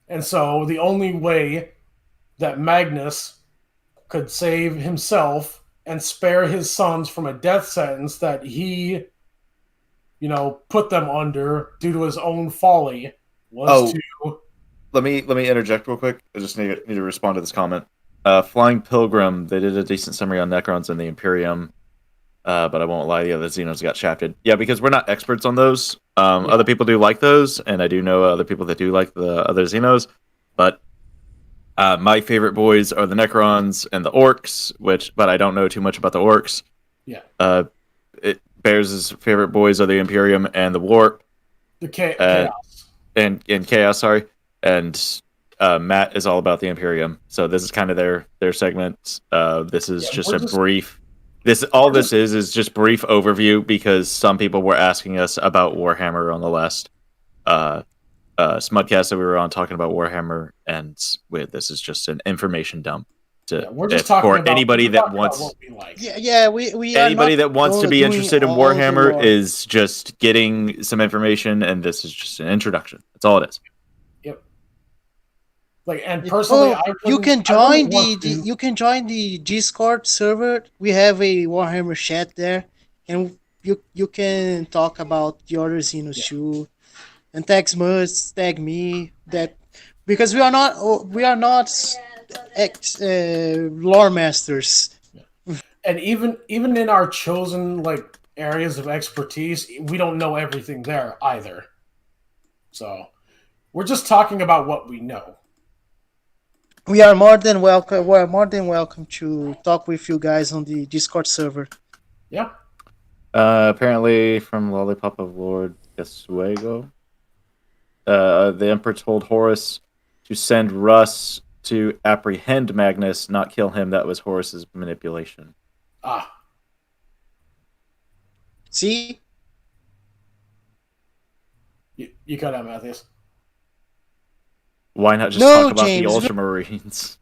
And so the only way that Magnus could save himself and spare his sons from a death sentence that he, put them under due to his own folly was to... Let me interject real quick. I just need to respond to this comment. Flying Pilgrim, they did a decent summary on Necrons and the Imperium, but I won't lie, the other Xenos got shafted. Yeah, because we're not experts on those. Other people do like those, and I do know other people that do like the other Xenos, but my favorite boys are the Necrons and the Orcs, but I don't know too much about the Orcs. Yeah. Bears' favorite boys are the Imperium and the Warp. The Chaos. And Chaos, sorry. And Matt is all about the Imperium. So this is kind of their segment. This is just a brief... This is just brief overview because some people were asking us about Warhammer on the last Smudcast that we were on talking about Warhammer, and this is just an information dump. We're just talking about anybody that wants. What we like. We anybody that wants to be interested in Warhammer is just getting some information, and this is just an introduction. That's all it is. Yep. Like, and personally, you can join the Discord server. We have a Warhammer chat there, and you can talk about the other Xenos too, and tag Smuts, tag me, that because we are not lore masters. And even in our chosen areas of expertise, we don't know everything there either. So we're just talking about what we know. We are more than welcome. We're more than welcome to talk with you guys on the Discord server. Yeah. Apparently, from Lollipop of Lord Casuego, the Emperor told Horus to send Russ to apprehend Magnus, not kill him. That was Horus's manipulation. Ah. See? You cut out, Matheus. Why not just talk about the Ultramarines?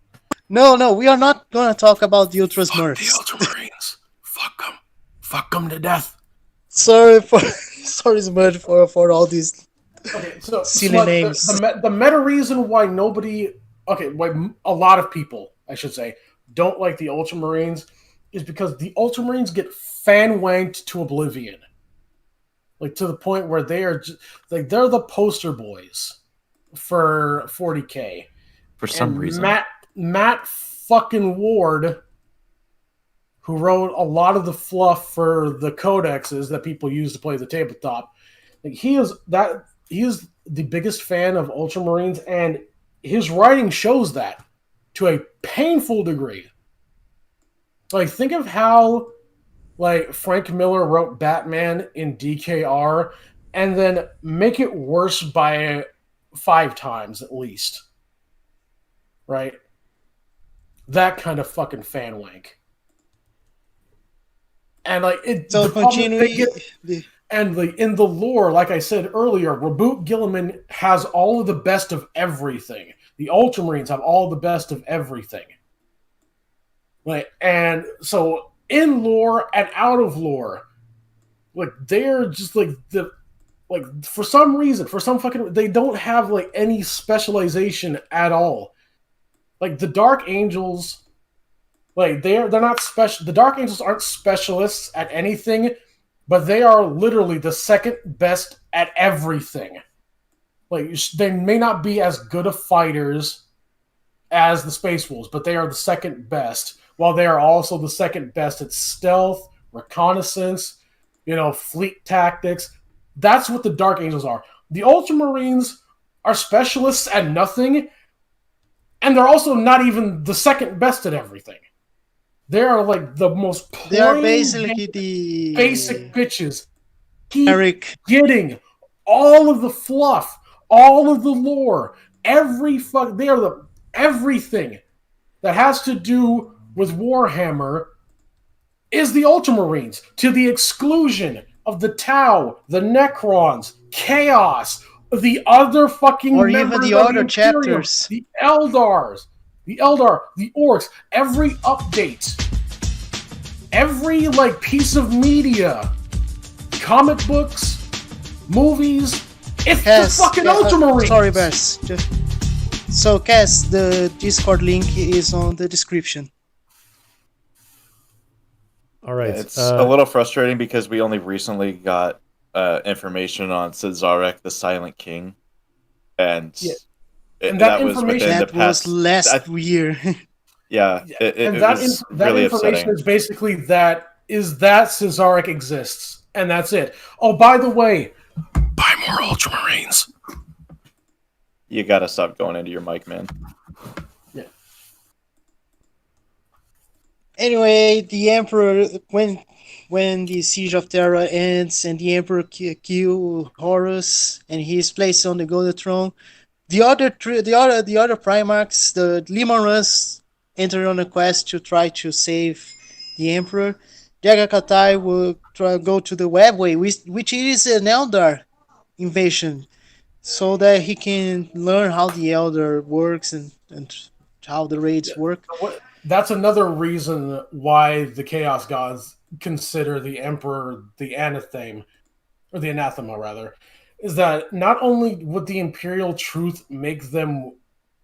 No, we are not going to talk about the Ultramarines. Fuck the Ultramarines. Fuck them. Fuck them to death. Sorry, Smudge, for all these silly names. The meta reason why why a lot of people, I should say, don't like the Ultramarines is because the Ultramarines get fan-wanked to oblivion. To the point where they are they're the poster boys for 40K. For some reason. Matt fucking Ward, who wrote a lot of the fluff for the codexes that people use to play the tabletop, he is the biggest fan of Ultramarines, and his writing shows that to a painful degree. Think of how Frank Miller wrote Batman in DKR and then make it worse by 5 times at least. Right? That kind of fucking fan wank. And in the lore, like I said earlier, Reboot Gilliman has all of the best of everything. The Ultramarines have all the best of everything. And so in lore and out of lore, they're just like for some reason, they don't have like any specialization at all. Like the Dark Angels, like they're not special. The Dark Angels aren't specialists at anything, but they are literally the second best at everything. Like they may not be as good of fighters as the Space Wolves, but they are the second best. While they are also the second best at stealth, reconnaissance, fleet tactics. That's what the Dark Angels are. The Ultramarines are specialists at nothing, and they're also not even the second best at everything. They are like the most plain, they are basically the basic bitches. Keep Eric getting all of the fluff, all of the lore, they are everything that has to do with Warhammer is the Ultramarines, to the exclusion of the Tau, the Necrons, Chaos, the other fucking or members even the of other Imperium, chapters, the Eldar, the Orcs, every update, every like piece of media, comic books, movies, it's the fucking Ultramarines. Sorry, Bears. So, Cass, the Discord link is on the description. All right. It's a little frustrating because we only recently got information on Cesarek, the Silent King, and that information was last year. That really information is basically that Cesarek exists, and that's it. Oh, by the way, buy more Ultramarines. You gotta stop going into your mic, man. Yeah. Anyway, the Emperor, when the Siege of Terra ends and the Emperor kills Horus and he is placed on the Golden Throne, the other Primarchs, the Limarans, enter on a quest to try to save the Emperor. Jagakatai will go to the Webway, which is an Eldar invasion, so that he can learn how the Eldar works and how the raids work. That's another reason why the Chaos Gods consider the Emperor the Anathema, is that not only would the Imperial Truth make them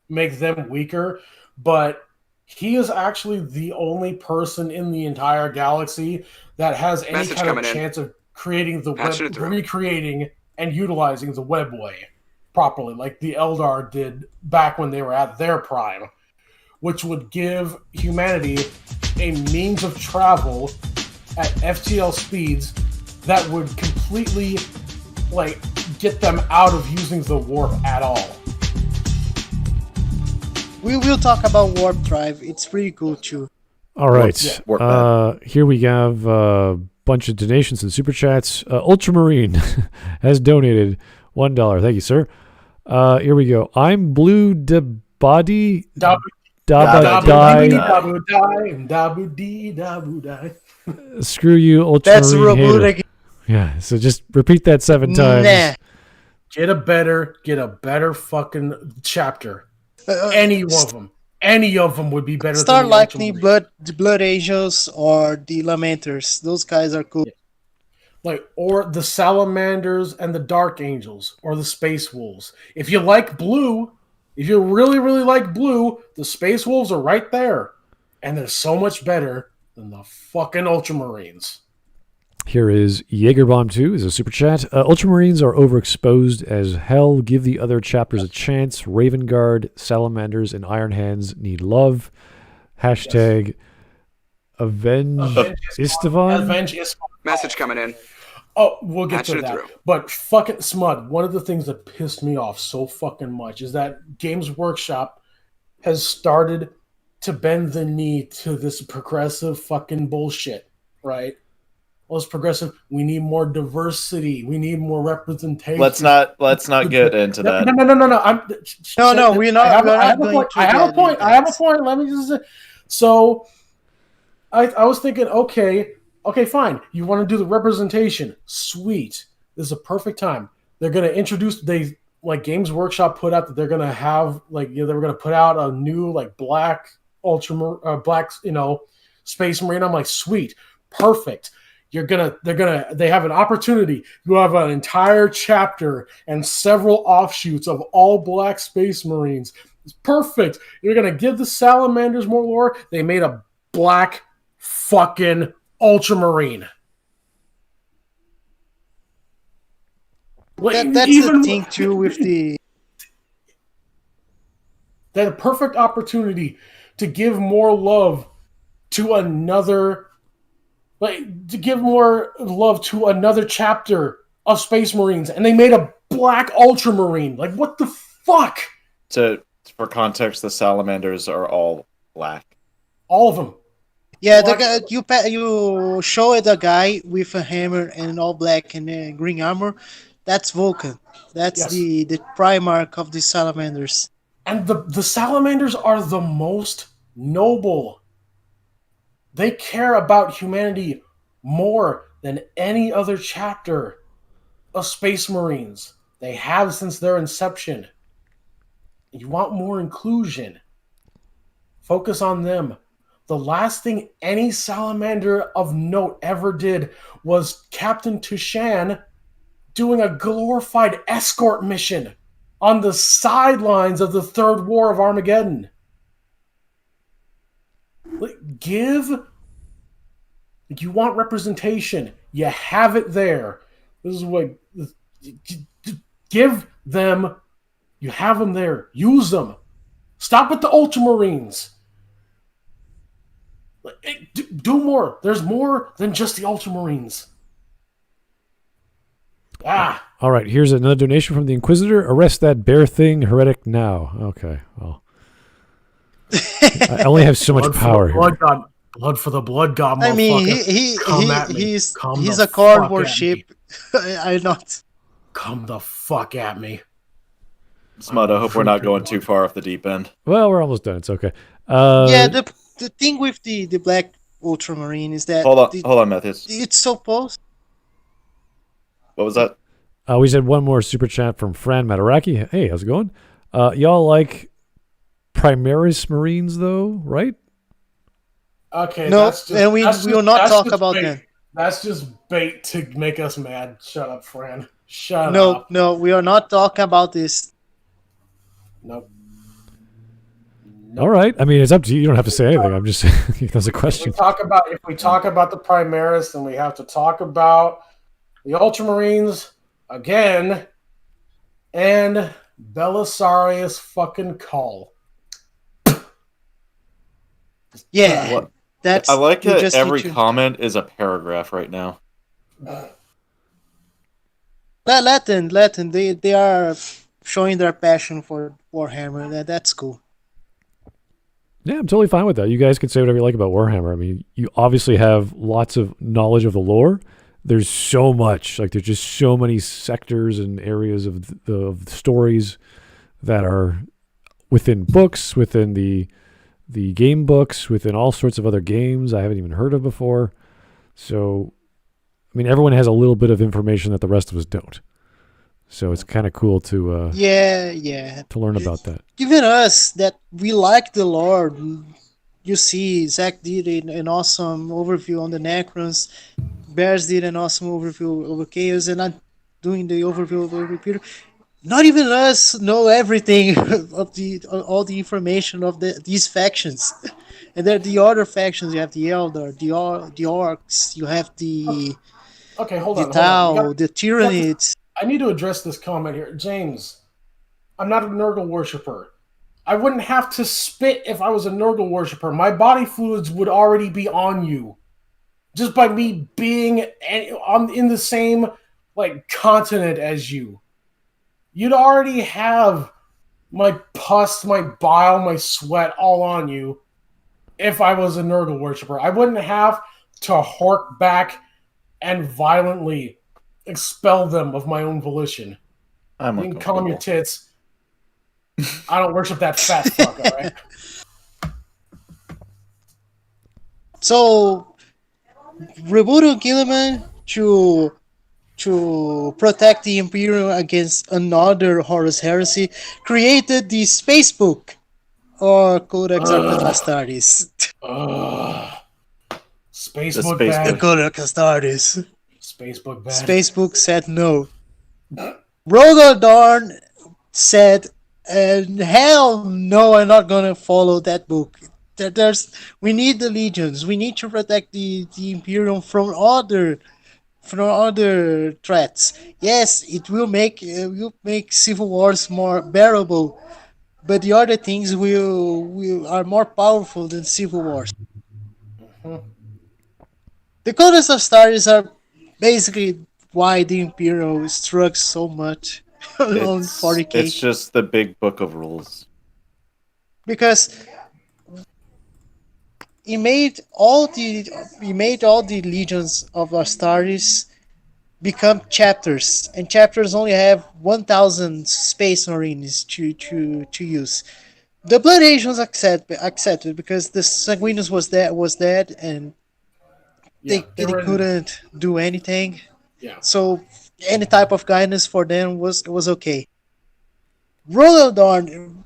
weaker, but he is actually the only person in the entire galaxy that has any kind of chance of creating the recreating and utilizing the webway properly, like the Eldar did back when they were at their prime, which would give humanity a means of travel at FTL speeds that would completely get them out of using the warp at all. We will talk about Warp Drive. It's pretty cool too. All right. Here we have a bunch of donations and super chats. Ultramarine has donated $1. Thank you, sir. Here we go. I'm Blue Dabadi. Screw you, Ultramarine. That's Robotic. Yeah, so just repeat that 7 times. Nah. Get a better fucking chapter. Any of them would be better. Start than liking the Blood Angels or the Lamenters. Those guys are cool. Or the Salamanders and the Dark Angels, or the Space Wolves. If you like blue, if you really, really like blue, the Space Wolves are right there. And they're so much better than the fucking Ultramarines. Here is Jaegerbomb 2 is a super chat. Ultramarines are overexposed as hell. Give the other chapters a chance. Raven Guard, Salamanders, and Iron Hands need love. Hashtag Avenge Istvan. Avenge Istvan. Message coming in. Oh, we'll get to that. But fucking Smud, one of the things that pissed me off so fucking much is that Games Workshop has started to bend the knee to this progressive fucking bullshit, right? Well, it's progressive. We need more diversity. We need more representation. Let's not get into that. No. We're not. I have a point. Let me just. So, I was thinking, okay, fine. You want to do the representation? Sweet. This is a perfect time. They're going to introduce. Games Workshop put out that they're going to have they were going to put out a new black Space Marine. I'm like, sweet, perfect. they have an opportunity. You have an entire chapter and several offshoots of all black space marines. It's perfect. You're gonna give the salamanders more lore. They made a black fucking ultramarine. That's the thing too with the. They had a perfect opportunity to give more love to another. To give more love to another chapter of Space Marines, and they made a black Ultramarine. Like, what the fuck? For context, the salamanders are all black. All of them. Yeah, the guy, you show the guy with a hammer and all black and green armor. That's Vulcan. That's the Primarch of the salamanders. And the salamanders are the most noble. They care about humanity more than any other chapter of Space Marines. They have since their inception. You want more inclusion. Focus on them. The last thing any salamander of note ever did was Captain Tushan doing a glorified escort mission on the sidelines of the Third War of Armageddon. You want representation. You have it there. This is what... Give them... You have them there. Use them. Stop with the Ultramarines. Do more. There's more than just the Ultramarines. All right, here's another donation from the Inquisitor. Arrest that bear thing, heretic, now. Okay, well. I only have so much power here. Blood for the blood god, motherfucker. I mean, he's a cardboard ship. I'm not. Come the fuck at me. Smud, I hope we're not going too far off the deep end. Well, we're almost done. It's okay. Yeah, the thing with the black Ultramarine is that... Hold on, Matheus. It's supposed... What was that? We said one more super chat from Fran Mataraki. Hey, how's it going? Y'all like Primaris Marines, though, right? Okay, no, and we will not talk about them. That's just bait to make us mad. Shut up, Fran. Shut up. No, we are not talking about this. Nope. All right. I mean, it's up to you. You don't have to say anything. I'm just saying that's a question. If we talk about the Primaris, then we have to talk about the Ultramarines again and Belisarius fucking Call. Yeah. I like that every comment is a paragraph right now. Latin. They are showing their passion for Warhammer. That's cool. Yeah, I'm totally fine with that. You guys can say whatever you like about Warhammer. I mean, you obviously have lots of knowledge of the lore. There's so much. Like, there's just so many sectors and areas of the stories that are within books, within the game books, within all sorts of other games I haven't even heard of before. So, I mean, everyone has a little bit of information that the rest of us don't. So it's kind of cool to to learn about that. Even us that we like the lore, you see, Zach did an awesome overview on the Necrons. Bears did an awesome overview over Chaos, and I'm doing the overview over Repeater. Not even us know everything of all the information of these factions. And then the other factions, you have the Eldar, the Orcs, you have the Tau, the Tyranids. I need to address this comment here. James, I'm not a Nurgle worshiper. I wouldn't have to spit if I was a Nurgle worshiper. My body fluids would already be on you. Just by me being in the same continent as you. You'd already have my pus, my bile, my sweat all on you if I was a Nurgle worshiper. I wouldn't have to hark back and violently expel them of my own volition. You can calm your tits. I don't worship that fat fuck, alright? So, Rebuto Gilliman to protect the Imperium against another Horus heresy, created the Space Book, or Codex Arcanum Astartes. Spacebook space bad. The Codex Astartes. Spacebook bad. Spacebook said no. Rogodorn said, hell no, I'm not gonna follow that book. We need the legions. We need to protect the Imperium from other threats. Yes, it will make civil wars more bearable, but the other things will are more powerful than civil wars. The Codex of Stars are basically why the Imperial struck so much on 40k. It's just the big book of rules. Because he made all the legions of Astartes become chapters, and chapters only have 1,000 space marines to use. The Blood Asians accepted because the Sanguinius was dead, and they couldn't do anything. Yeah. So any type of guidance for them was okay. Roldorn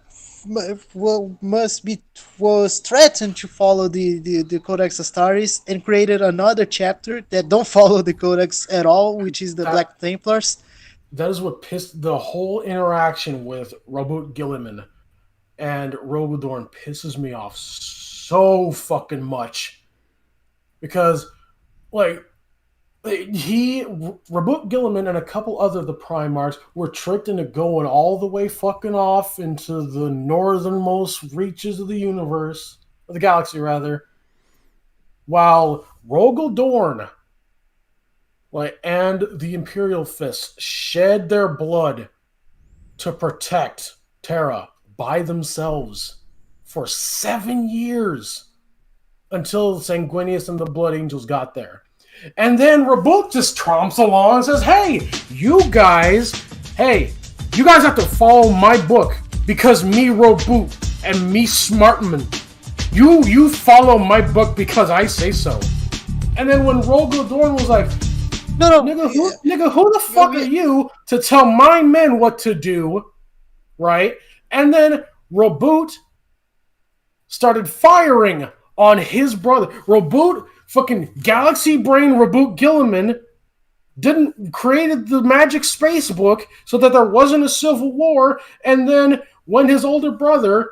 was threatened to follow the Codex Astartes and created another chapter that don't follow the Codex at all, which is the Black Templars. That is what pissed the whole interaction with Robert Gilliman and Rogodorn pisses me off so fucking much. Because, like, Rabut Gilliman and a couple other of the Primarchs were tricked into going all the way fucking off into the northernmost reaches of the universe, of the galaxy rather, while Rogodorn and the Imperial Fist shed their blood to protect Terra by themselves for 7 years until Sanguinius and the Blood Angels got there. And then Rabut just tromps along and says, hey, you guys have to follow my book because me Rabut and me Smartman. You follow my book because I say so. And then when Rogodorn was like, no, nigga, who the fuck are you to tell my men what to do, right? And then Rabut started firing on his brother. Rabut, fucking galaxy brain Rabut Gilliman, created the magic space book so that there wasn't a civil war. And then when his older brother,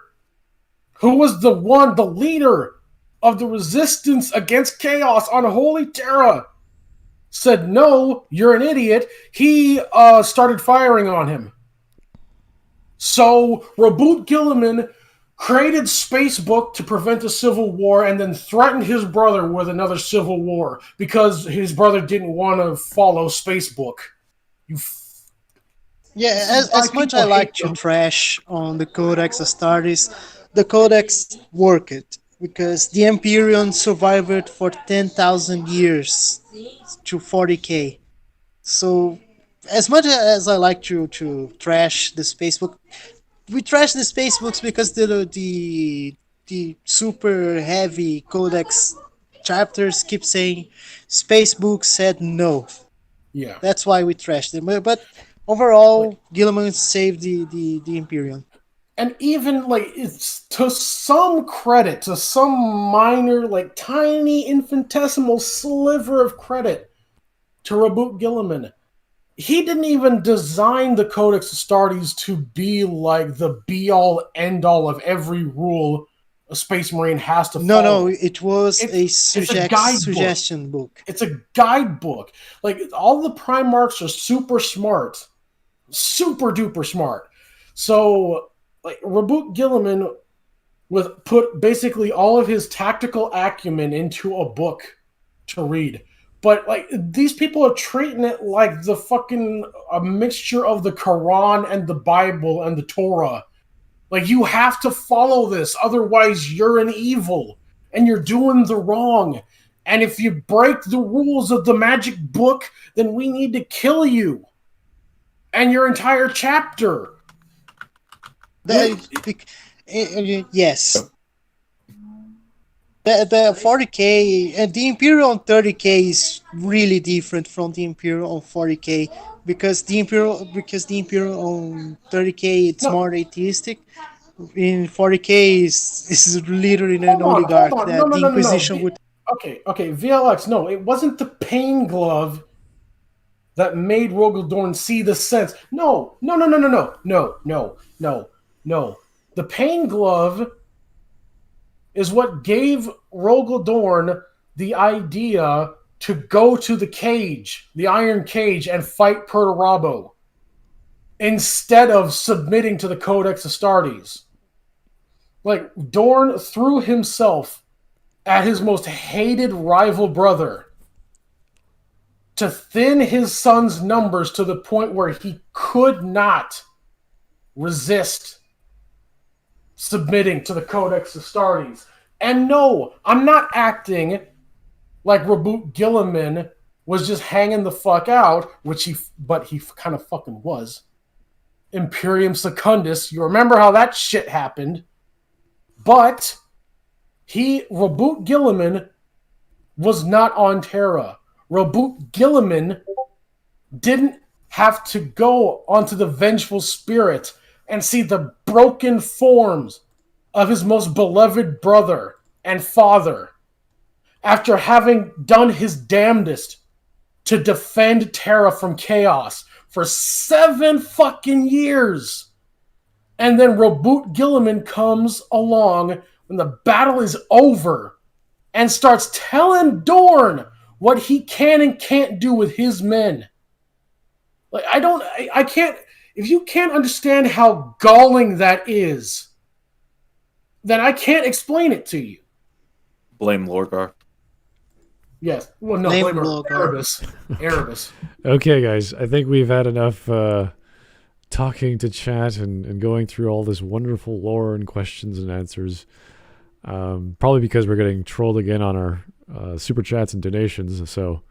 who was the leader of the resistance against chaos on Holy Terra, said, no, you're an idiot, he started firing on him. So Rabut Gilliman created Spacebook to prevent a civil war and then threatened his brother with another civil war because his brother didn't want to follow Spacebook. As much I like to trash on the Codex Astartes, the Codex worked because the Empyrean survived for 10,000 years to 40k. So as much as I like to trash the Spacebook, we trash the Spacebooks because the super heavy Codex chapters keep saying Spacebook said no. Yeah. That's why we trash them. But overall, Gilliman saved the Imperium. And even, it's to some credit, to some minor, tiny infinitesimal sliver of credit to Rabut Gilliman, he didn't even design the Codex Astartes to be the be-all, end-all of every rule a Space Marine has to follow. No, it was a suggestion book. It's a guidebook. All the Primarchs are super smart. Super duper smart. So, Rabut Gilliman put basically all of his tactical acumen into a book to read. But, these people are treating it like a mixture of the Quran and the Bible and the Torah. You have to follow this, otherwise you're an evil, and you're doing the wrong. And if you break the rules of the magic book, then we need to kill you. And your entire chapter. Yes. The 40k and the Imperial on 30k is really different from the Imperial on 40k because the Imperial on 30k it's more atheistic. In 40k is literally an oligarch that the Inquisition would. Okay, VLX, no, it wasn't the pain glove that made Rogaldorn see the sense. No. The pain glove is what gave Rogaldorn the idea to go to the cage, the iron cage, and fight Perturabo, instead of submitting to the Codex Astartes. Like, Dorn threw himself at his most hated rival brother to thin his son's numbers to the point where he could not resist submitting to the Codex Astartes. And no, I'm not acting like Reboot Gilliman was just hanging the fuck out, but he kind of fucking was. Imperium Secundus, you remember how that shit happened. But Reboot Gilliman was not on Terra. Reboot Gilliman didn't have to go onto the Vengeful Spirit and see the broken forms of his most beloved brother and father after having done his damnedest to defend Terra from chaos for 7 fucking years. And then Reboot Gilliman comes along when the battle is over and starts telling Dorn what he can and can't do with his men. Like, I can't, if you can't understand how galling that is, then I can't explain it to you. Blame Lorgar. Yes. Well, no, blame Erebus. Okay, guys, I think we've had enough talking to chat and going through all this wonderful lore and questions and answers. Probably because we're getting trolled again on our super chats and donations. So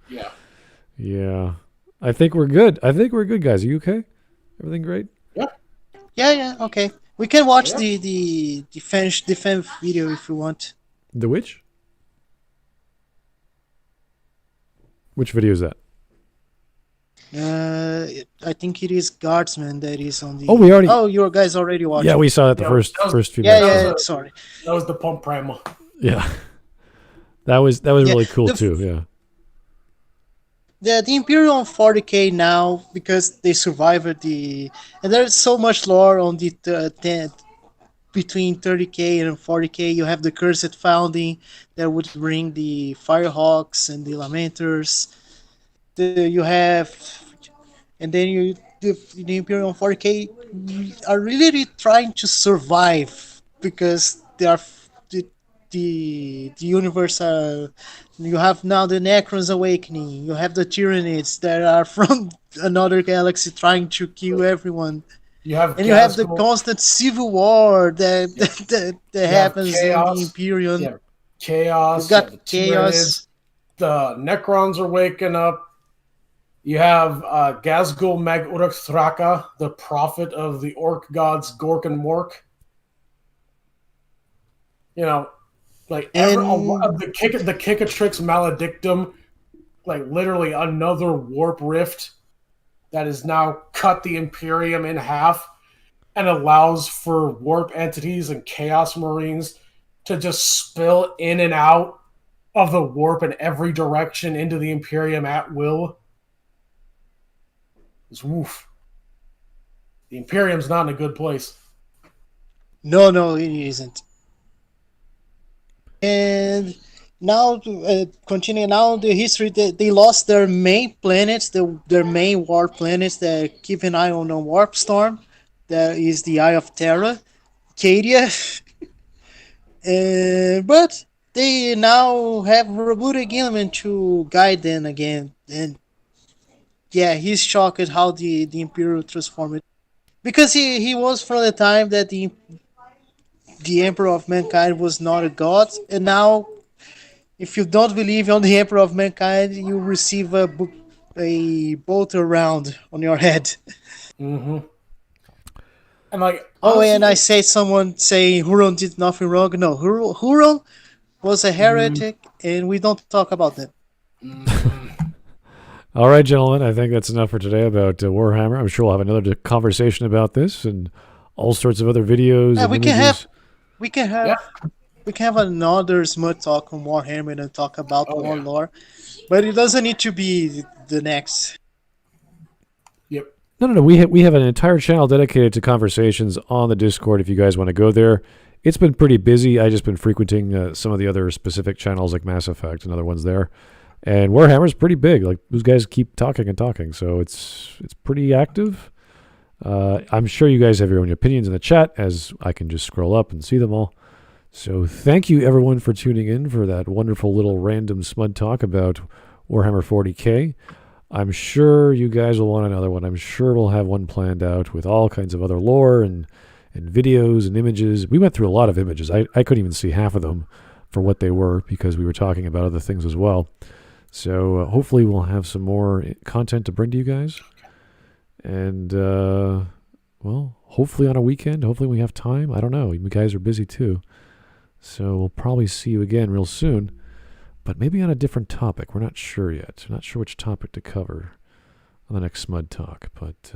yeah, I think we're good. Guys. Are you okay? Everything great? Yeah. Okay. We can watch the defense video if you want. The which? Which video is that? I think it is Guardsman that is on the. Oh, we already. Oh, you guys already watched. Yeah, we saw that the first few minutes. Yeah. Sorry. That was the Pump Primal. Yeah, that was really cool too. Yeah. The Imperial on 40k now because they survived and there's so much lore on the between 30k and 40k. You have the Cursed Founding that would bring the Firehawks and the Lamenters. You have, and then the Imperial on 40k are really trying to survive because they are the universe. You have now the Necrons awakening. You have the Tyranids that are from another galaxy trying to kill everyone. You have the constant civil war that happens in the Imperium. Yeah. Chaos. You've got the chaos. Tyranids, the Necrons are waking up. You have Gazgul Mag Uruk Thraka, the prophet of the orc gods Gork and Mork. You know, like the Kikatrix Maledictum, like literally another warp rift that has now cut the Imperium in half and allows for warp entities and Chaos Marines to just spill in and out of the warp in every direction into the Imperium at will. It's woof. The Imperium's not in a good place. No, it isn't. And now, continuing now the history, they lost their main planets, their main warp planets that keep an eye on a warp storm. That is the Eye of Terra, Cadia. But they now have Reboot Gilliman to guide them again. And yeah, he's shocked at how the Imperial transformed. Because he was from the time that the Emperor of Mankind was not a god, and now, if you don't believe on the Emperor of Mankind, you receive a bolter round on your head. Mm-hmm. And like, honestly, and I say someone say Huron did nothing wrong. No, Huron was a heretic, and we don't talk about that. All right, gentlemen, I think that's enough for today about Warhammer. I'm sure we'll have another conversation about this and all sorts of other videos. Yeah, and we can have we can have another SmudTalk on Warhammer and talk about more yeah. lore, but it doesn't need to be the next. Yep. No. We have an entire channel dedicated to conversations on the Discord. If you guys want to go there, it's been pretty busy. I just been frequenting some of the other specific channels like Mass Effect and other ones there. And Warhammer's pretty big. Like those guys keep talking and talking, so it's pretty active. I'm sure you guys have your own opinions in the chat, as I can just scroll up and see them all. So thank you everyone for tuning in for that wonderful little random Smud talk about Warhammer 40k. I'm sure you guys will want another one. I'm sure we'll have one planned out with all kinds of other lore and videos and images. We went through a lot of images. I couldn't even see half of them for what they were because we were talking about other things as well. So hopefully we'll have some more content to bring to you guys. And, well, hopefully on a weekend. Hopefully we have time. I don't know. You guys are busy too. So we'll probably see you again real soon. But maybe on a different topic. We're not sure yet. We're not sure which topic to cover on the next Smud Talk. But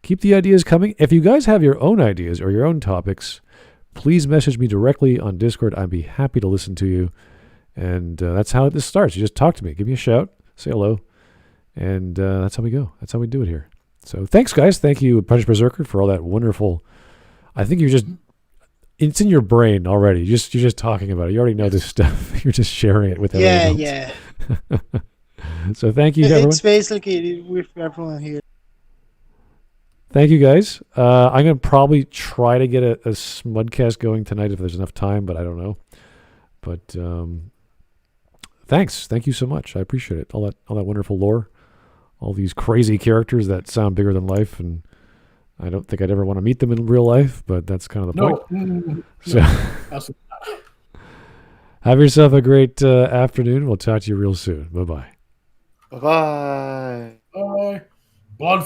keep the ideas coming. If you guys have your own ideas or your own topics, please message me directly on Discord. I'd be happy to listen to you. And that's how this starts. You just talk to me. Give me a shout. Say hello. And that's how we go. That's how we do it here. So thanks, guys. Thank you, Punished Bearserker, for all that wonderful... I think it's in your brain already. You're just talking about it. You already know this stuff. You're just sharing it with everyone else. Yeah. So thank you, everyone. It's basically with everyone here. Thank you, guys. I'm going to probably try to get a Smudcast going tonight if there's enough time, but I don't know. But thanks. Thank you so much. I appreciate it. All that wonderful lore. All these crazy characters that sound bigger than life, and I don't think I'd ever want to meet them in real life, but that's kind of the point. So, have yourself a great afternoon. We'll talk to you real soon. Bye-bye. Bye-bye. Bye. Blood